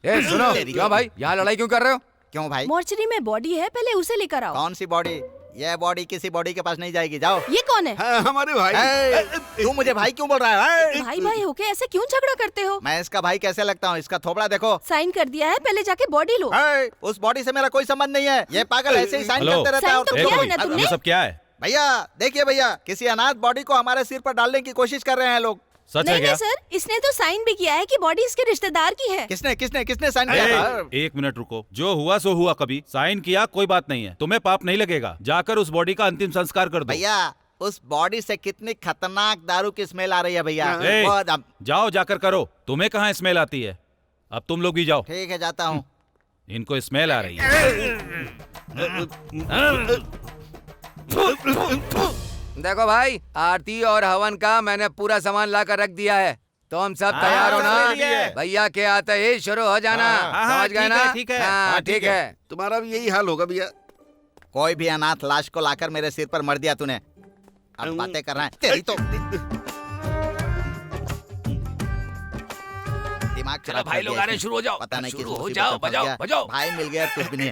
सुनो, क्यों भाई यहाँ लड़ाई क्यों कर रहे हो? क्यों भाई? मोर्चरी में बॉडी है, पहले उसे लेकर आओ। कौन सी बॉडी? ये बॉडी किसी बॉडी के पास नहीं जाएगी, जाओ। ये कौन है? हमारे भाई। तू मुझे भाई क्यों बोल रहा है? भाई भाई होके ऐसे क्यों झगड़ा करते हो? मैं इसका भाई कैसे लगता हूँ? इसका थोबड़ा देखो। साइन कर दिया है, पहले जाके बॉडी लो। उस बॉडी से मेरा कोई संबंध नहीं है। ये पागल ऐसे ही साइन करते रहता है। साइन तो किया है ना तुमने? ये सब क्या है? भैया देखिए भैया, किसी अनाथ बॉडी को हमारे सिर पर डालने की कोशिश कर रहे हैं लोग। सच है क्या? नहीं सर, इसने तो साइन भी किया है कि बॉडी इसके रिश्तेदार की है। किसने किसने किसने साइन किया था? एक मिनट रुको, जो हुआ सो हुआ। कभी साइन किया कोई बात नहीं है, तुम्हें पाप नहीं लगेगा। जाकर उस बॉडी का अंतिम संस्कार कर दो। भैया, उस बॉडी से कितनी खतरनाक दारू की स्मेल आ रही है भैया। जाओ जाकर करो। तुम्हें कहाँ स्मेल आती है? अब तुम लोग भी जाओ। ठीक है, जाता हूँ। इनको स्मेल आ रही है। देखो भाई, आरती और हवन का मैंने पूरा सामान ला कर रख दिया है, तो हम सब तैयार हो ना? भैया के आते ही शुरू हो जाना। समझ गए ना? ठीक है, हाँ ठीक है। तुम्हारा भी यही हाल होगा भैया। कोई भी अनाथ लाश को लाकर मेरे सिर पर मर दिया तूने। अब बातें कर रहा है तेरी तो दिमाग खराब। भाई लोग आ रहे, शुरू हो जाओ। पता नहीं किस शुरू हो मुसीबत जाओ, में फंस बजाओ गया। बजाओ। भाई मिल गया कुछ भी नहीं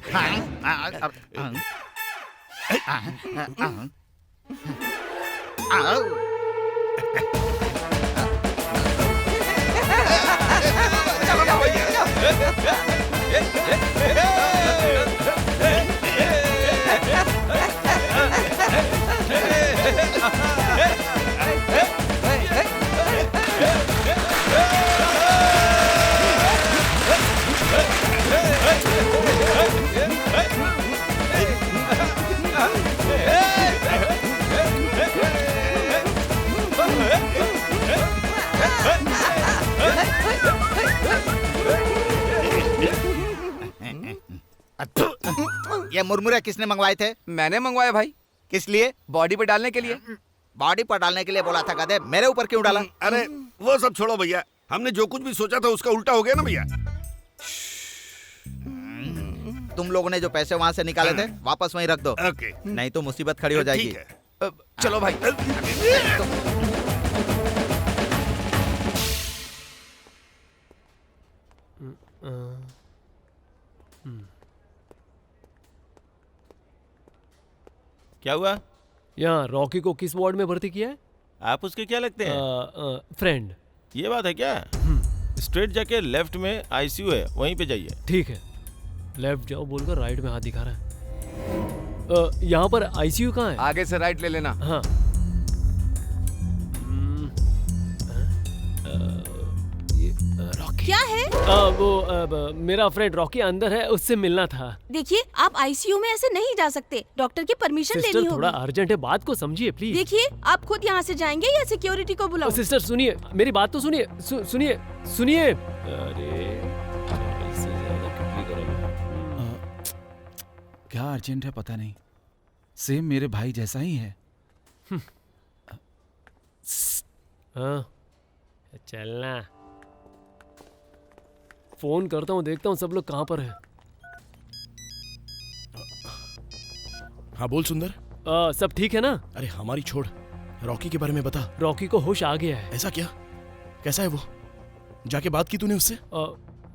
ये मुरमुरे किसने मंगवाए थे? मैंने मंगवाया भाई। किस लिए? बॉडी पे डालने के लिए। बॉडी पर डालने के लिए बोला था गधे, मेरे ऊपर क्यों डाला? अरे वो सब छोड़ो भैया, हमने जो कुछ भी सोचा था उसका उल्टा हो गया ना भैया। तुम लोगों ने जो पैसे वहाँ से निकाले थे वापस वहीं रख दो। ओके। नहीं तो मुसीबत खड़ी हो जाएगी। चलो भाई। क्या हुआ? यहाँ रॉकी को किस वार्ड में भर्ती किया है? आप उसके क्या लगते हैं? फ्रेंड। ये बात है क्या? स्ट्रेट जाके लेफ्ट में आईसीयू है, वहीं पे जाइए। ठीक है, लेफ्ट जाओ बोलकर राइट में हाथ दिखा रहा है। यहाँ पर आईसीयू कहाँ है? आगे से राइट ले लेना। हाँ। क्या है? मेरा फ्रेंड रॉकी अंदर है, उससे मिलना था। देखिए, आप आईसीयू में ऐसे नहीं जा सकते, डॉक्टर की परमिशन लेनी सिस्टर थोड़ा होगी। अर्जेंट है, बात को समझिए प्लीज। देखिए, आप खुद यहाँ से जाएंगे या सिक्योरिटी को बुलाओ? सिस्टर सुनिए, मेरी बात तो सुनिए, सुनिए सुनिए। अरे इससे ज्यादा कितनी गरम। क्या अर्जेंट है पता नहीं, सेम मेरे भाई जैसा ही है। हाँ चलना, फोन करता हूँ, देखता हूँ सब लोग कहाँ पर है। हाँ बोल सुंदर। सब ठीक है ना? अरे हमारी छोड़, रॉकी के बारे में बता। रॉकी को होश आ गया है। ऐसा क्या? कैसा है वो? जाके बात की तूने उससे?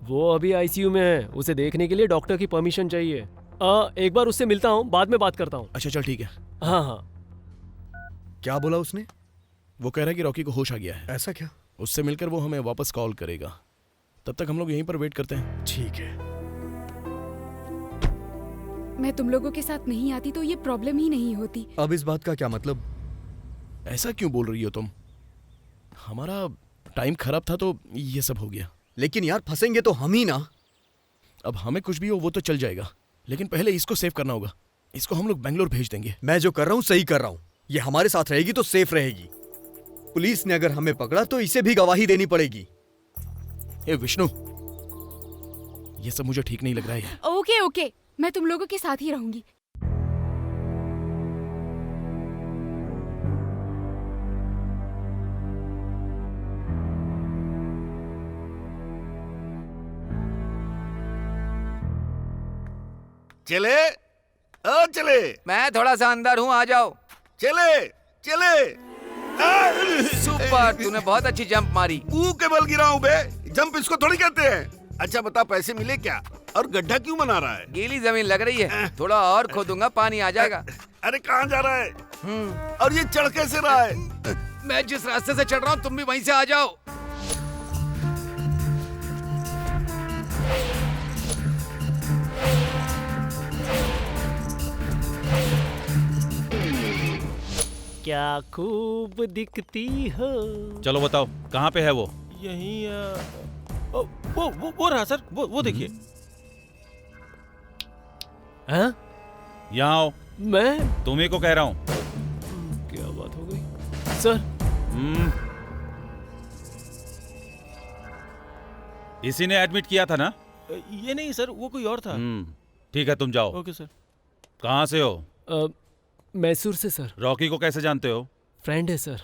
वो अभी आईसीयू में है, उसे देखने के लिए डॉक्टर की परमिशन चाहिए। एक बार उससे मिलता हूँ, बाद में बात करता हूँ। अच्छा चल ठीक है। हाँ हाँ। क्या बोला उसने? वो कह रहा है कि रॉकी को होश आ गया है। ऐसा क्या? उससे मिलकर वो हमें वापस कॉल करेगा, तब तक हम लोग यहीं पर वेट करते हैं। ठीक है। मैं तुम लोगों के साथ नहीं आती तो ये प्रॉब्लम ही नहीं होती। अब इस बात का क्या मतलब? ऐसा क्यों बोल रही हो तुम? हमारा टाइम खराब था तो ये सब हो गया। लेकिन यार फंसेंगे तो हम ही ना। अब हमें कुछ भी हो वो तो चल जाएगा, लेकिन पहले इसको सेव करना होगा। इसको हम लोग बेंगलोर भेज देंगे। मैं जो कर रहा हूँ सही कर रहा हूँ। ये हमारे साथ रहेगी तो सेफ रहेगी। पुलिस ने अगर हमें पकड़ा तो इसे भी गवाही देनी पड़ेगी। ए विष्णु, ये सब मुझे ठीक नहीं लग रहा है। ओके ओके, मैं तुम लोगों के साथ ही रहूंगी। चले चले। मैं थोड़ा सा अंदर हूँ, आ जाओ। चले चले। सुपर, तूने बहुत अच्छी जंप मारी। मुंह के बल गिरा हूँ बे, जंप इसको थोड़ी कहते हैं। अच्छा बता, पैसे मिले क्या? और गड्ढा क्यों बना रहा है? गीली जमीन लग रही है, थोड़ा और खोदूंगा, पानी आ जाएगा। अरे कहाँ जा रहा है? और ये चढ़ कैसे रहा है? मैं जिस रास्ते से चढ़ रहा हूँ तुम भी वहीं से आ जाओ। क्या खूब दिखती हो। चलो बताओ कहाँ पे है वो? यहीं वो रहा सर, वो देखिए। हाँ? यहाँ आओ। मैं तुम्ही को कह रहा हूँ। क्या बात हो गई सर? इसी ने एडमिट किया था ना? ये नहीं सर, वो कोई और था। ठीक है तुम जाओ। Okay sir. कहाँ से हो? मैसूर से सर। रॉकी को कैसे जानते हो? फ्रेंड है सर।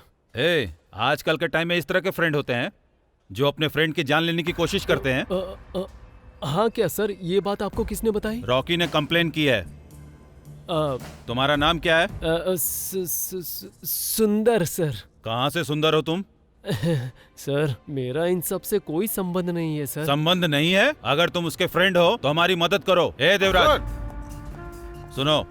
आजकल के टाइम में इस तरह के फ्रेंड होते हैं जो अपने फ्रेंड की जान लेने की कोशिश करते हैं। हाँ क्या सर, ये बात आपको किसने बताई? रॉकी ने कंप्लेन की है। तुम्हारा नाम क्या है? सुंदर सर। कहाँ से सुंदर हो तुम? सर मेरा इन सब से कोई संबंध नहीं है सर। संबंध नहीं है? अगर तुम उसके फ्रेंड हो तो हमारी मदद करो। देवराज सुनो,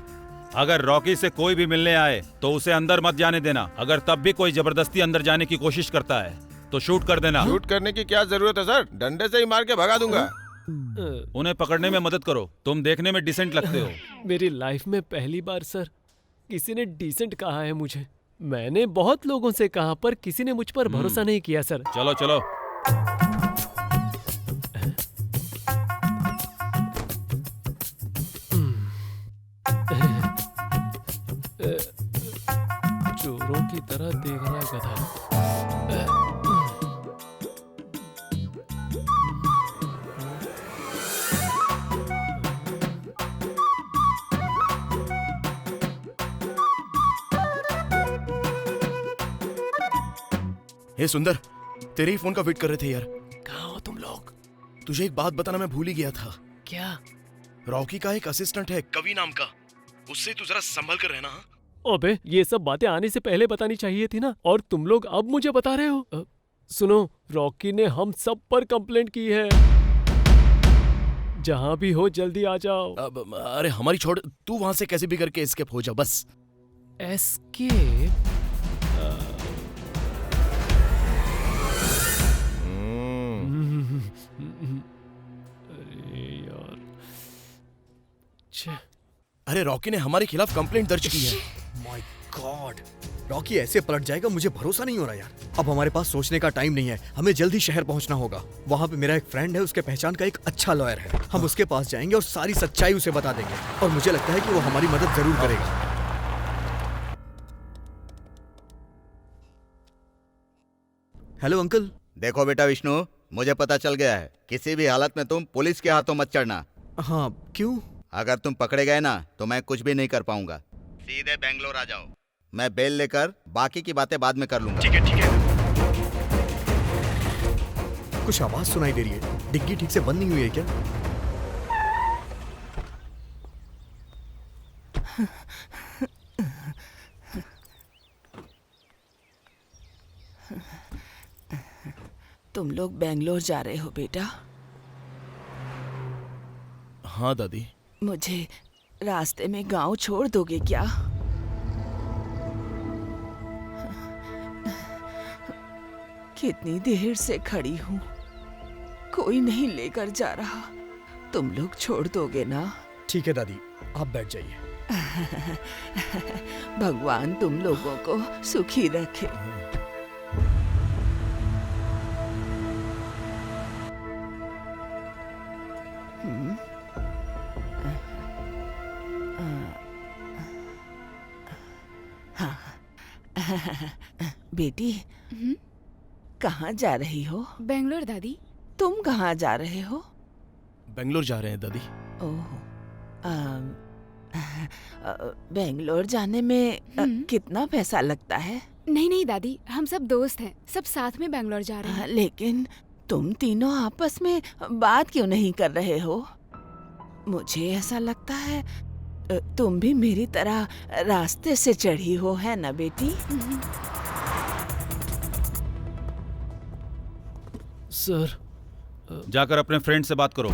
अगर रॉकी से कोई भी मिलने आए तो उसे अंदर मत जाने देना। अगर तब भी कोई जबरदस्ती अंदर जाने की कोशिश करता है तो शूट कर देना। शूट करने की क्या जरूरत है सर? डंडे से ही मार के भगा दूंगा। उन्हें पकड़ने में मदद करो, तुम देखने में डिसेंट लगते हो। मेरी लाइफ में पहली बार सर किसी ने डिसेंट कहा है मुझे। मैंने बहुत लोगों से कहा पर किसी ने मुझ पर भरोसा नहीं किया सर। चलो चलो। चोरों की तरह देख रहा है गधा। हे सुंदर, तेरे ही फोन का वेट कर रहे थे यार। कहाँ हो तुम लोग? तुझे एक बात बताना मैं भूल ही गया था। क्या? रॉकी का एक असिस्टेंट है कवि नाम का, उससे तू जरा संभल कर रहना। अबे ये सब बातें आने से पहले बतानी चाहिए थी ना, और तुम लोग अब मुझे बता रहे हो। सुनो, रॉकी ने हम सब पर कंप्लेंट की है। जहां भी हो जल्दी आ जाओ। अरे हमारी छोड़, तू वहां से कैसे भी करके एस्केप हो जा बस। एस्केप? अरे यार, अरे रॉकी ने हमारे खिलाफ कंप्लेंट दर्ज की है। माय गॉड, रॉकी ऐसे पलट जाएगा, मुझे भरोसा नहीं हो रहा यार। अब हमारे पास सोचने का टाइम नहीं है, हमें जल्दी शहर पहुंचना होगा। वहाँ पे मेरा एक फ्रेंड है, उसके पहचान का एक अच्छा लॉयर है। हम उसके पास जाएंगे और सारी सच्चाई उसे बता देंगे, और मुझे लगता है कि वो हमारी मदद जरूर करेगा। Hello uncle. देखो बेटा विष्णु, मुझे पता चल गया है, किसी भी हालत में तुम पुलिस के हाथों मत चढ़ना। हाँ, क्यों? अगर तुम पकड़े गए ना तो मैं कुछ भी नहीं कर पाऊंगा। सीधे बेंगलोर आ जाओ, मैं बेल लेकर बाकी की बातें बाद में कर लूंगा। ठीक है, ठीक है। कुछ आवाज सुनाई दे रही है, डिग्गी ठीक से बंद नहीं हुई है क्या? तुम लोग बेंगलोर जा रहे हो बेटा? हाँ दादी। मुझे रास्ते में गांव छोड़ दोगे क्या? कितनी देर से खड़ी हूँ, कोई नहीं लेकर जा रहा। तुम लोग छोड़ दोगे ना? ठीक है दादी, आप बैठ जाइए। भगवान तुम लोगों को सुखी रखे। बेटी, कहाँ जा रही हो? बेंगलोर दादी। तुम कहाँ जा रहे हो? बेंगलोर जा रहे हैं दादी। ओह, बेंगलोर जाने में कितना पैसा लगता है? नहीं नहीं दादी, हम सब दोस्त हैं, सब साथ में बेंगलोर जा रहे हैं। लेकिन तुम तीनों आपस में बात क्यों नहीं कर रहे हो? मुझे ऐसा लगता है तुम भी मेरी तरह रास्ते से चढ़ी हो, है ना बेटी? सर, जाकर अपने फ्रेंड से बात करो।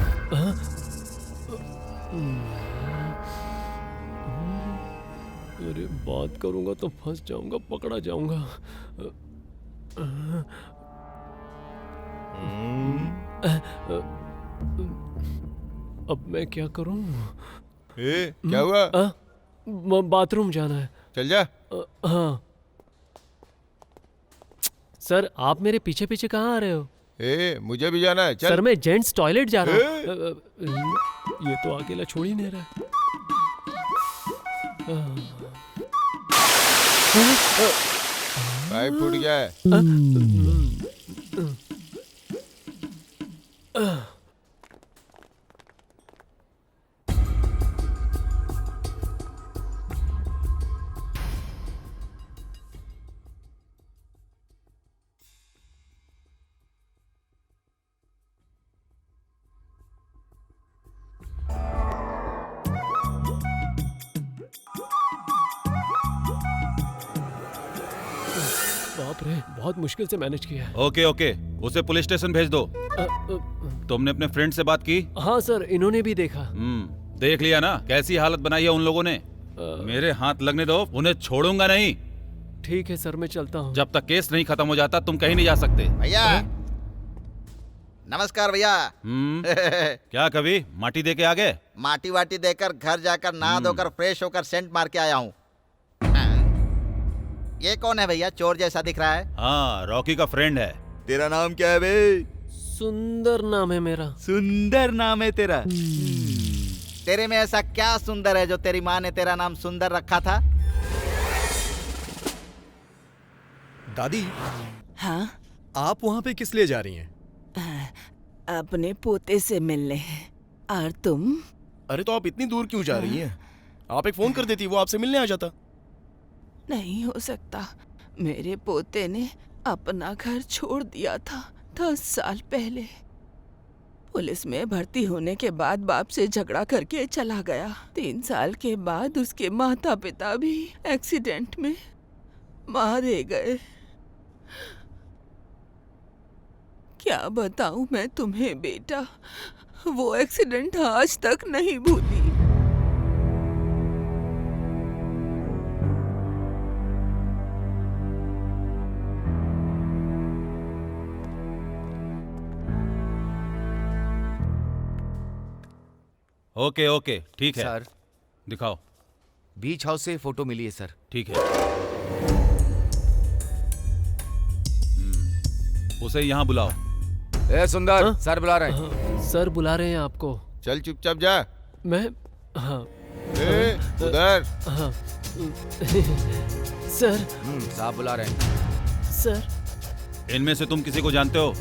अरे बात करूंगा तो फंस जाऊंगा, पकड़ा जाऊंगा। अब मैं क्या करूं? क्या हुआ? बाथरूम जाना है। चल जा। हाँ सर, आप मेरे पीछे पीछे कहाँ आ रहे हो? मुझे भी जाना है, चल। सर मैं जेंट्स टॉयलेट जा रहा हूँ। ये तो अकेला छोड़ ही नहीं रहा। पाइप फूट गया है। बाप रे, बहुत मुश्किल से मैनेज किया है। ओके ओके, उसे पुलिस स्टेशन भेज दो। तुमने अपने फ्रेंड से बात की? हाँ सर, इन्होंने भी देखा। देख लिया ना कैसी हालत बनाई है उन लोगों ने। मेरे हाथ लगने दो, उन्हें छोड़ूंगा नहीं। ठीक है सर, मैं चलता हूँ। जब तक केस नहीं खत्म हो जाता तुम कहीं नहीं जा सकते। भैया नमस्कार भैया। क्या कभी माटी दे के आ गए? माटी वाटी देकर घर जाकर नहा धोकर फ्रेश होकर सेंट मार के आया हूँ। ये कौन है भैया, चोर जैसा दिख रहा है? हाँ, रॉकी का फ्रेंड है। तेरा नाम क्या है बे? सुंदर नाम है मेरा। सुंदर नाम है तेरा? तेरे में ऐसा क्या सुंदर है जो तेरी माँ ने तेरा नाम सुंदर रखा था? दादी। हाँ? आप वहाँ पे किस लिए जा रही हैं? अपने पोते से मिलने। और तुम? अरे तो आप इतनी दूर क्यों जा रही हैं? आप एक फोन कर देती, वो आपसे मिलने आ जाता। नहीं हो सकता, मेरे पोते ने अपना घर छोड़ दिया था 10 साल पहले। पुलिस में भर्ती होने के बाद बाप से झगड़ा करके चला गया। 3 साल के बाद उसके माता पिता भी एक्सीडेंट में मारे गए। क्या बताऊं मैं तुम्हें बेटा, वो एक्सीडेंट आज तक नहीं भूली। ओके ओके, ठीक है सर। दिखाओ। बीच हाउस से फोटो मिली है सर। ठीक है। उसे यहाँ बुलाओ। ए सुंदर, सर बुला रहे हैं। सर बुला रहे हैं आपको। चल चुपचाप जा। मैं हाँ उधर। हाँ सर। साहब बुला रहे हैं। सर इनमें से तुम किसी को जानते हो?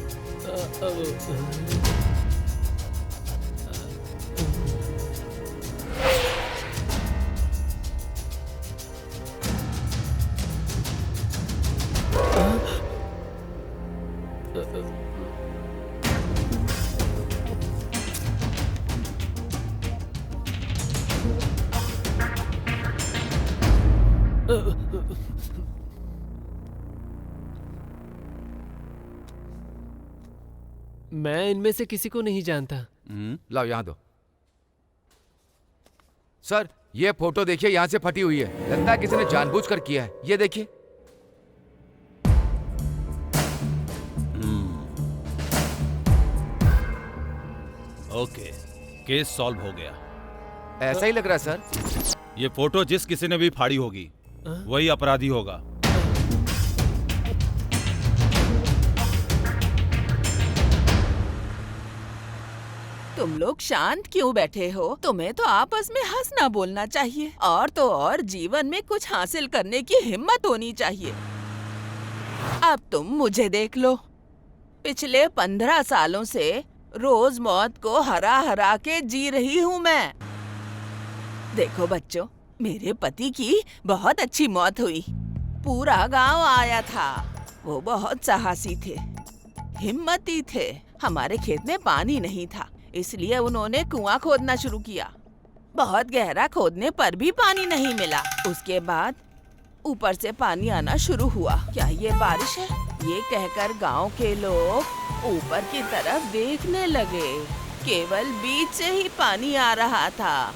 मैं इनमें से किसी को नहीं जानता। लाओ यहाँ दो। सर ये फोटो देखिए, यहाँ से फटी हुई है। लगता है किसी ने जानबूझकर किया है। ये देखिए। ओके, केस सॉल्व हो गया। ऐसा ही लग रहा है सर। ये फोटो जिस किसी ने भी फाड़ी होगी वही अपराधी होगा। तुम लोग शांत क्यों बैठे हो? तुम्हें तो आपस में हंसना बोलना चाहिए, और तो और जीवन में कुछ हासिल करने की हिम्मत होनी चाहिए। अब तुम मुझे देख लो। पिछले 15 सालों से रोज मौत को हरा हरा के जी रही हूँ मैं। देखो बच्चों, मेरे पति की बहुत अच्छी मौत हुई। पूरा गांव आया था। वो बहुत साहसी थे, हिम्मती थे। हमारे खेत में पानी नहीं था, इसलिए उन्होंने कुआं खोदना शुरू किया। बहुत गहरा खोदने पर भी पानी नहीं मिला। उसके बाद ऊपर से पानी आना शुरू हुआ। क्या ये बारिश है? ये कहकर गांव के लोग ऊपर की तरफ देखने लगे। केवल बीच से ही पानी आ रहा था,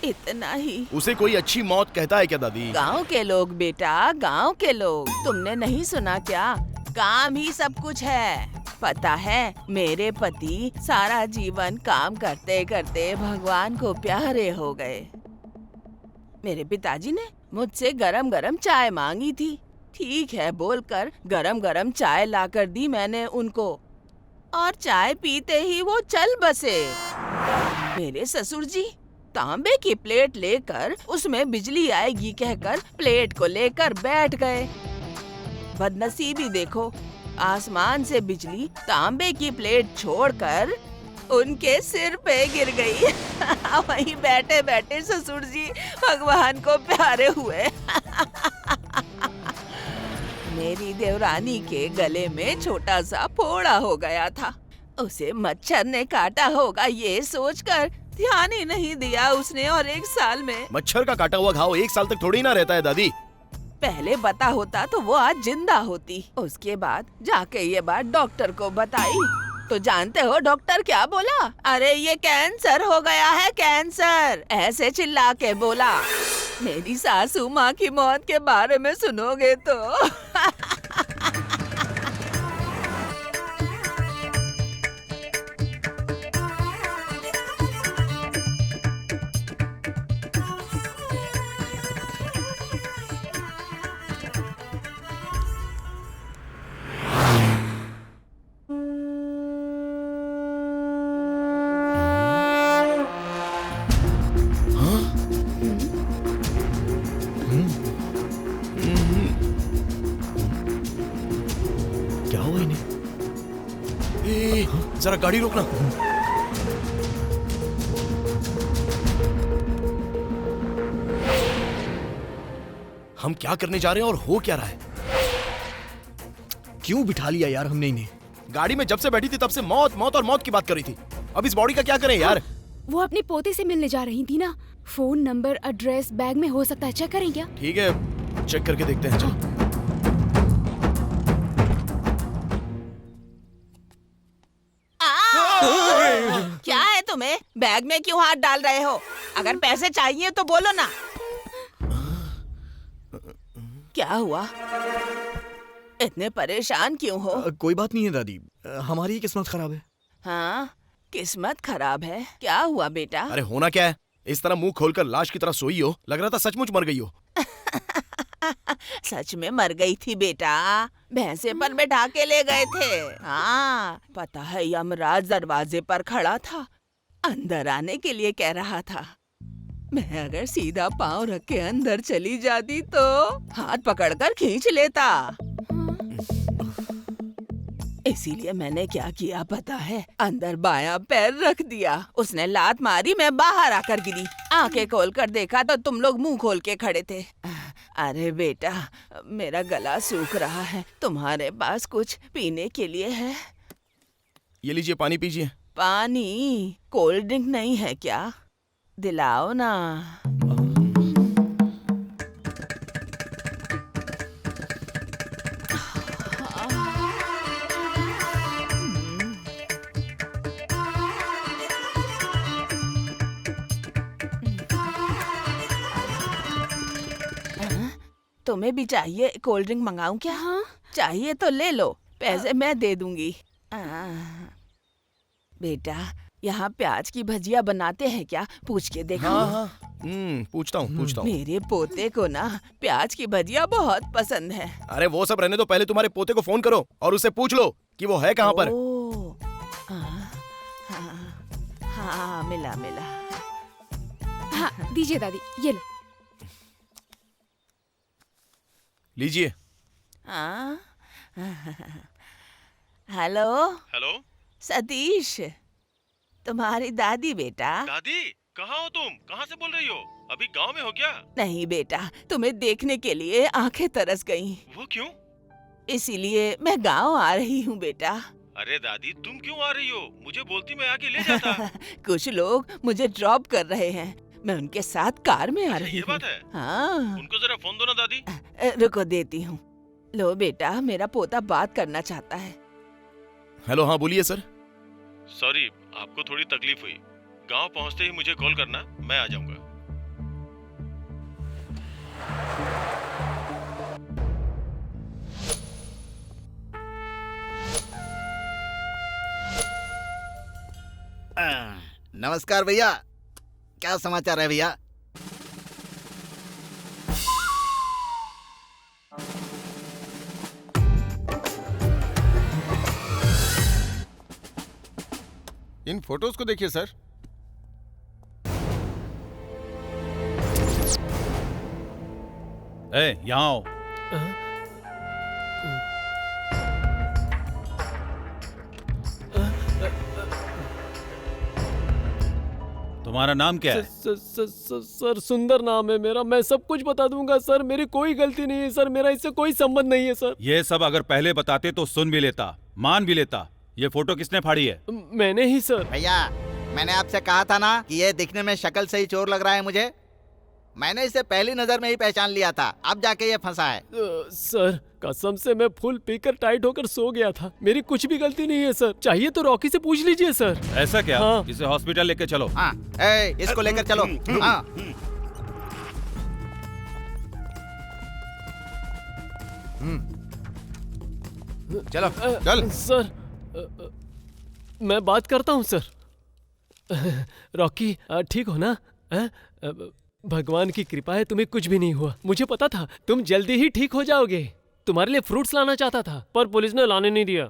इतना ही। उसे कोई अच्छी मौत कहता है क्या दादी? गांव के लोग बेटा, गांव के लोग। तुमने नहीं सुना क्या? काम ही सब कुछ है। पता है, मेरे पति सारा जीवन काम करते करते भगवान को प्यारे हो गए। मेरे पिताजी ने मुझसे गरम गरम चाय मांगी थी। ठीक है बोलकर गरम गरम चाय लाकर दी मैंने उनको, और चाय पीते ही वो चल बसे। मेरे ससुर जी तांबे की प्लेट लेकर उसमें बिजली आएगी कहकर प्लेट को लेकर बैठ गए। बदनसीबी देखो, आसमान से बिजली तांबे की प्लेट छोड़कर उनके सिर पे गिर गई। वहीं बैठे बैठे ससुर जी भगवान को प्यारे हुए। मेरी देवरानी के गले में छोटा सा फोड़ा हो गया था। उसे मच्छर ने काटा होगा ये सोचकर ध्यान ही नहीं दिया उसने, और 1 साल में। मच्छर का काटा हुआ घाव 1 साल तक थोड़ी ना रहता है दादी। पहले पता होता तो वो आज जिंदा होती। उसके बाद जाके ये बात डॉक्टर को बताई तो जानते हो डॉक्टर क्या बोला? अरे ये कैंसर हो गया है, कैंसर, ऐसे चिल्ला के बोला। मेरी सासू माँ की मौत के बारे में सुनोगे तो जरा गाड़ी रोकना। हम क्या करने जा रहे हैं और हो क्या रहा है? क्यों बिठा लिया यार हमने इन्हें? गाड़ी में जब से बैठी थी तब से मौत मौत और मौत की बात कर रही थी। अब इस बॉडी का क्या करें यार? वो अपनी पोते से मिलने जा रही थी ना। फोन नंबर एड्रेस बैग में हो सकता है, चेक करें क्या? ठीक है, चेक करके देखते हैं। चल। क्या है तुम्हें? बैग में क्यों हाथ डाल रहे हो? अगर पैसे चाहिए तो बोलो ना। क्या हुआ? इतने परेशान क्यों हो? कोई बात नहीं है दादी, हमारी किस्मत खराब है। हाँ, किस्मत खराब है। क्या हुआ बेटा? अरे होना क्या है, इस तरह मुंह खोलकर लाश की तरह सोई हो, लग रहा था सचमुच मर गई हो। सच में मर गई थी बेटा, भैंसे पर बैठा के ले गए थे। हाँ, पता है यमराज दरवाजे पर खड़ा था, अंदर आने के लिए कह रहा था। मैं अगर सीधा पाँव रख के अंदर चली जाती तो हाथ पकड़कर खींच लेता। इसीलिए मैंने क्या किया पता है, अंदर बायां पैर रख दिया। उसने लात मारी, मैं बाहर आकर गिरी। आंखें खोल कर देखा तो तुम लोग मुंह खोल के खड़े थे। अरे बेटा, मेरा गला सूख रहा है, तुम्हारे पास कुछ पीने के लिए है? ये लीजिए, पानी पीजिए। पानी? कोल्ड ड्रिंक नहीं है क्या? दिलाओ ना। तुम्हें भी चाहिए कोल्ड ड्रिंक मंगाऊं क्या? हाँ? चाहिए तो ले लो, पैसे मैं दे दूंगी। बेटा, यहाँ प्याज की भजिया बनाते हैं क्या? पूछ के देखो। हाँ, पूछता हूँ। मेरे पोते को ना प्याज की भजिया बहुत पसंद है। अरे वो सब रहने दो, पहले तुम्हारे पोते को फोन करो और उससे पूछ लो कि वो है कहाँ पर। हाँ, मिला। हाँ, दीजिए दादी, ये लो। लीजिए। हेलो हेलो, सतीश, तुम्हारी दादी बेटा। दादी कहाँ हो तुम? कहाँ से बोल रही हो? अभी गांव में हो क्या? नहीं बेटा, तुम्हें देखने के लिए आंखें तरस गईं। वो क्यों? इसीलिए मैं गांव आ रही हूँ बेटा। अरे दादी, तुम क्यों आ रही हो? मुझे बोलती, मैं आके ले जाता। कुछ लोग मुझे ड्रॉप कर रहे हैं, मैं उनके साथ कार में आ रही हूँ। ये बात है? हाँ। उनको जरा फोन दो ना दादी। रुको, देती हूँ। लो बेटा, मेरा पोता बात करना चाहता है। हेलो, हाँ बोलिए सर। सॉरी, आपको थोड़ी तकलीफ हुई। गांव पहुंचते ही मुझे कॉल करना, मैं आ जाऊंगा। नमस्कार भैया, क्या समाचार है भैया? इन फोटोज को देखिए सर। यहाँ आओ। तुम्हारा नाम क्या है? सर सुंदर नाम है मेरा, मैं सब कुछ बता दूंगा सर, मेरी कोई गलती नहीं है सर, मेरा इससे कोई संबंध नहीं है सर। ये सब अगर पहले बताते तो सुन भी लेता, मान भी लेता। ये फोटो किसने फाड़ी है? मैंने ही सर। भैया, मैंने आपसे कहा था ना कि ये दिखने में शक्ल से ही चोर लग रहा है मुझे। मैंने इसे पहली नजर में ही पहचान लिया था, अब जाके ये फंसा है। सर कसम से मैं फुल पीकर टाइट होकर सो गया था, मेरी कुछ भी गलती नहीं है सर। चाहिए तो रॉकी से पूछ लीजिए सर। ऐसा क्या? हाँ। इसे हॉस्पिटल लेके चलो। हाँ, इसको लेकर चलो। हाँ। चलो चल सर। मैं बात करता हूँ सर। रॉकी ठीक हो ना? भगवान की कृपा है, तुम्हें कुछ भी नहीं हुआ। मुझे पता था तुम जल्दी ही ठीक हो जाओगे। तुम्हारे लिए फ्रूट्स लाना चाहता था पर पुलिस ने लाने नहीं दिया।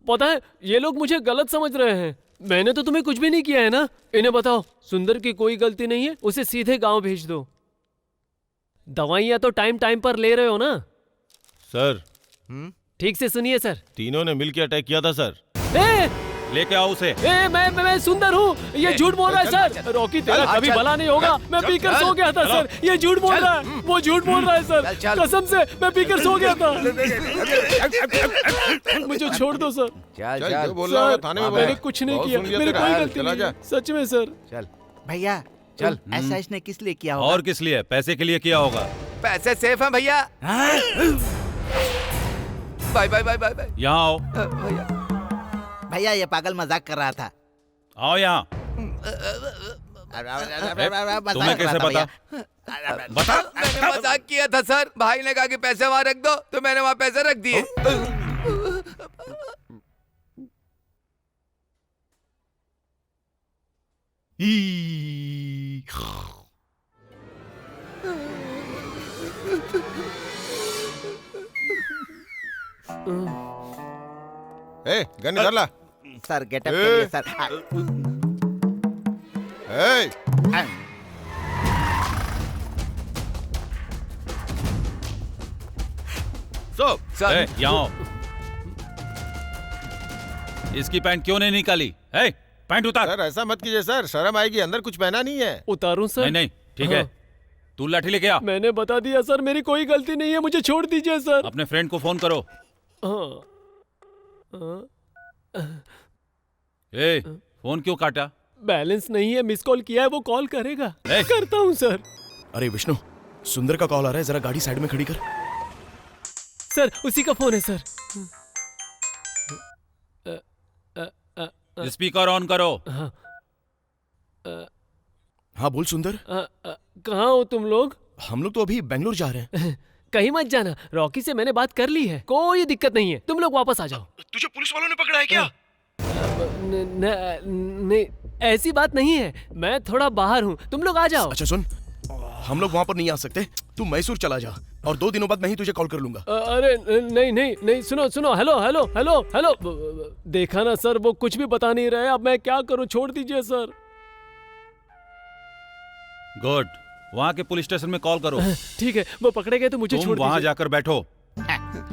पता है ये लोग मुझे गलत समझ रहे हैं, मैंने तो तुम्हें कुछ भी नहीं किया है ना। इन्हें बताओ सुंदर की कोई गलती नहीं है, उसे सीधे गांव भेज दो। दवाइयाँ तो टाइम टाइम पर ले रहे हो ना? सर ठीक से सुनिए सर। तीनों ने मिलकर अटैक किया था सर। लेके आओ उसे। मैं सुंदर हूँ, ये झूठ बोल रहा है सर। रॉकी तेरा कभी भला नहीं होगा, मैं पीकर सो गया था सर। ये झूठ बोल रहा है, वो झूठ बोल रहा है सर। कसम से मैं पीकर सो गया था। मुझे छोड़ दो सर। सर मैंने कुछ नहीं किया, मेरी कोई गलती नहीं, सच में सर। चल भैया, चल। ऐसा इसने किस लिए किया होगा? और किस लिए? पैसे के लिए किया होगा। पैसे सेफ हैं भैया। Bye bye bye bye. यहाँ आओ। भैया ये पागल मजाक कर रहा था। आओ यहाँ। तुम्हें कैसे पता? बता। मैंने मजाक किया था सर, भाई ने कहा कि पैसे वहाँ रख दो तो मैंने वहाँ पैसे रख दिए। ए, गन इधर ला। सर गेटअप के लिए सर। सर यहाँ आओ। इसकी पैंट क्यों नहीं निकाली? है पैंट उतार। सर ऐसा मत कीजिए सर, शर्म आएगी, अंदर कुछ पहना नहीं है। उतारूं सर? नहीं नहीं ठीक है, तू लाठी लेके आ। मैंने बता दिया सर, मेरी कोई गलती नहीं है, मुझे छोड़ दीजिए सर। अपने फ्रेंड को फोन करो। ए, फोन क्यों काटा? बैलेंस नहीं है, मिस कॉल किया है, वो कॉल करेगा। करता हूँ सर। अरे विष्णु, सुंदर का कॉल आ रहा है, जरा गाड़ी साइड में खड़ी कर। सर उसी का फोन है सर। स्पीकर ऑन करो। हाँ बोल सुंदर। कहाँ हो तुम लोग? हम लोग तो अभी बेंगलोर जा रहे हैं। कहीं मत जाना, रॉकी से मैंने बात कर ली है, कोई दिक्कत नहीं है, तुम लोग वापस आ जाओ। तुझे पुलिस वालों ने पकड़ा है क्या? नहीं ऐसी बात नहीं है, मैं थोड़ा बाहर हूँ, तुम लोग आ जाओ। अच्छा सुन, हम लोग वहाँ पर नहीं आ सकते, तू मैसूर चला जा और 2 दिनों बाद मैं ही तुझे कॉल कर लूंगा। अरे नहीं नहीं नहीं, सुनो सुनो, हेलो हेलो हेलो हेलो। देखा ना सर, वो कुछ भी बता नहीं रहे, अब मैं क्या करूँ, छोड़ दीजिए सर। गुड, वहाँ के पुलिस स्टेशन में कॉल करो। ठीक है, वो पकड़े गए तो मुझे छोड़ दीजिए। वहाँ जाकर बैठो।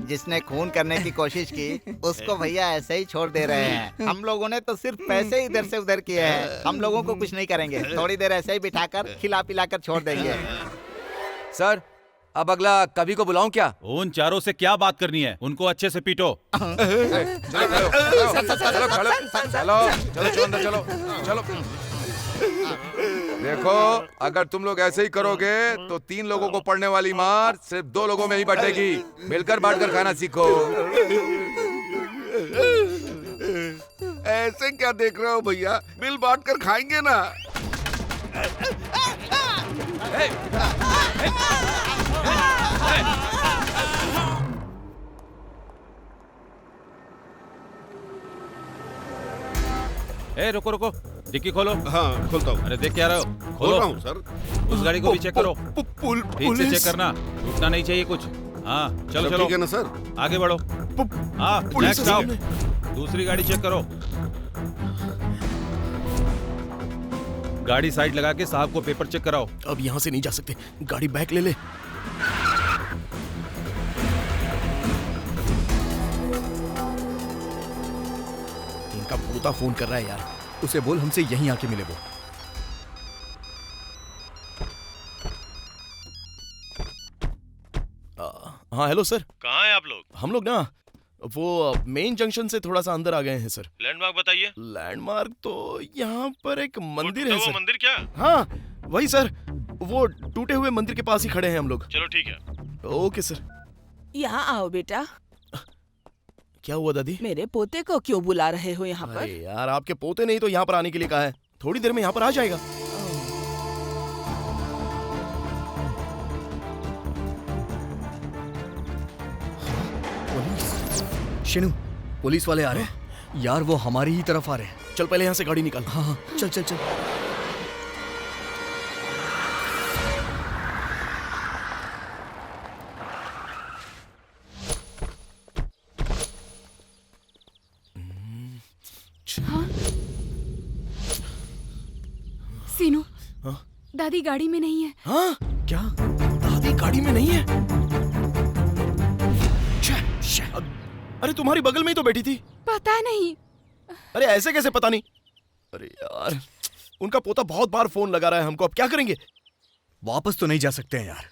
जिसने खून करने की कोशिश की उसको भैया ऐसे ही छोड़ दे रहे हैं। हम लोगों ने तो सिर्फ पैसे इधर से उधर किए हैं, हम लोगों को कुछ नहीं करेंगे, थोड़ी देर ऐसे ही बिठाकर खिला पिलाकर छोड़ देंगे। सर अब अगला कवि को बुलाऊं क्या? उन चारों से क्या बात करनी है, उनको अच्छे से पीटो। चलो देखो, अगर तुम लोग ऐसे ही करोगे तो 3 लोगों को पड़ने वाली मार सिर्फ 2 लोगों में ही बटेगी। मिलकर बांटकर खाना सीखो। ऐसे क्या देख रहे हो भैया, मिल बांट कर खाएंगे ना। ए रुको रुको, डिक्की खोलो। हाँ खोलता हूँ। अरे देख क्या रहे हो, खोल रहा हूँ सर। उस गाड़ी को भी चेक करो, ठीक से चेक करना, टूटना नहीं चाहिए कुछ। हाँ चलो चलो, ठीक है ना सर, आगे बढ़ो। हाँ नेक्स्ट आओ, दूसरी गाड़ी चेक करो। गाड़ी साइड लगा के साहब को पेपर चेक कराओ। अब यहाँ से नहीं जा सकते, गाड़ी बैक ले ले। इनका पोता फोन कर रहा है यार, उसे बोल हमसे यहीं आके मिले वो। हाँ हेलो सर। कहाँ हैं आप लोग? हम लोग ना वो मेन जंक्शन से थोड़ा सा अंदर आ गए हैं सर। लैंडमार्क बताइए। लैंडमार्क तो यहाँ पर एक मंदिर है सर। मंदिर क्या? हाँ वही सर, वो टूटे हुए मंदिर के पास ही खड़े हैं हम लोग। चलो ठीक है। Okay sir. यहाँ आओ बेटा। क्या हुआ दादी? मेरे पोते को क्यों बुला रहे हो यहाँ पर? अरे यार, आपके पोते ने ही तो यहाँ पर आने के लिए कहा है, थोड़ी देर में यहाँ पर आ जाएगा। शिनू, पुलिस वाले आ रहे हैं यार, वो हमारी ही तरफ आ रहे हैं। चल पहले यहाँ से गाड़ी निकाल। हाँ हाँ चल चल चल। हाँ? सीनू, हाँ? दादी गाड़ी में नहीं है। हाँ? क्या? दादी गाड़ी में नहीं है? अरे तुम्हारी बगल में ही तो बैठी थी। पता नहीं। अरे ऐसे कैसे पता नहीं? अरे यार, उनका पोता बहुत बार फोन लगा रहा है हमको, अब क्या करेंगे? वापस तो नहीं जा सकते हैं यार,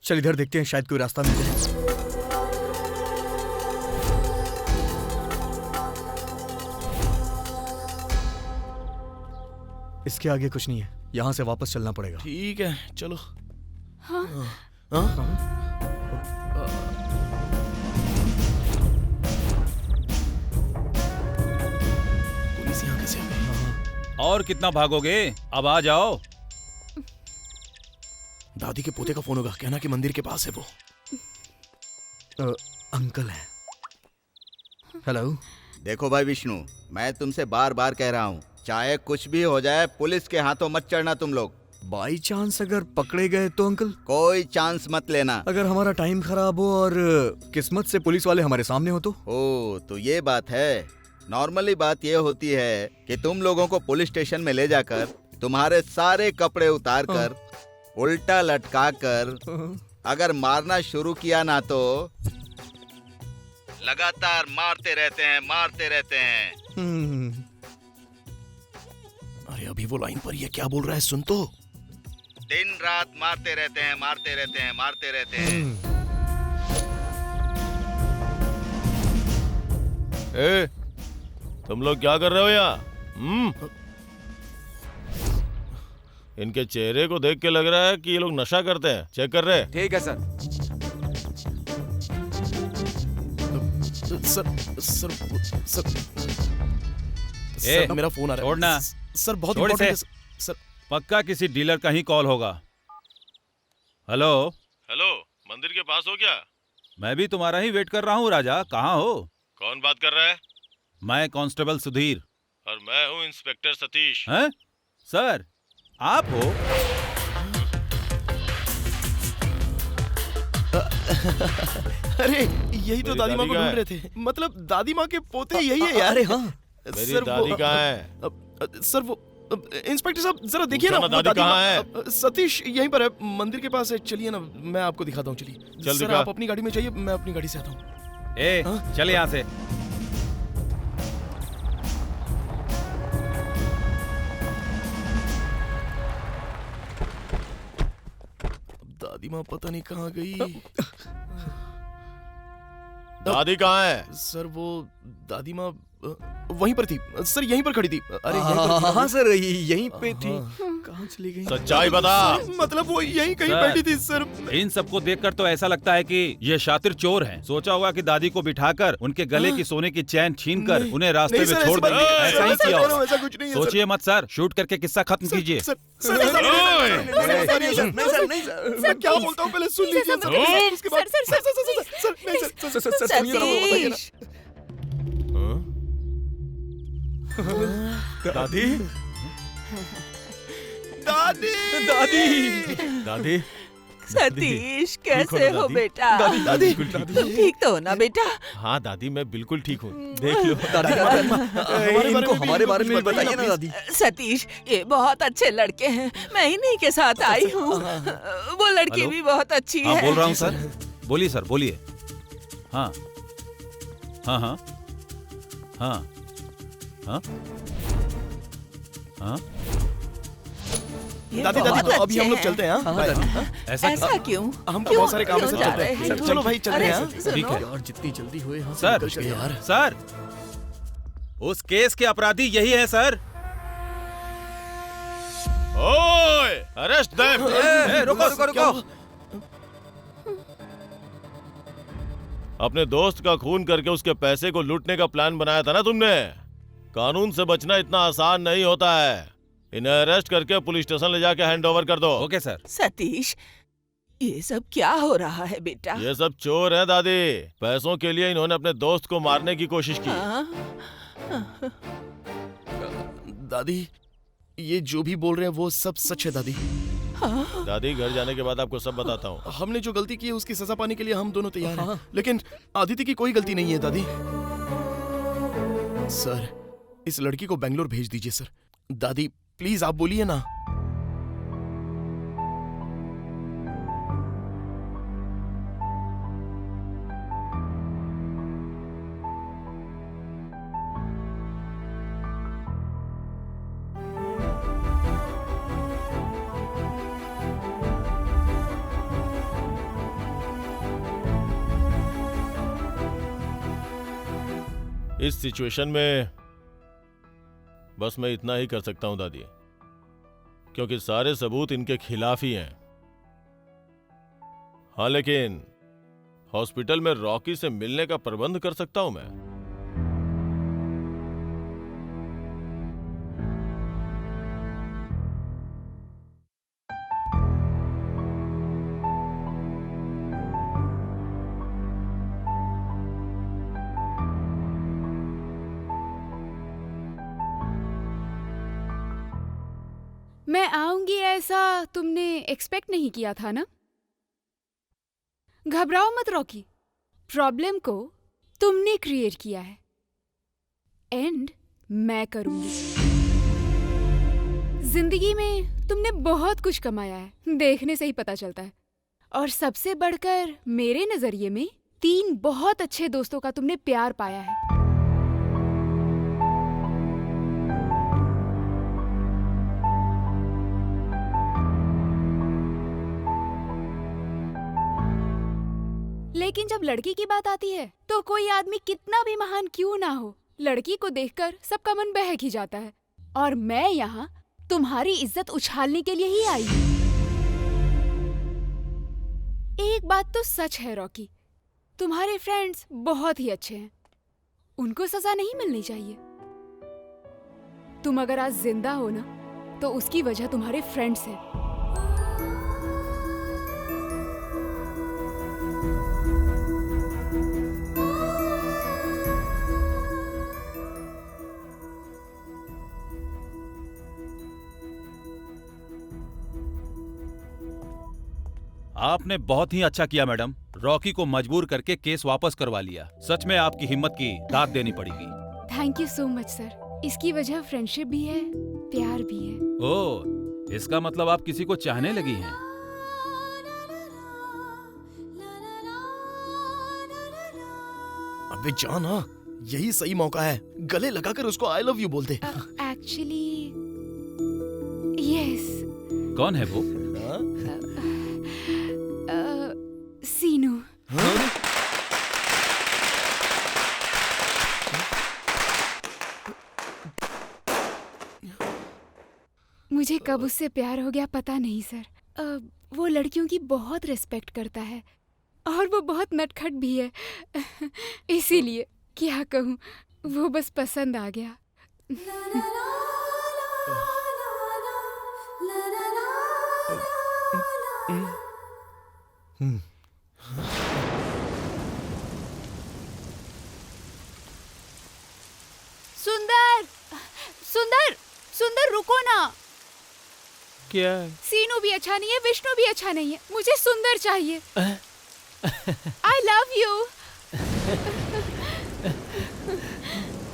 चल इधर देखते हैं, शायद कोई रास्ता मिल जाए। इसके आगे कुछ नहीं है, यहाँ से वापस चलना पड़ेगा। ठीक है चलो। हाँ? हाँ? पुलिस यहाँ कैसे आ गई? और कितना भागोगे, अब आ जाओ। दादी के पोते का फोन होगा, कहना कि मंदिर के पास है वो। अंकल है। हेलो। देखो भाई विष्णु, मैं तुमसे बार बार कह रहा हूँ, चाहे कुछ भी हो जाए पुलिस के हाथों मत चढ़ना तुम लोग। बाई चांस अगर पकड़े गए तो अंकल? कोई चांस मत लेना। अगर हमारा टाइम खराब हो और किस्मत से पुलिस वाले हमारे सामने हो तो? ओ तो ये बात है। नॉर्मली बात ये होती है कि तुम लोगों को पुलिस स्टेशन में ले जाकर तुम्हारे सारे कपड़े उतार कर उल्टा लटका कर अगर मारना शुरू किया ना तो लगातार मारते रहते हैं। अरे अभी वो लाइन पर ये क्या बोल रहा है सुन तो। दिन रात मारते रहते हैं। ए, तुम लोग क्या कर रहे हो यहाँ? इनके चेहरे को देख के लग रहा है कि ये लोग नशा करते हैं। चेक कर रहे हैं? ठीक है सर। सर मेरा फोन आ रहा है। छोड़ना। सर बहुत छोड़ इम्पोर्टेंट इसे। है सर। पक्का किसी डीलर का ही कॉल होगा। हेलो हेलो, मंदिर के पास हो क्या? मैं भी तुम्हारा ही वेट कर रहा हूँ राजा। कहाँ हो? कौन बात कर रहा है? मैं कांस्टेबल सुधीर। और मैं हूँ इंस्पेक्टर सतीश। हैं? सर आप हो? अरे यही तो दादी माँ को ढूंढ रहे थे। मतलब दादी माँ के पोते यही है यार। अरे हाँ। मेरी दादी कहाँ है? सर वो इंस्पेक्टर साहब जरा देखिए ना। दादी कहाँ है? सतीश यहीं पर है, मंदिर के पास है। चलिए ना, मैं आपको दिखाता हूँ। चलिए चल सर, दिखा। आप अपनी गाड़ी में जाइए, मैं अपनी गाड़ी से आता हूँ। चल यहाँ से। दादी माँ पता नहीं कहाँ गई। दादी कहाँ है? सर वो दादी माँ वहीं पर थी सर, यहीं पर खड़ी थी। अरे यहीं पर हाँ सर, यहीं पे थी। कहाँ चली गई? सच्चाई बता। मतलब वो यहीं कहीं बैठी थी सर। इन सबको देखकर तो ऐसा लगता है कि ये शातिर चोर हैं। सोचा होगा कि दादी को बिठाकर उनके गले की सोने की चैन छीनकर उन्हें रास्ते में छोड़ देंगे। ऐसा ही किया होगा। ऐसा कुछ नहीं है। सोचिए मत सर, शूट करके किस्सा खत्म कीजिए। सर क्या बोलता हूँ पहले सुन लीजिए। उसके बाद सतीश। दादी दादी दादी दादी सतीश कैसे हो बेटा? दादी ठीक तो हो ना बेटा? हाँ दादी, मैं बिल्कुल ठीक हूँ। देख लो इनको हमारे बारे में बताइए ना दादी। सतीश ये बहुत अच्छे लड़के हैं, मैं इन्हीं के साथ आई हूँ। वो लड़की भी बहुत अच्छी है। हाँ बोल रहा हूँ सर। बोलिए सर, बोलिए। हाँ हाँ हाँ हाँ हाँ हाँ। दादी तो अभी हम लोग चलते हैं। ऐसा क्यों? हम बहुत सारे काम से चलते हैं। चलो भाई चलते हैं। ठीक है यार जितनी जल्दी हुए यहाँ सर। यार सर उस केस के अपराधी यही है सर। ओए, अरेस्ट देम। रुको। अपने दोस्त का खून करके उसके पैसे को लूटने का प्लान बनाया था ना तुमने। कानून से बचना इतना आसान नहीं होता है। इन्हें अरेस्ट करके पुलिस स्टेशन ले जाके हैंड ओवर कर दो। Okay sir. सतीश ये सब क्या हो रहा है बेटा? ये सब चोर हैं दादी। पैसों के लिए इन्होंने अपने दोस्त को मारने की कोशिश की। दादी ये जो भी बोल रहे हैं वो सब सच है दादी। दादी घर जाने के बाद आपको सब बताता हूँ। हमने जो गलती की है उसकी सजा पाने के लिए हम दोनों तैयार हैं। लेकिन आदिति की कोई गलती नहीं है दादी। सर इस लड़की को बेंगलोर भेज दीजिए सर। दादी प्लीज आप बोलिए ना। इस सिचुएशन में बस मैं इतना ही कर सकता हूं दादी, क्योंकि सारे सबूत इनके खिलाफ ही हैं। हाँ लेकिन हॉस्पिटल में रॉकी से मिलने का प्रबंध कर सकता हूं मैं। मैं आऊंगी ऐसा तुमने एक्सपेक्ट नहीं किया था ना? घबराओ मत रॉकी, प्रॉब्लम को तुमने क्रिएट किया है, एंड मैं करूंगी। जिंदगी में तुमने बहुत कुछ कमाया है, देखने से ही पता चलता है। और सबसे बढ़कर मेरे नजरिए में 3 बहुत अच्छे दोस्तों का तुमने प्यार पाया है। लेकिन जब लड़की की बात आती है तो कोई आदमी कितना भी महान क्यों ना हो, लड़की को देखकर सबका मन बहक ही जाता है। और मैं यहाँ तुम्हारी इज्जत उछालने के लिए ही आई हूँ। एक बात तो सच है रॉकी, तुम्हारे फ्रेंड्स बहुत ही अच्छे हैं, उनको सजा नहीं मिलनी चाहिए। तुम अगर आज जिंदा हो ना तो उसकी वजह तुम्हारे फ्रेंड्स हैं। आपने बहुत ही अच्छा किया मैडम, रॉकी को मजबूर करके केस वापस करवा लिया। सच में आपकी हिम्मत की दाद देनी पड़ेगी। Thank you so much sir. इसकी वजह फ्रेंडशिप भी है, प्यार भी है। ओह, इसका मतलब आप किसी को चाहने लगी हैं। अबे जाना, यही सही मौका है, गले लगाकर उसको आई लव यू बोल दे। Actually yes. कौन है वो? सीनू। मुझे कब उससे प्यार हो गया पता नहीं सर। वो लड़कियों की बहुत रिस्पेक्ट करता है और वो बहुत नटखट भी है। इसीलिए क्या कहूँ, वो बस पसंद आ गया। सुंदर, सुंदर, सुंदर रुको ना। क्या? सीनू भी अच्छा नहीं है, विष्णु भी अच्छा नहीं है, मुझे सुंदर चाहिए। I love you.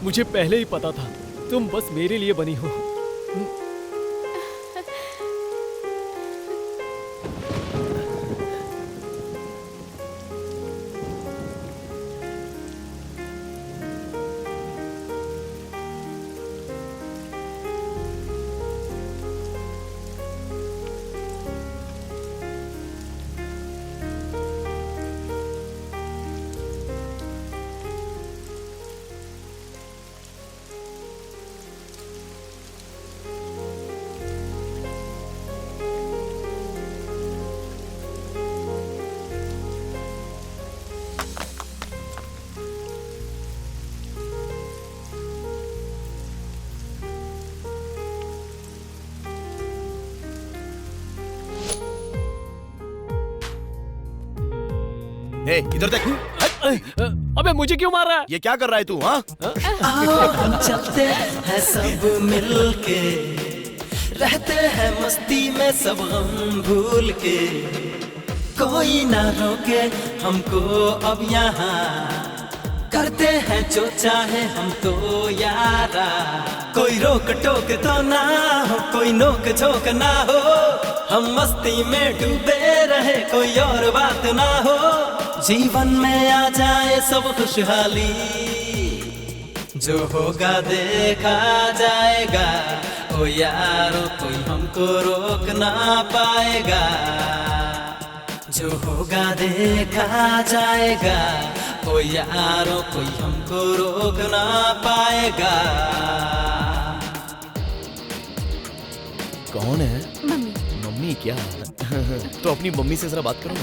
मुझे पहले ही पता था तुम बस मेरे लिए बनी हो। इधर देख। अबे मुझे क्यों मार रहा है? ये क्या कर रहा है तू? हाँ? हम चलते हैं सब मिलके, रहते हैं मस्ती में सब हम भूल के, कोई ना रोके हमको अब यहाँ, करते हैं जो चाहे हम तो यारा, कोई रोक टोक तो ना हो, कोई नोक झोंक ना हो, हम मस्ती में डूबे रहे, कोई और बात ना हो, जीवन में आ जाए सब खुशहाली, जो होगा देखा जाएगा, ओ यारो कोई हमको रोक ना पाएगा, जो होगा देखा जाएगा, ओ यारो कोई हमको रोक ना पाएगा। कौन है? मम्मी। मम्मी क्या? तो अपनी मम्मी से जरा बात करो ना।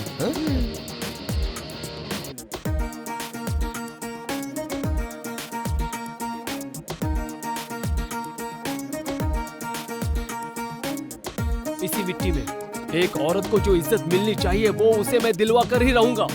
इसी मिट्टी में एक औरत को जो इज्जत मिलनी चाहिए वो उसे मैं दिलवा कर ही रहूंगा।